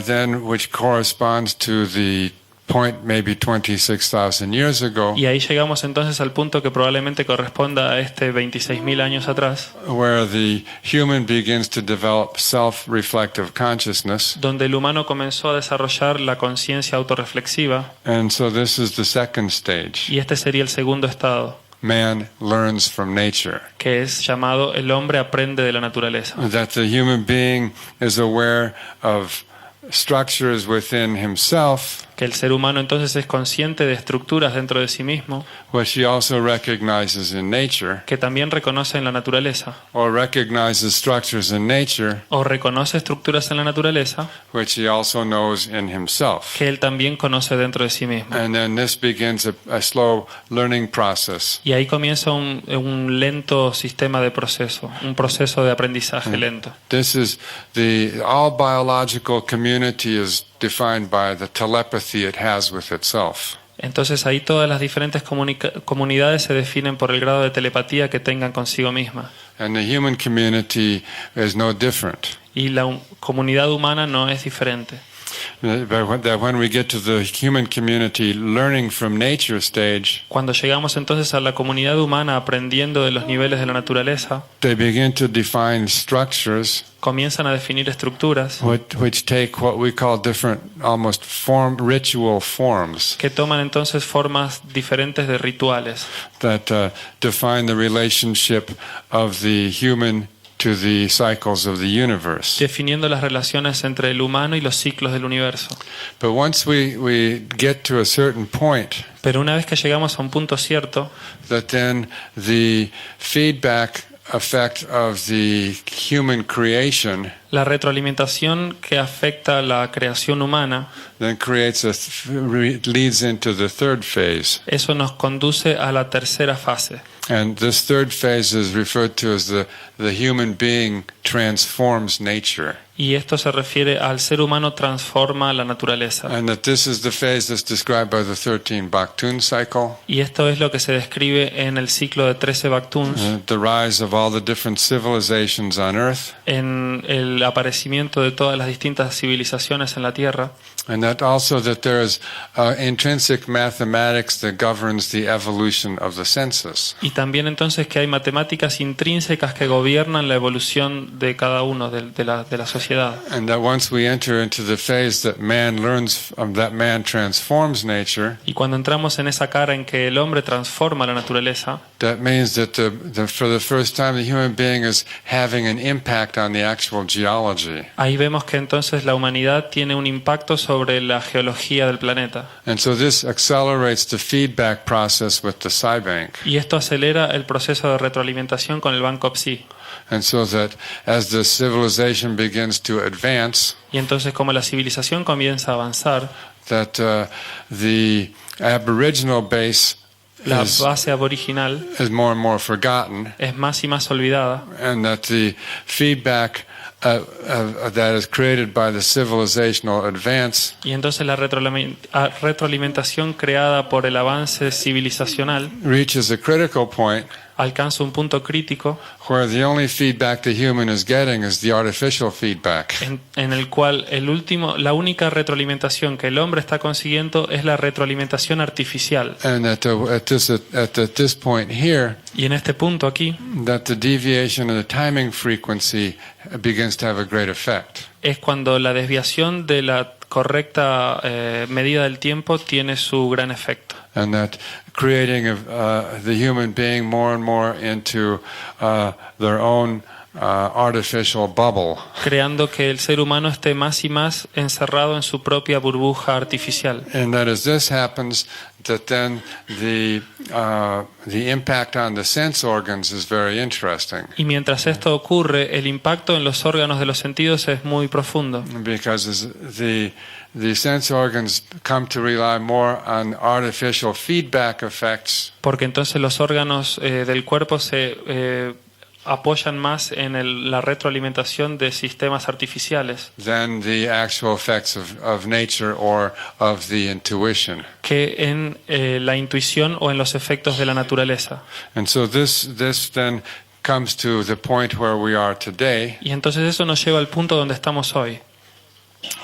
then which corresponds to the point maybe 26,000 years ago, Y ahí llegamos entonces al punto que probablemente corresponda a este 26.000 años atrás, where the human begins to develop self-reflective consciousness. donde el humano comenzó a desarrollar la conciencia autorreflexiva, And so this is the second stage. y este sería el segundo estado, Man learns from nature. que es llamado el hombre aprende de la naturaleza. That the human being is aware of structures within himself, Que el ser humano entonces es consciente de estructuras dentro de sí mismo, which he also recognizes in nature, que también reconoce en la naturaleza, or recognizes structures in nature, o reconoce estructuras en la naturaleza, which he also knows in himself. que él también conoce dentro de sí mismo. And then this begins a slow learning process. Y ahí comienza un lento sistema de proceso, un proceso de aprendizaje lento. This is all biological community is defined by the telepathy it has with itself. Entonces ahí todas las diferentes comunidades se definen por el grado de telepatía que tengan consigo misma. And the human community is no different. Y la comunidad humana no es diferente. That when we get to the human community learning from nature stage, Cuando llegamos entonces a la comunidad humana aprendiendo de los niveles de la naturaleza, they begin to define structures comienzan a definir estructuras which take what we call different, almost ritual forms que toman entonces formas diferentes de rituales, that define the relationship of the human to the cycles of the universe. definiendo las relaciones entre el humano y los ciclos del universo. But once we get to a certain point, Pero una vez que llegamos a un punto cierto, that then the feedback effect of the human creation la retroalimentación que afecta a la creación humana, then leads into the third phase. eso nos conduce a la tercera fase. And this third phase is referred to as the human being transforms nature. Y esto se refiere al ser humano transforma la naturaleza. And that this is the phase that's described by the 13 Baktun cycle. Y esto es lo que se describe en el ciclo de 13 Baktuns, The rise of all the different civilizations on Earth. en el aparecimiento de todas las distintas civilizaciones en la Tierra. And that also that there is intrinsic mathematics that governs the evolution of the senses. Y también entonces que hay matemáticas intrínsecas que gobiernan la evolución de cada uno de la sociedad. And that once we enter into the phase that man learns, that man transforms nature, Y cuando entramos en esa cara en que el hombre transforma la naturaleza, that means that for the first time the human being is having an impact on the actual geology. ahí vemos que entonces la humanidad tiene un impacto sobre la geología del planeta. And so this accelerates the feedback process with the Psi Bank. Y esto acelera el proceso de retroalimentación con el banco Psi. And so that as the civilization begins to advance, Y entonces como la civilización comienza a avanzar, that the aboriginal base la base aboriginal is more and more forgotten, es más y más olvidada, and that the feedback that is created by the civilizational advance y entonces la retroalimentación creada por el avance civilizacional reaches a critical point alcanza un punto crítico where the only feedback the human is getting is the artificial feedback. en el cual la única retroalimentación que el hombre está consiguiendo es la retroalimentación artificial. And at this point here, Y en este punto aquí that the deviation of the timing frequency begins to have a great effect. es cuando la desviación de la correcta medida del tiempo tiene su gran efecto. And that creating the human being more and more into their own artificial bubble. Creando que el ser humano esté más y más encerrado en su propia burbuja artificial. And that as this happens, that then the impact on the sense organs is very interesting. Y mientras esto ocurre, el impacto en los órganos de los sentidos es muy profundo. Because the sense organs come to rely more on artificial feedback effects. Porque entonces los órganos del cuerpo se apoyan más en la retroalimentación de sistemas artificiales Than the actual effects of nature or of the intuition. que en la intuición o en los efectos de la naturaleza. And so this then comes to the point where we are today, Y entonces eso nos lleva al punto donde estamos hoy,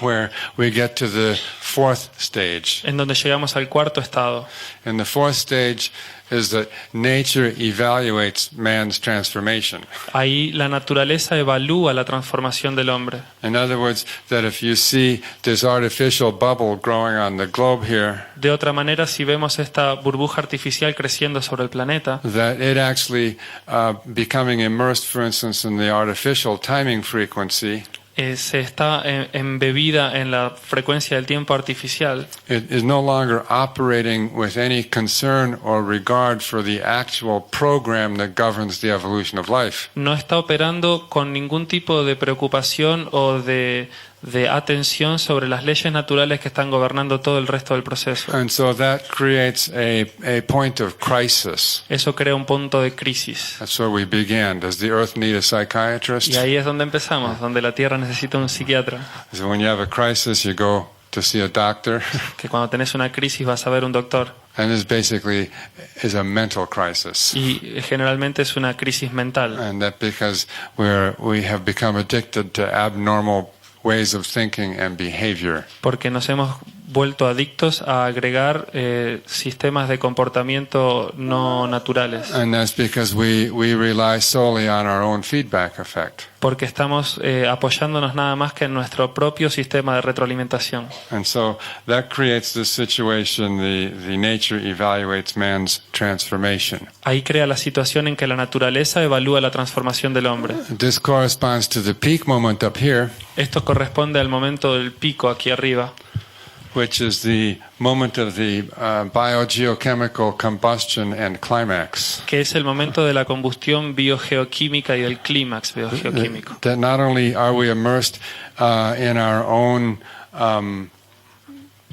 where we get to the fourth stage. en donde llegamos al cuarto estado. And the fourth stage is that nature evaluates man's transformation. Ahí la naturaleza evalúa la transformación del hombre. In other words, that if you see this artificial bubble growing on the globe here, De otra manera, si vemos esta burbuja artificial creciendo sobre el planeta, that it actually becoming immersed, for instance, in the artificial timing frequency, se está embebida en la frecuencia del tiempo artificial, it is no longer operating with any concern or regard for the actual program that governs the evolution of life. no está operando con ningún tipo de preocupación o de atención sobre las leyes naturales que están gobernando todo el resto del proceso. And so that creates a point of crisis. Eso crea un punto de crisis. That's where we began. Does the earth need a psychiatrist? Y ahí es donde empezamos, donde la Tierra necesita un psiquiatra. So when you have a crisis, you go to see a doctor, Que cuando tenés una crisis vas a ver un doctor. and this basically is a mental crisis. Y generalmente es una crisis mental. And that because we have become addicted to abnormal ways of thinking and behavior. Porque nos hemos vuelto adictos a agregar sistemas de comportamiento no naturales. And that's because we rely solely on our own feedback effect. Porque estamos apoyándonos nada más que en nuestro propio sistema de retroalimentación. And so that creates this situation, the nature evaluates man's transformation. Ahí crea la situación en que la naturaleza evalúa la transformación del hombre. This corresponds to the peak moment up here, Esto corresponde al momento del pico aquí arriba, which is the moment of the biogeochemical combustion and climax. que es el momento de la combustión biogeoquímica y del clímax biogeoquímico. That not only are we immersed in our own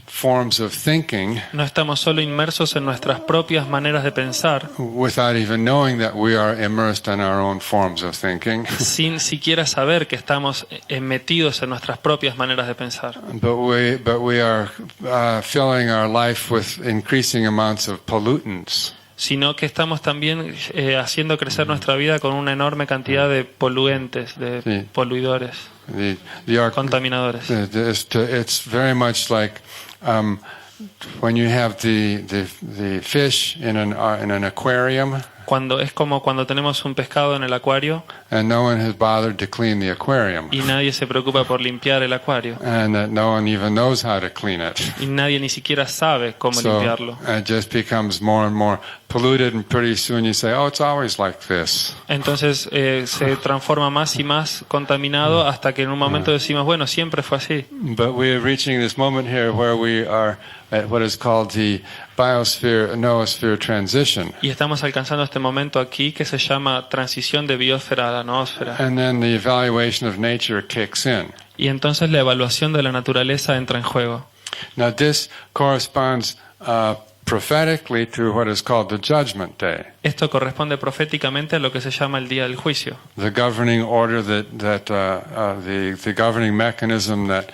forms of thinking, No estamos solo inmersos en nuestras propias maneras de pensar, without even knowing that we are immersed in our own forms of thinking, sin siquiera saber que estamos metidos en nuestras propias maneras de pensar. but we are filling our life with increasing amounts of pollutants. Sino que estamos también haciendo crecer nuestra vida con una enorme cantidad de poluentes, de Sí. poluidores, contaminadores. It's very much like when you have the fish in an aquarium, Es como cuando tenemos un pescado en el acuario and no one has bothered to clean the aquarium, y nadie se preocupa por limpiar el acuario. and that no one even knows how to clean it. Y nadie ni siquiera sabe cómo So limpiarlo. it just becomes more and more polluted, and pretty soon you say, "Oh, it's always like this." Entonces se transforma más y más contaminado hasta que en un momento decimos, bueno, siempre fue así. But we are reaching this moment here where we are at what is called the Biosfera-Noosfera transition. Y estamos alcanzando este momento aquí que se llama transición de biosfera a la noósfera. And then the evaluation of nature kicks in. Y entonces la evaluación de la naturaleza entra en juego. Now this corresponds prophetically to what is called the Judgment Day, Esto corresponde proféticamente a lo que se llama el día del juicio, the governing order the governing mechanism that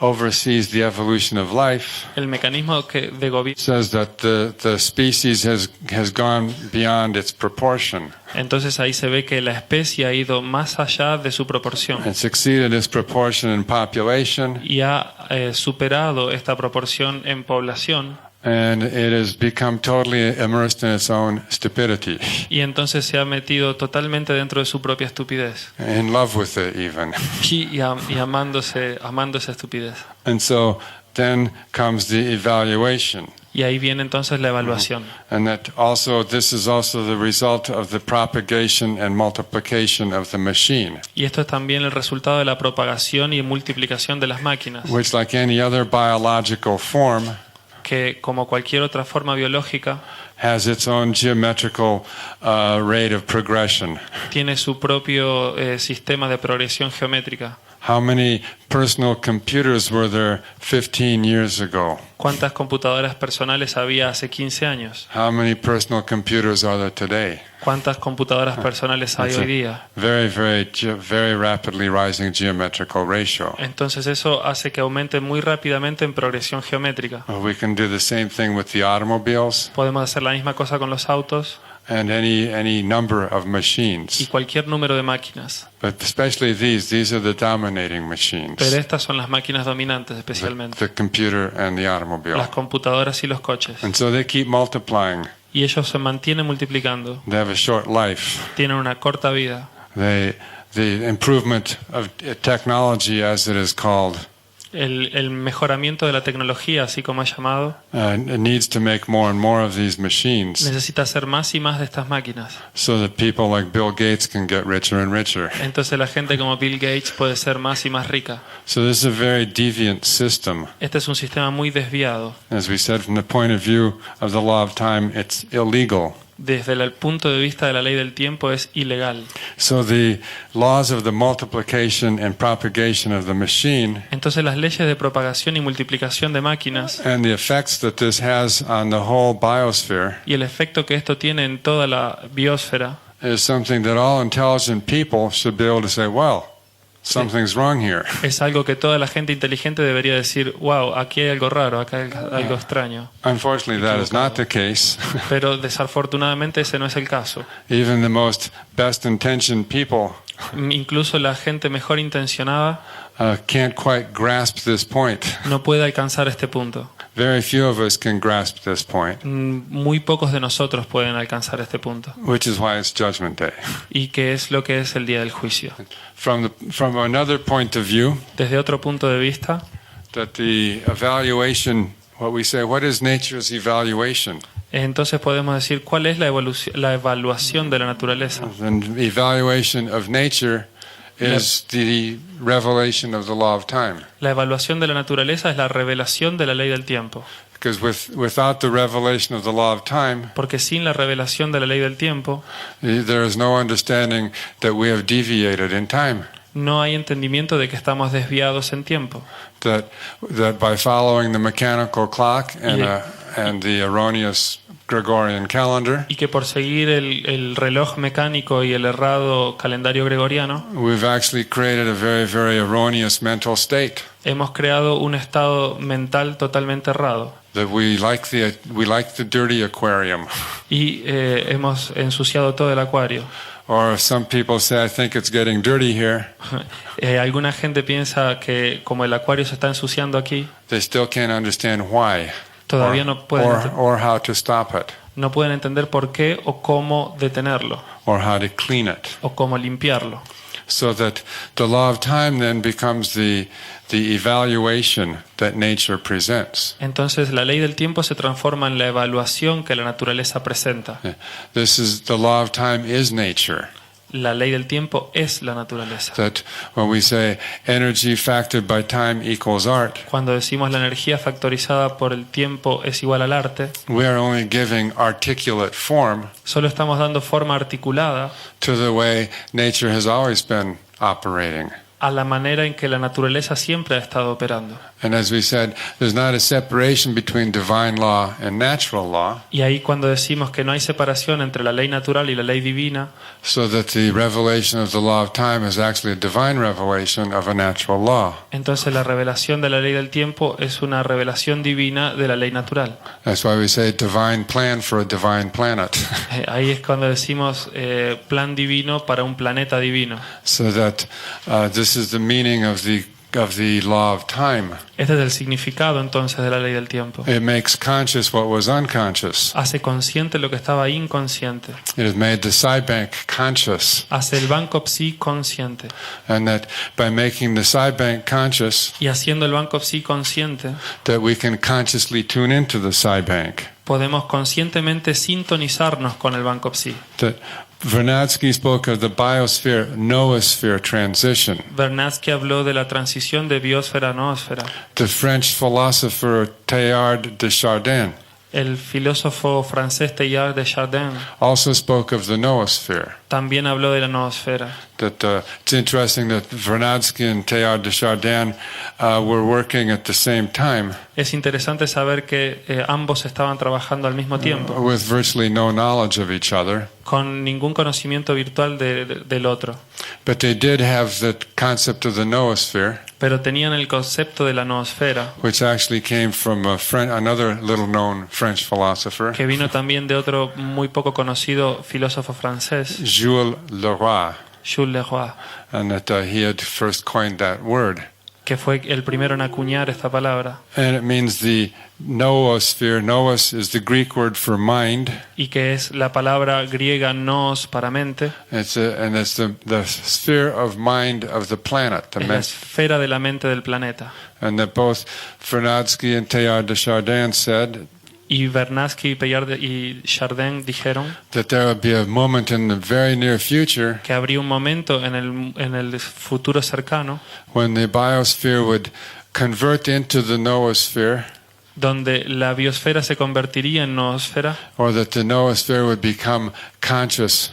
oversees the evolution of life. el mecanismo de gobierno. Says that the species has gone beyond its proportion. Entonces ahí se ve que la especie ha ido más allá de su proporción It's exceeded its proportion in population, y ha superado esta proporción en población, and it has become totally immersed in its own stupidity, y entonces se ha metido totalmente dentro de su propia estupidez in love with it even. y amando esa estupidez. And so then comes the evaluation. Y ahí viene entonces la evaluación. And this is also the result of the propagation and multiplication of the machine, Y esto es también el resultado de la propagación y multiplicación de las máquinas, which, like any other biological form, que como cualquier otra forma biológica has its own geometrical rate of progression. tiene su propio sistema de progresión geométrica. How many personal computers were there 15 years ago? ¿Cuántas computadoras personales había hace 15 años? How many personal computers are there today? ¿Cuántas computadoras personales hay It's hoy a día? very rapidly rising geometrical ratio. Entonces eso hace que aumente muy rápidamente en progresión geométrica. We can do the same thing with the automobiles Podemos hacer la misma cosa con los autos and any number of y machines. cualquier número de máquinas. But especially these are the dominating machines. Pero estas son las máquinas dominantes especialmente, The computer and the automobile. las computadoras y los coches. And so they keep multiplying. Y ellos se mantienen multiplicando. They have a short life. Tienen una corta vida. The improvement of technology, as it is called, El mejoramiento de la tecnología, así como es llamado, needs to make more and more of these machines necesita hacer más y más de estas máquinas. so that people like Bill Gates can get richer and richer. Entonces la gente como Bill Gates puede ser más y más rica. So this is a very deviant system. Este es un sistema muy desviado. As we said, from the point of view of the law of time, it's illegal. Desde el punto de vista de la ley del tiempo es ilegal. So the laws of the multiplication and propagation of the machine Entonces las leyes de propagación y multiplicación de máquinas and the effects that this has on the whole biosphere y el efecto que esto tiene en toda la biosfera is something that all intelligent people should be able to say, well, something's wrong here. es algo que toda la gente inteligente debería decir, wow, aquí hay algo raro, acá hay algo extraño. Unfortunately, that is not the case. Pero desafortunadamente ese no es el caso. Even the most best intentioned people Incluso la gente mejor intencionada can't quite grasp this point. no puede alcanzar este punto. Very few of us can grasp this point, Muy pocos de nosotros pueden alcanzar este punto. which is why it's Judgment Day. ¿Y qué es lo que es el día del juicio? From another point of view, Desde otro punto de vista, that the evaluation, what is nature's evaluation? entonces podemos decir cuál es la evaluación de la naturaleza. The evaluation of nature is the revelation of the law of time. La evaluación de la naturaleza es la revelación de la ley del tiempo. Because without the revelation of the law of time, Porque sin la revelación de la ley del tiempo, there is no understanding that we have deviated in time. no hay entendimiento de que estamos desviados en tiempo. That by following the mechanical clock and the erroneous Gregorian calendar, Y que por seguir el reloj mecánico y el errado calendario gregoriano, we've actually created a very, very erroneous mental state. hemos creado un estado mental totalmente errado. That we like the dirty aquarium. Y hemos ensuciado todo el acuario. Or some people say, I think it's getting dirty here. Alguna gente piensa que como el acuario se está ensuciando aquí, They still can't understand why. todavía no pueden, or how to stop it. no pueden entender por qué o cómo detenerlo Or how to clean it. o cómo limpiarlo. So that the law of time then becomes the evaluation that nature presents. Entonces la ley del tiempo se transforma en la evaluación que la naturaleza presenta. The law of time is nature. La ley del tiempo es la naturaleza. That when we say energy factored by time equals art, Cuando decimos la energía factorizada por el tiempo es igual al arte, we are only giving articulate form solo estamos dando forma articulada to the way nature has always been operating. a la manera en que la naturaleza siempre ha estado operando. And as we said, there's not a separation between divine law and natural law, Y ahí cuando decimos que no hay separación entre la ley natural y la ley divina, so that the revelation of the law of time is actually a divine revelation of a natural law. entonces la revelación de la ley del tiempo es una revelación divina de la ley natural. That's why we say divine plan for a divine planet. Ahí es cuando decimos plan divino para un planeta divino. So that this is the meaning of the law of time. Este es el significado entonces de la ley del tiempo. It makes conscious what was unconscious. Hace consciente lo que estaba inconsciente. It has made the Cybank conscious. Hace el banco psi consciente. And that by making the Cybank conscious, Y haciendo el banco psi consciente, that we can consciously tune into the Cybank. podemos conscientemente sintonizarnos con el banco psi. That Vernadsky spoke of the Biosfera-Noosfera transition. Vernadsky habló de la transición de Biosfera-Noosfera. The French philosopher Teilhard de Chardin El filósofo francés Teilhard de Chardin also spoke of the Noósfera. también habló de la noósfera. That it's interesting that Vernadsky and Teilhard de Chardin were working at the same time. Es interesante saber que ambos estaban trabajando al mismo tiempo, With virtually no knowledge of each other. con ningún conocimiento virtual del otro. But they did have the concept of the Noósfera, Pero tenían el concepto de la noósfera, which actually came from another little-known French philosopher, que vino también de otro muy poco conocido filósofo francés, Jules Leroy, Jules Leroy, and that he had first coined that word. que fue el primero en acuñar esta palabra, And it means the noosphere. Noos is the Greek word for mind. y que es la palabra griega noos para mente, It's the sphere of mind of the planet. es la esfera de la mente del planeta. And that both Vernadsky and Teilhard de Chardin said Y Vernadsky y Chardin dijeron that there would be a moment in the very near future que habría un momento en el futuro cercano when the biosphere would convert into the noosphere, donde la biosfera se convertiría en noósfera, or that the noosphere would become conscious,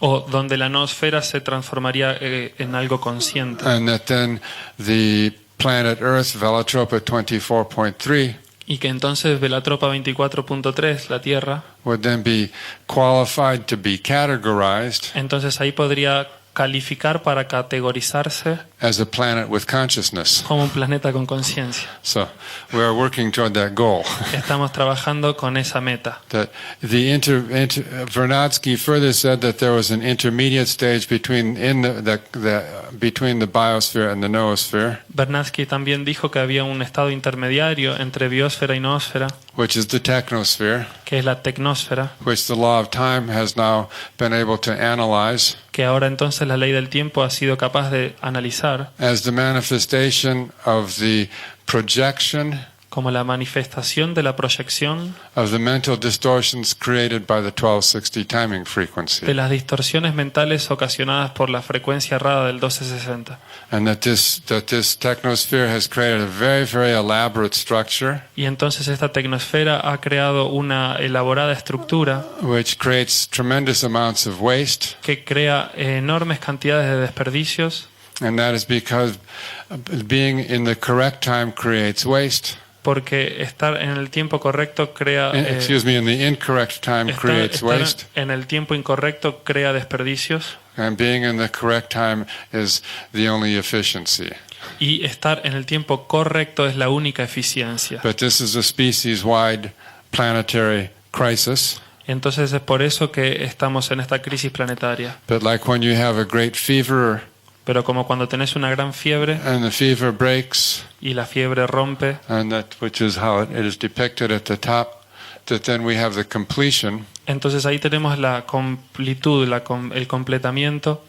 o donde la noósfera se transformaría en algo consciente, and that then the planet Earth, Velatropa 24.3, y que entonces Velatropa 24.3, la Tierra, would then be qualified to be categorized entonces ahí podría calificar para categorizarse as a planet with consciousness. como un planeta con conciencia. So we are working toward that goal. Estamos trabajando con esa meta. That Vernadsky further said that there was an intermediate stage between between the biosphere and the noosfera, Vernadsky también dijo que había un estado intermediario entre biosfera y noósfera, which is the technosphere, que es la tecnósfera, which the law of time has now been able to analyze que ahora entonces la ley del tiempo ha sido capaz de analizar as the manifestation of the projection como la manifestación de la proyección of the mental distortions created by the 1260 timing frequency. de las distorsiones mentales ocasionadas por la frecuencia errada del 1260. And that this technosphere has created a very, very elaborate structure Y entonces esta tecnosfera ha creado una elaborada estructura which creates tremendous amounts of waste. que crea enormes cantidades de desperdicios, And that is because being in the correct time creates waste. porque estar en el tiempo correcto crea In the incorrect time creates estar waste. en el tiempo incorrecto crea desperdicios, And being in the correct time is the only efficiency. y estar en el tiempo correcto es la única eficiencia. But this is a species-wide planetary crisis. Entonces es por eso que estamos en esta crisis planetaria. But like when you have a great fever Pero como cuando tenés una gran fiebre and the fever breaks, y la fiebre rompe, and that which is how it is depicted at the top, that then we have the completion entonces ahí tenemos la completud, el completamiento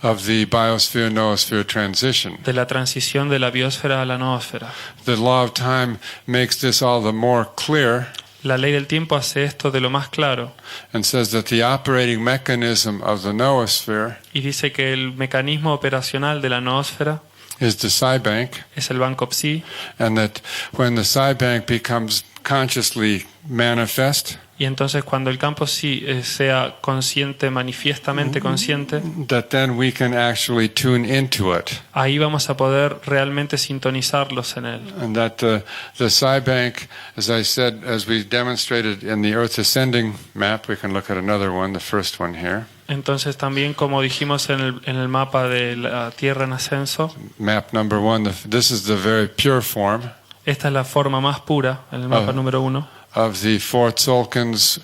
of the biosphere-noosfera transition. de la transición de la biosfera a la noósfera. The law of time makes this all the more clear La ley del tiempo hace esto de lo más claro and says that the operating mechanism of the noosphere y dice que el mecanismo operacional de la noósfera is the psi bank, es el banco psi, and that when the psi bank becomes consciously manifest, y entonces cuando el campo psi sea consciente, manifiestamente consciente, that then we can actually tune into it. ahí vamos a poder realmente sintonizarlos en él. And that the psi bank, as I said, as we demonstrated in the Earth ascending map, we can look at another one, the first one here, Entonces también, como dijimos en el mapa de la Tierra en ascenso, map number 1, this is the very pure form esta es la forma más pura, en el mapa número 1, of the 4 Tzolk'ins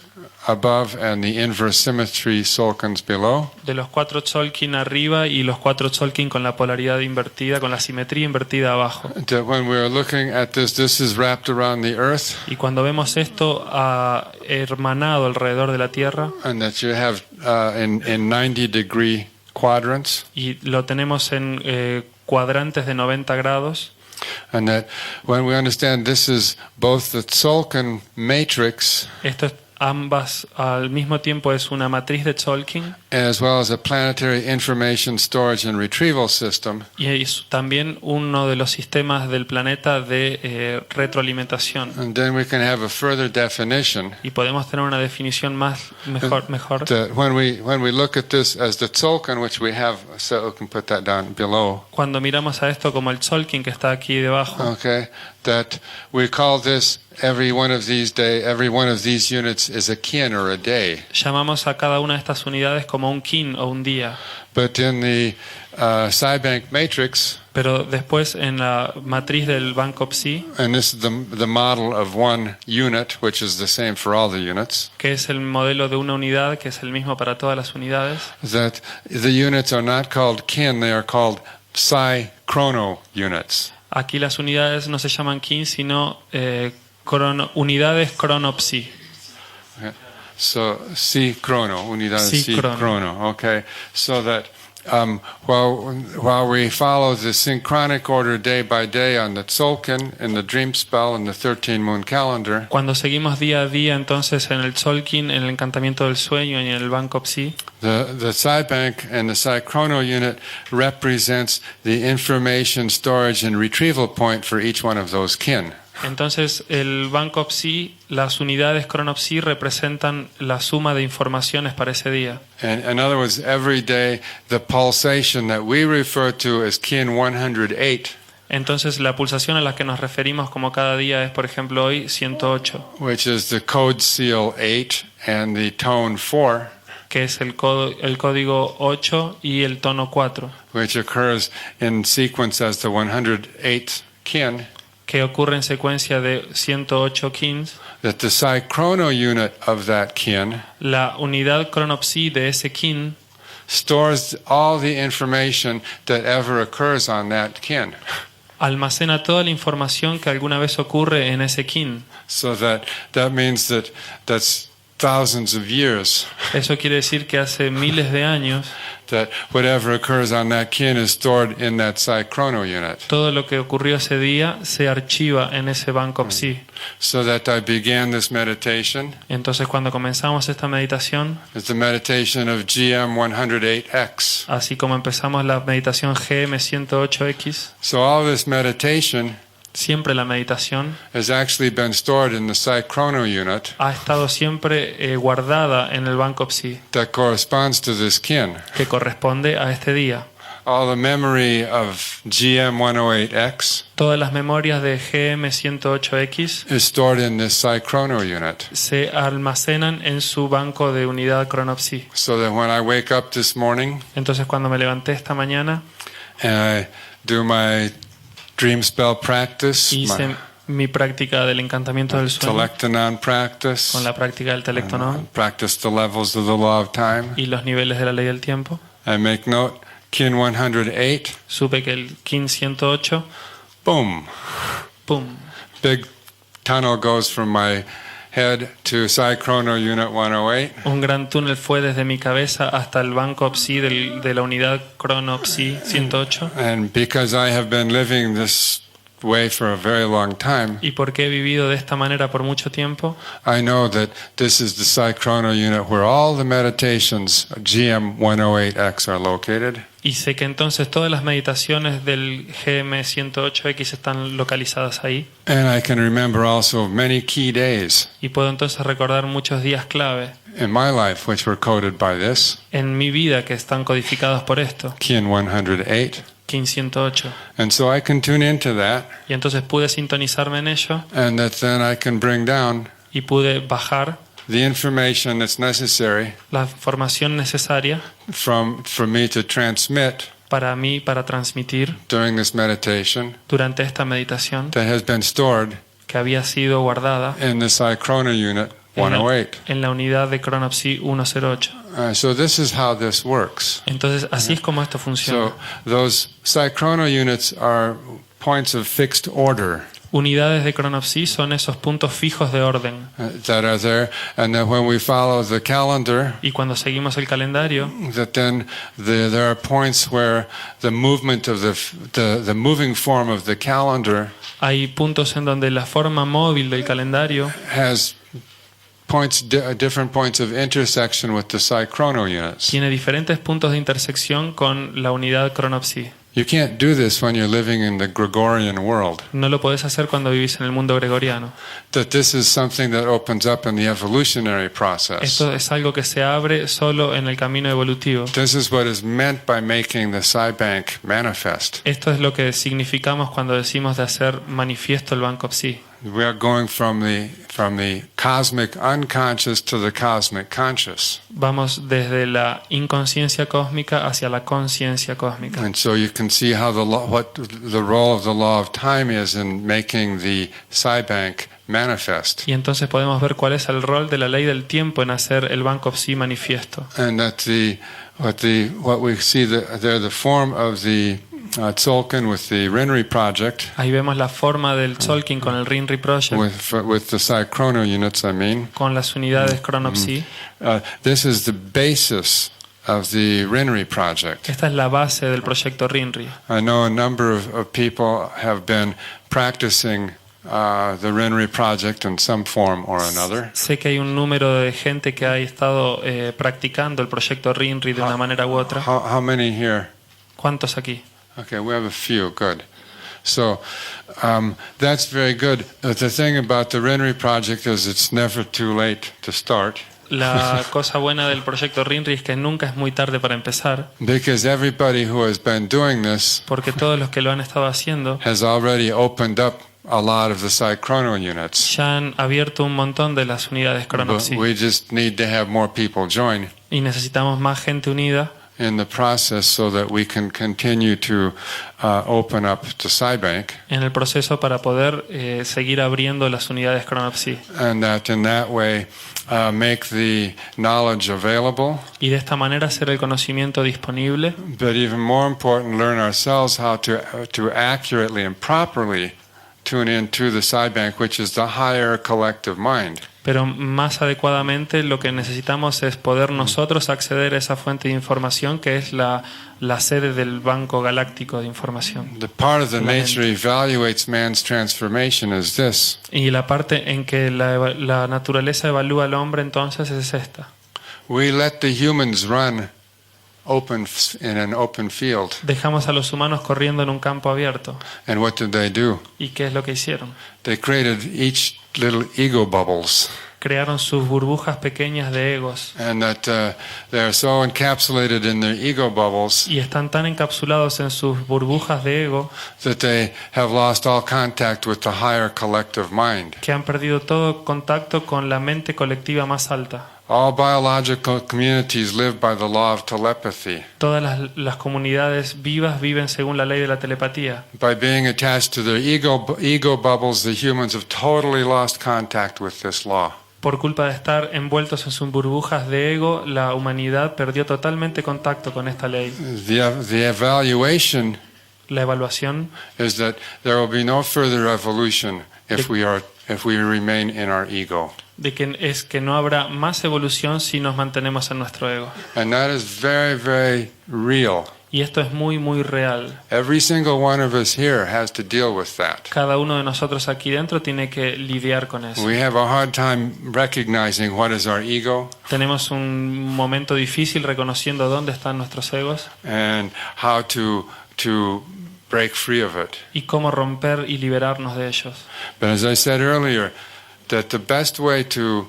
above and the inverse symmetry Tzolk'ins below. de los 4 Tzolk'in arriba y los 4 Tzolk'in con la polaridad invertida, con la simetría invertida abajo. That when we are looking at this is wrapped around the Earth, Y cuando vemos esto hermanado alrededor de la Tierra, and that you have in 90-degree quadrants, y lo tenemos en cuadrantes de 90 grados, and that when we understand this is both the Tzolk'in matrix esto es ambas al mismo tiempo, es una matriz de Tzolk'in as well as a planetary information storage and retrieval system, y es también uno de los sistemas del planeta de retroalimentación. and then we can have a further definition Y podemos tener una definición mejor. that when we look at this as the Tzolk'in, which we have, so we can put that down below, Cuando miramos a esto como el Tzolk'in que está aquí debajo, okay, that we call this every one of these units is a kin or a day. llamamos a cada una de estas unidades como un kin o un día. But in the psi bank matrix, Pero después en la matriz del banco psi, and this is the model of one unit, which is the same for all the units, que es el modelo de una unidad, que es el mismo para todas las unidades, that the units are not called kin, they are called psi chrono units. aquí las unidades no se llaman kin, sino unidades crono-psi. Okay. So psi chrono, unidad Psi psi chrono. chrono. Okay, so that while we follow the synchronic order day by day on the Tzolk'in in the dream spell and the 13 moon calendar, Cuando seguimos día a día entonces en el Tzolk'in, en el encantamiento del sueño y en el banco psi, the psi bank and the psi chrono unit represents the information storage and retrieval point for each one of those kin. entonces el banco psi, las unidades crono-psi representan la suma de informaciones para ese día. And in other words, every day the pulsation that we refer to as kin 108, Entonces la pulsación a la que nos referimos como cada día es, por ejemplo, hoy 108, which is the code seal 8 and the tone 4, que es el código 8 y el tono 4, which occurs in sequence as the 108th kin, que ocurre en secuencia de 108 kins. that the psychrono unit of that kin La unidad cronopsi de ese kin stores all the information that ever occurs on that kin. almacena toda la información que alguna vez ocurre en ese kin. So that means that's thousands of years Eso quiere decir que hace miles de años that whatever occurs on that kin is stored in that psychrono unit. todo lo que ocurrió ese día se archiva en ese banco psi. So that I began this meditation. Entonces cuando comenzamos esta meditación, It's the meditation of GM 108X. así como empezamos la meditación GM 108X, So all this meditation siempre la meditación has actually been stored in the psychrono unit ha estado siempre guardada en el banco psi, that corresponds to this kin. que corresponde a este día. All the memory of GM 108X Todas las memorias de GM 108X is stored in this psychrono unit. se almacenan en su banco de unidad cronopsi. So that when I wake up this morning Entonces cuando me levanté esta mañana, and I do my dream spell practice, hice mi práctica del encantamiento del sueño, Telectanon practice, con la práctica del telectonón practice the levels of the law of time. y los niveles de la ley del tiempo, I make note, kin 108, supe que el kin 108, boom, ¡pum!, big tunnel goes from my head to psychrono unit 108. un gran túnel fue desde mi cabeza hasta el banco psi de la unidad crono psi 108. And because I have been living this way for a very long time, Y porque he vivido de esta manera por mucho tiempo, I know that this is the psychrono unit where all the meditations GM 108X are located. y sé que entonces todas las meditaciones del GM 108X están localizadas ahí, And I can remember also many key days y puedo entonces recordar muchos días clave in my life which were coded by this, en mi vida que están codificados por esto, kin 108. kin 108. And so I can tune into that, Y entonces pude sintonizarme en ello and that then I can bring down y pude bajar the information that's necessary la información necesaria for me to transmit para mí, para transmitir during this meditation durante esta meditación that has been stored que había sido guardada in the psychrono unit 108. en la unidad de cronopsi 108. So this is how this works. Entonces así es como esto funciona. So those psychrono units are points of fixed order Unidades de cronopsi son esos puntos fijos de orden, that are there, and that when we follow the calendar, y cuando seguimos el calendario, that then there are points where the movement of the moving form of the calendar hay puntos en donde la forma móvil del calendario has different points of intersection with the psychrono units. tiene diferentes puntos de intersección con la unidad cronopsi. You can't do this when you're living in the Gregorian world. No lo podés hacer cuando vivís en el mundo gregoriano. That this is something that opens up in the evolutionary process. Esto es algo que se abre solo en el camino evolutivo. This is what is meant by making the Psi-Bank manifest. Esto es lo que significamos cuando decimos de hacer manifiesto el banco psi. We are going from the cosmic unconscious to the cosmic conscious. Vamos desde la inconsciencia cósmica hacia la conciencia cósmica. And so you can see how what the role of the law of time is in making the Psi-Bank manifest. Y entonces podemos ver cuál es el rol de la ley del tiempo en hacer el banco psi manifiesto. And that what we see there, the form of the Tzolk'in with the Rinri project, Ahí vemos la forma del Tzolk'in con el Rinri Project, with the psychrono units, con las unidades cronopsi. This is the basis of the Rinri project. Esta es la base del proyecto Rinri. I know a number of people have been practicing the Rinri project in some form or another. Sé que hay un número de gente que ha estado practicando el proyecto Rinri de una manera u otra. How many here? ¿Cuántos aquí? Okay, we have a few. Good. So that's very good. The thing about the Rinri project is it's never too late to start. La cosa buena del proyecto Rinri es que nunca es muy tarde para empezar, Because everybody who has been doing this porque todos los que lo han estado haciendo has already opened up a lot of the psychrono units. ya han abierto un montón de las unidades But cronopsi. we just need to have more people join. Y necesitamos más gente unida in the process so that we can continue to open up the Cybank, en el proceso para poder seguir abriendo las unidades Chronopsi. and that in that way make the knowledge available, Y de esta manera hacer el conocimiento disponible, but even more important, learn ourselves how to accurately and properly tune into the Cybank, which is the higher collective mind. pero más adecuadamente lo que necesitamos es poder nosotros acceder a esa fuente de información que es la sede del Banco Galáctico de Información. The part of the La mente. nature evaluates man's transformation is this: Y la parte en que la naturaleza evalúa al hombre entonces es esta. we let the humans run in an open field, Dejamos a los humanos corriendo en un campo abierto. and what did they do? ¿Y qué es lo que hicieron? They created each little ego bubbles, Crearon sus burbujas pequeñas de egos. and that they're so encapsulated in their ego bubbles Y están tan encapsulados en sus burbujas de ego that they have lost all contact with the higher collective mind. que han perdido todo contacto con la mente colectiva más alta. All biological communities live by the law of telepathy. Todas las comunidades vivas viven según la ley de la telepatía. By being attached to their ego bubbles, the humans have totally lost contact with this law. Por culpa de estar envueltos en sus burbujas de ego, la humanidad perdió totalmente contacto con esta ley. The evaluation La evaluación is that there will be no further evolution if we remain in our ego. de que no habrá más evolución si nos mantenemos en nuestro ego. And that is very, very real. Y esto es muy, muy real. Every single one of us here has to deal with that. Cada uno de nosotros aquí dentro tiene que lidiar con eso. We have a hard time recognizing what is our ego Tenemos un momento difícil reconociendo dónde están nuestros egos and how to break free of it. y cómo romper y liberarnos de ellos. But as I said earlier, that the best way to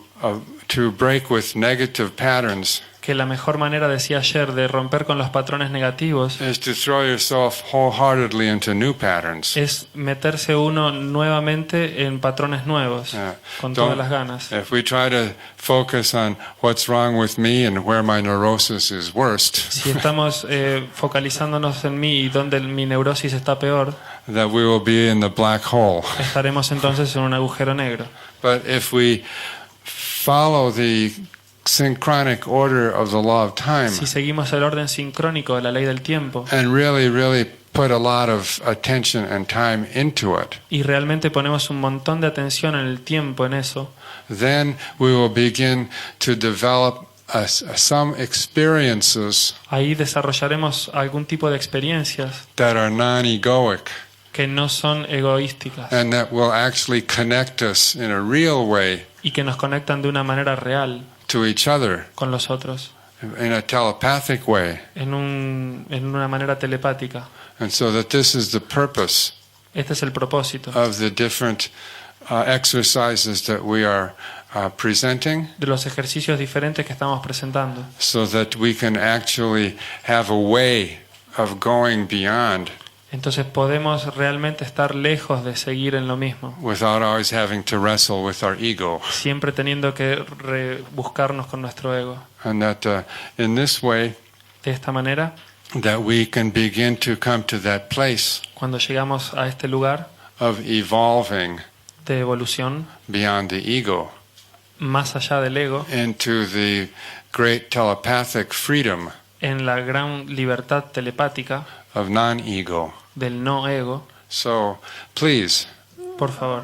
break with negative patterns Que la mejor manera, decía ayer, de romper con los patrones negativos is to throw yourself wholeheartedly into new patterns. es meterse uno nuevamente en patrones nuevos, con todas las ganas. If we try to focus on what's wrong with me and where my neurosis is worst, Si estamos focalizándonos en mí y donde mi neurosis está peor, that we will be in the black hole. estaremos entonces en un agujero negro. But if we follow the synchronic order of the law of time Si seguimos el orden sincrónico de la ley del tiempo and really put a lot of attention and time into it, y realmente ponemos un montón de atención en el tiempo en eso, then we will begin to develop some experiences ahí desarrollaremos algún tipo de experiencias that are non-egoic que no son egoísticas and that will actually connect us in a real way y que nos conectan de una manera real to each other, con los otros, in a telepathic way. en una manera telepática. And so that this is the purpose Este es el propósito of the different exercises that we are presenting, de los ejercicios diferentes que estamos presentando, so that we can actually have a way of going beyond entonces podemos realmente estar lejos de seguir en lo mismo, without always having to wrestle with our ego. siempre teniendo que rebuscarnos con nuestro ego. And that in this way De esta manera, that we can begin to come to that place cuando llegamos a este lugar of evolving de evolución, beyond the ego más allá del ego, into the great telepathic freedom en la gran libertad telepática of non-ego. del no ego, So please por favor,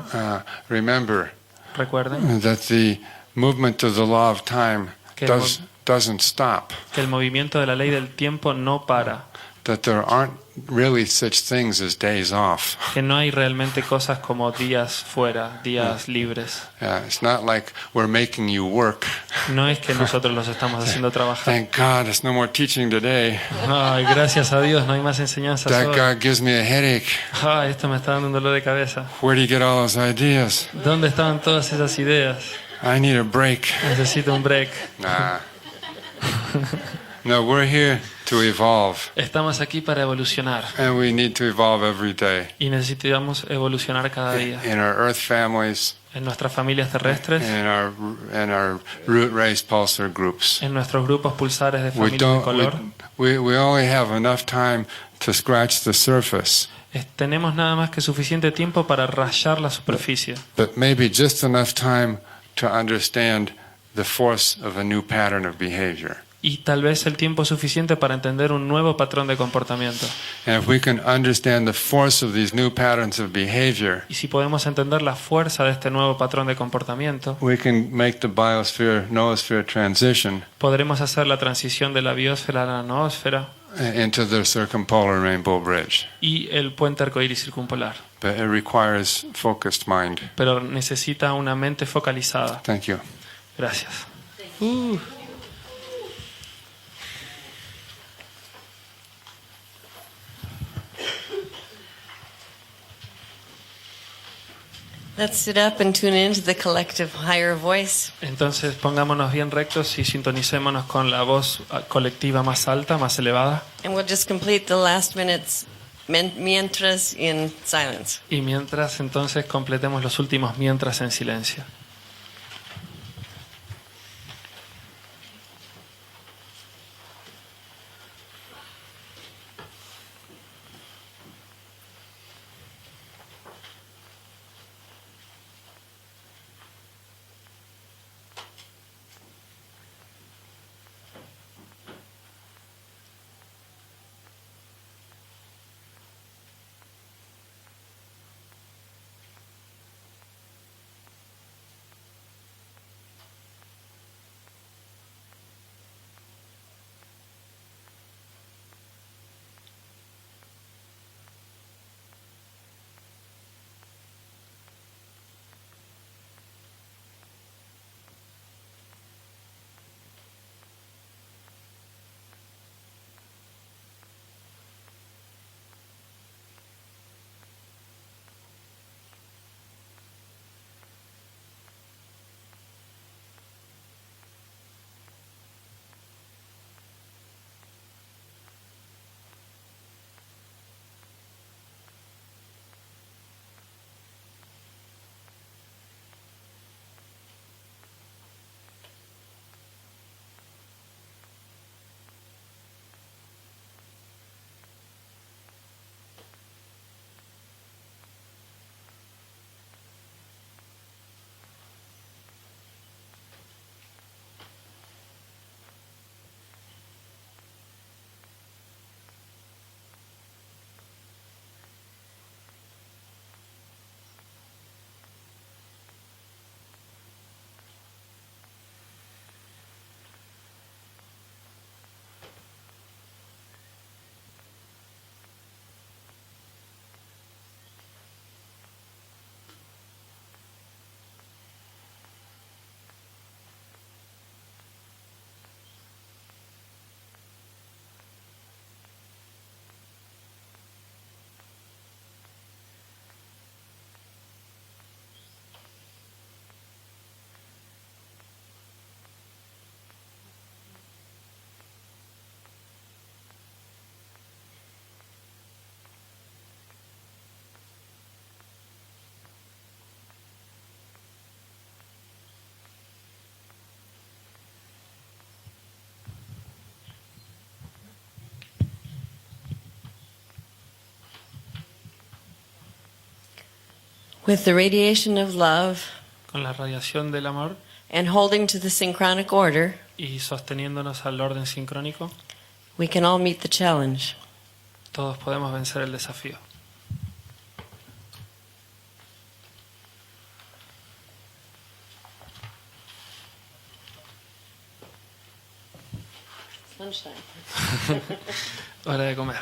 remember recuerden that the movement of the law of time doesn't stop, que el movimiento de la ley del tiempo no para, that there aren't really such things as days off. que no hay realmente cosas como días fuera, días libres. It's not like we're making you work. No es que nosotros los estamos haciendo trabajar. Thank God there's no more teaching today. Ay, gracias a Dios, no hay más enseñanzas That hoy. God gives me a headache. Ay, esto me está dando un dolor de cabeza. Where do you get all those ideas? ¿Dónde estaban todas esas ideas? I need a break. Necesito un break. Nah. No, we're here to evolve, Estamos aquí para evolucionar and we need to evolve every day y necesitamos evolucionar cada día in our earth families, en nuestras familias terrestres, in our root race pulsar groups. en nuestros grupos pulsares de We familias de don't. color. We only have enough time to scratch the surface, Tenemos nada más que suficiente tiempo para rayar la superficie, but maybe just enough time to understand the force of a new pattern of behavior. y tal vez el tiempo suficiente para entender un nuevo patrón de comportamiento. And if we can understand the force of these new patterns of behavior, Y si podemos entender la fuerza de este nuevo patrón de comportamiento, we can make the Biosfera-Noosfera transition podremos hacer la transición de la biosfera a la noósfera into the circumpolar rainbow bridge. y el puente arcoíris circumpolar. But it requires focused mind. Pero necesita una mente focalizada. Thank you. Gracias. Let's sit up and tune into the collective higher voice. Entonces pongámonos bien rectos y sintonicémonos con la voz colectiva más alta, más elevada. And we'll just complete the last minutes mientras in silence. Y mientras entonces completemos los últimos mientras en silencio. With the radiation of love Con la radiación del amor and holding to the synchronic order, y sosteniéndonos al orden sincrónico, we can all meet the challenge. todos podemos vencer el desafío. Lunchtime. Hora de comer.